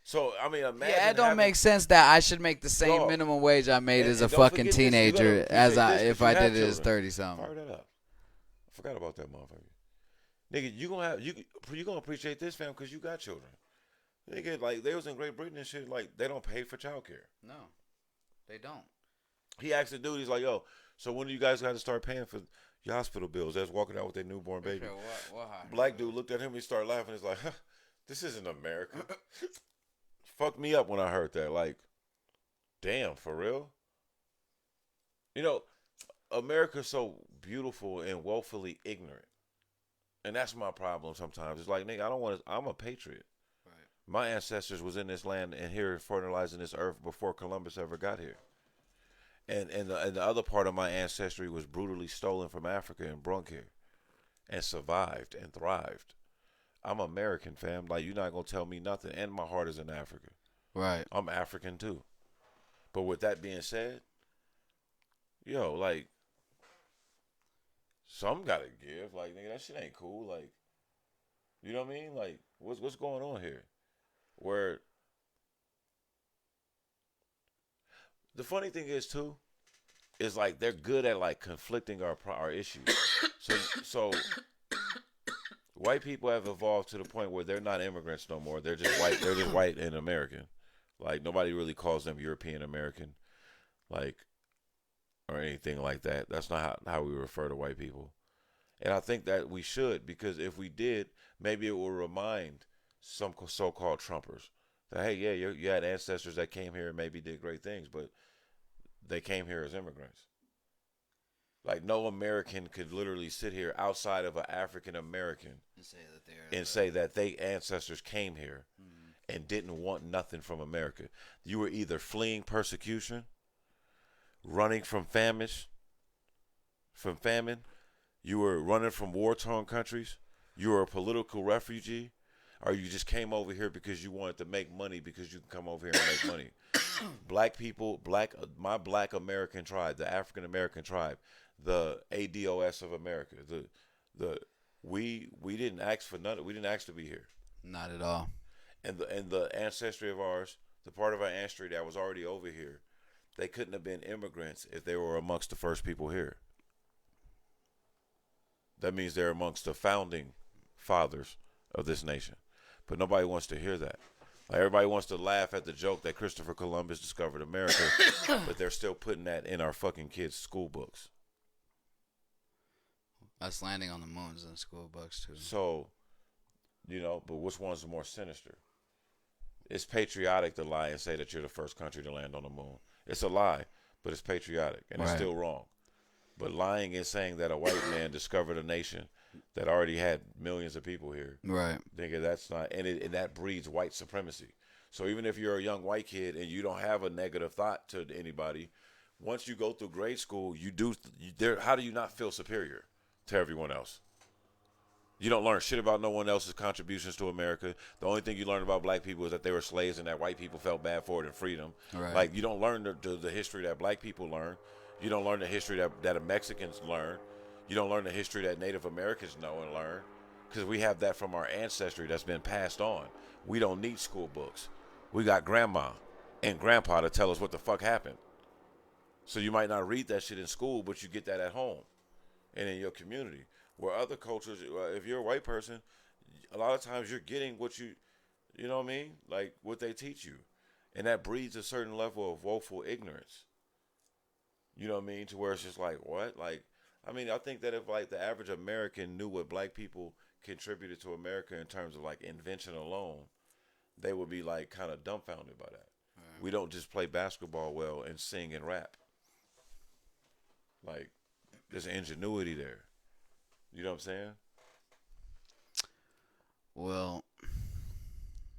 So, I mean, imagine. Yeah, it don't make sense that I should make the same minimum wage I made as a fucking teenager if I did it as 30-something. Fire that up. I forgot about that motherfucker. Nigga, you gonna appreciate this, fam, because you got children. Nigga, like, they was in Great Britain and shit, like, they don't pay for childcare. No, they don't. He asked the dude, he's like, yo, so when do you guys got to start paying for your hospital bills? They was walking out with their newborn baby. What Black dude looked at him, he started laughing. He's like, huh, this isn't America. Fucked me up when I heard that. Like, damn, for real? You know, America's so beautiful and woefully ignorant. And that's my problem sometimes. It's like, nigga, I'm a patriot. Right. My ancestors was in this land and here fertilizing this earth before Columbus ever got here. And the other part of my ancestry was brutally stolen from Africa and brung here and survived and thrived. I'm American, fam. Like, you're not gonna tell me nothing. And my heart is in Africa. Right. I'm African too. But with that being said, yo, like, some gotta give. Like, nigga, that shit ain't cool. Like, you know what I mean? Like, what's going on here? Where the funny thing is too, is like they're good at like conflicting our issues. So white people have evolved to the point where they're not immigrants no more. They're just white. They're just white and American. Like, nobody really calls them European American, like, or anything like that. That's not how we refer to white people. And I think that we should, because if we did, maybe it will remind some so-called Trumpers that, hey, yeah, you had ancestors that came here and maybe did great things, but they came here as immigrants. Like, no American could literally sit here outside of an African American and say that they ancestors came here and didn't want nothing from America. You were either fleeing persecution, running from famine, you were running from war-torn countries, you were a political refugee, or you just came over here because you wanted to make money because you can come over here and make money. Black people, my black American tribe, the African American tribe, the ADOS of America, we didn't ask for nothing. We didn't ask to be here. Not at all. And the ancestry of ours, the part of our ancestry that was already over here, they couldn't have been immigrants if they were amongst the first people here. That means they're amongst the founding fathers of this nation. But nobody wants to hear that. Like, everybody wants to laugh at the joke that Christopher Columbus discovered America, but they're still putting that in our fucking kids' school books. Us landing on the moon's in school books too. So, but which one's the more sinister? It's patriotic to lie and say that you're the first country to land on the moon. It's a lie, but it's patriotic, and it's still wrong. But lying is saying that a white man discovered a nation that already had millions of people here. Right. Nigga, that's not, and that breeds white supremacy. So even if you're a young white kid and you don't have a negative thought to anybody, once you go through grade school, how do you not feel superior to everyone else? You don't learn shit about no one else's contributions to America. The only thing you learn about black people is that they were slaves and that white people felt bad for it and freed them. Right. Like, you don't learn the history that black people learn. You don't learn the history that Mexicans learn. You don't learn the history that Native Americans know and learn, because we have that from our ancestry that's been passed on. We don't need school books. We got grandma and grandpa to tell us what the fuck happened. So you might not read that shit in school, but you get that at home and in your community. Where other cultures, if you're a white person, a lot of times you're getting what you know what I mean? Like, what they teach you. And that breeds a certain level of woeful ignorance. You know what I mean? To where it's just like, what? Like, I mean, I think that if, like, the average American knew what black people contributed to America in terms of, like, invention alone, they would be, like, kind of dumbfounded by that. Right. We don't just play basketball well and sing and rap. Like, there's ingenuity there. You know what I'm saying? Well,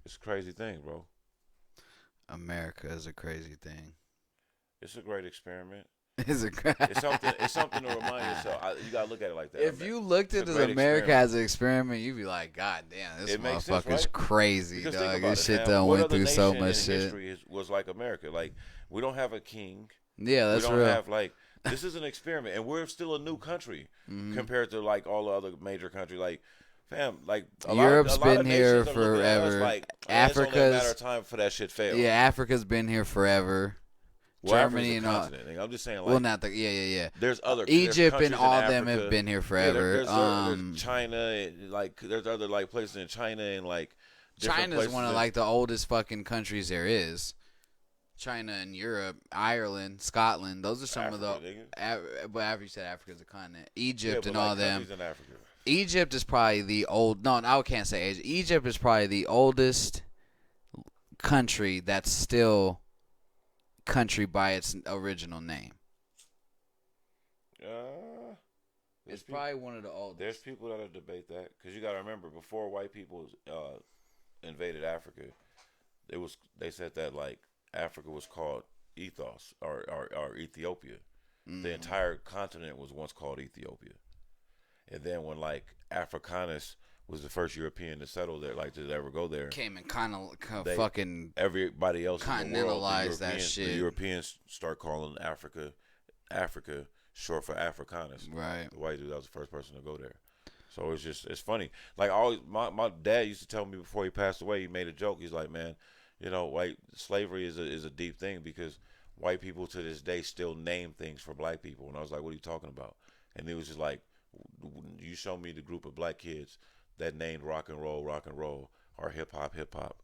it's a crazy thing, bro. America is a crazy thing. It's a great experiment. It's something to remind yourself. You gotta look at it like that. If you looked at America as an experiment, you'd be like, God damn, this motherfucker's crazy, because dog. This shit done went through so much shit. History was like America. Like, we don't have a king. Yeah, that's real. We don't have, like, this is an experiment, and we're still a new country compared to, like, all the other major countries. Like, fam, like, Europe's been here forever. Like, Africa's it's only a matter of time for that shit fail. Yeah, Africa's been here forever. Well, Germany and all. I'm just saying, like, well, not the yeah. There's other Egypt there's and all in them have been here forever. Yeah, there's China, like, there's other, like, places in China and, like, China's one of, like, the oldest fucking countries there is. China and Europe, Ireland, Scotland. Those are some of the. But after you said Africa's a continent, Egypt and all them. Egypt is probably the old. No, I can't say Asia. Egypt is probably the oldest country that's still country by its original name. It's probably one of the oldest. There's people that debate that, because you got to remember, before white people invaded Africa, they said that like Africa was called Ethos or Ethiopia. The entire continent was once called Ethiopia, and then when like Africanus was the first European to settle there, like to ever go there, came and kind of fucking everybody else in the world, continentalized that shit. The Europeans start calling Africa short for Africanus. Right. The white dude, that was the first person to go there. So it's funny. Like always, my dad used to tell me before he passed away. He made a joke. He's like, man, you know, white slavery is a deep thing because white people to this day still name things for black people. And I was like, what are you talking about? And he was just like, you show me the group of black kids that named rock and roll, or hip hop.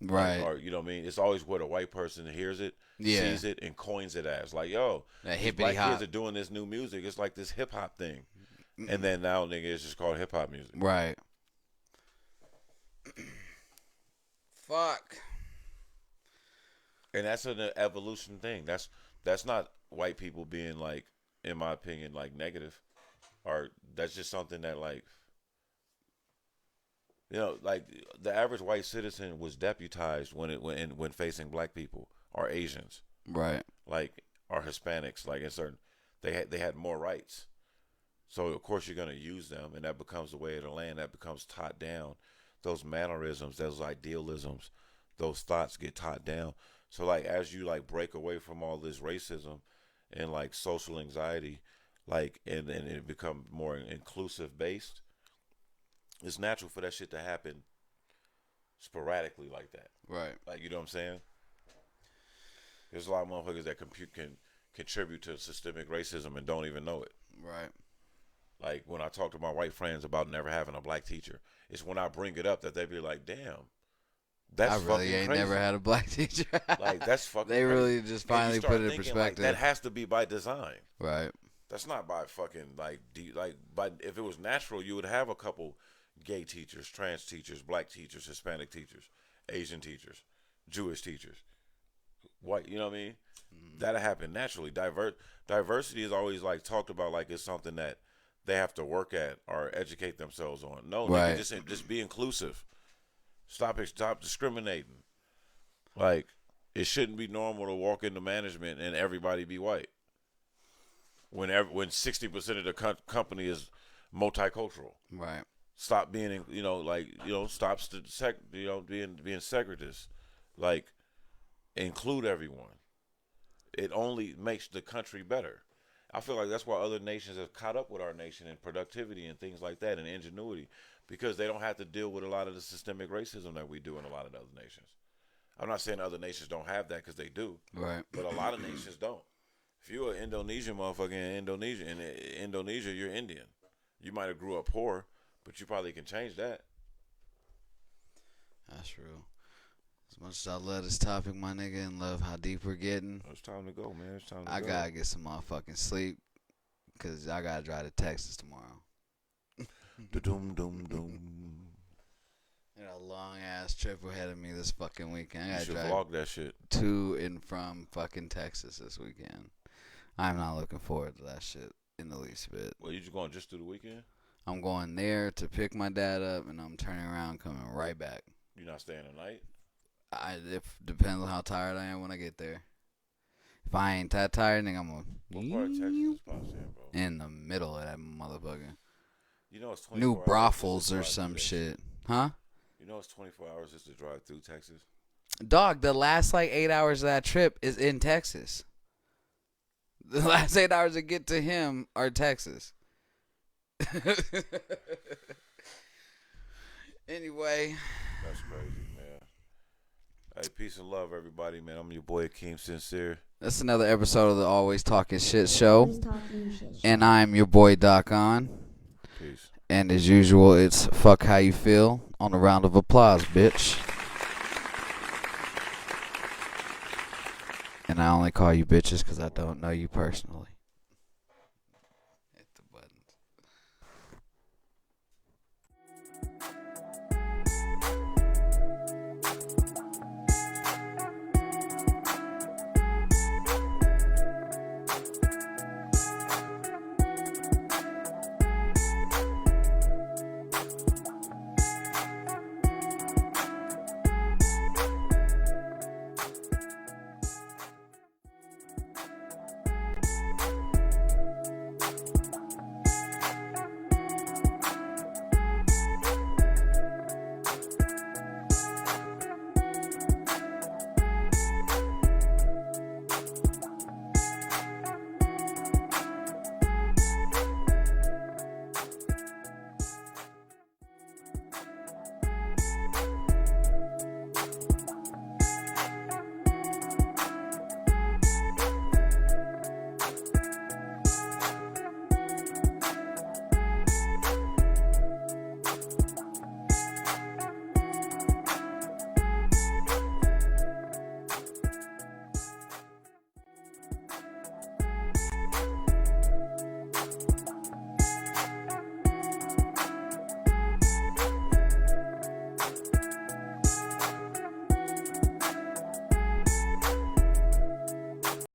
Right. Or you know what I mean? It's always what a white person hears it, sees it, and coins it as. Like, yo, that these black kids are doing this new music. It's like this hip hop thing. And then now, nigga, it's just called hip hop music. Right. Fuck. And that's an evolution thing. That's not white people being like, in my opinion, like negative, or that's just something that like, you know, like the average white citizen was deputized when facing black people or Asians, right? Like or Hispanics, like in certain, they had more rights. So of course you're gonna use them, and that becomes the way of the land. That becomes taught down. Those mannerisms, those idealisms, those thoughts get taught down. So like as you like break away from all this racism and like social anxiety, like and it become more inclusive based, it's natural for that shit to happen sporadically like that. Right. Like, you know what I'm saying? There's a lot of motherfuckers that can contribute to systemic racism and don't even know it. Right. Like when I talk to my white friends about never having a black teacher, it's when I bring it up that they be like, damn, that's fucking crazy. I really ain't never had a black teacher. Like, that's fucking They crazy. really just finally put it in perspective. Like, that has to be by design. Right. That's not by fucking, like if it was natural, you would have a couple gay teachers, trans teachers, black teachers, Hispanic teachers, Asian teachers, Jewish teachers, white, you know what I mean? That'll happen naturally. Diversity is always like talked about like it's something that they have to work at or educate themselves on. No, right. Just be inclusive. Stop discriminating. Like, it shouldn't be normal to walk into management and everybody be white. When 60% of the company is multicultural. Right. Stop being, stop being separatist. Like, include everyone. It only makes the country better. I feel like that's why other nations have caught up with our nation in productivity and things like that and ingenuity, because they don't have to deal with a lot of the systemic racism that we do in a lot of the other nations. I'm not saying other nations don't have that, because they do. Right. But a lot of nations don't. If you're an Indonesian motherfucker in Indonesia, you're Indian. You might have grew up poor, but you probably can change that. That's true. As much as I love this topic, my nigga, and love how deep we're getting, it's time to go, man. It's time to go. I gotta get some motherfucking sleep, because I gotta drive to Texas tomorrow. Doom. A long ass trip ahead of me this fucking weekend. I gotta drive vlog that shit to and from fucking Texas this weekend. I'm not looking forward to that shit in the least bit. Well, you just going just through the weekend? I'm going there to pick my dad up, and I'm turning around, coming right back. You're not staying the night? It depends on how tired I am when I get there. If I ain't that tired, nigga, I'm gonna. What part of Texas is Boston, bro? In the middle of that motherfucker. You know it's 24 New hours brothels or some shit, huh? You know it's 24 hours just to drive through Texas. Dog, the last like 8 hours of that trip is in Texas. The last 8 hours to get to him are Texas. Anyway. That's crazy, man. Hey, peace and love, everybody, man. I'm your boy, Akeem Sincere. That's another episode of the Always Talking Shit Show. And I'm your boy, Doc On. Peace. And as usual, it's fuck how you feel on a round of applause, bitch. And I only call you bitches because I don't know you personally.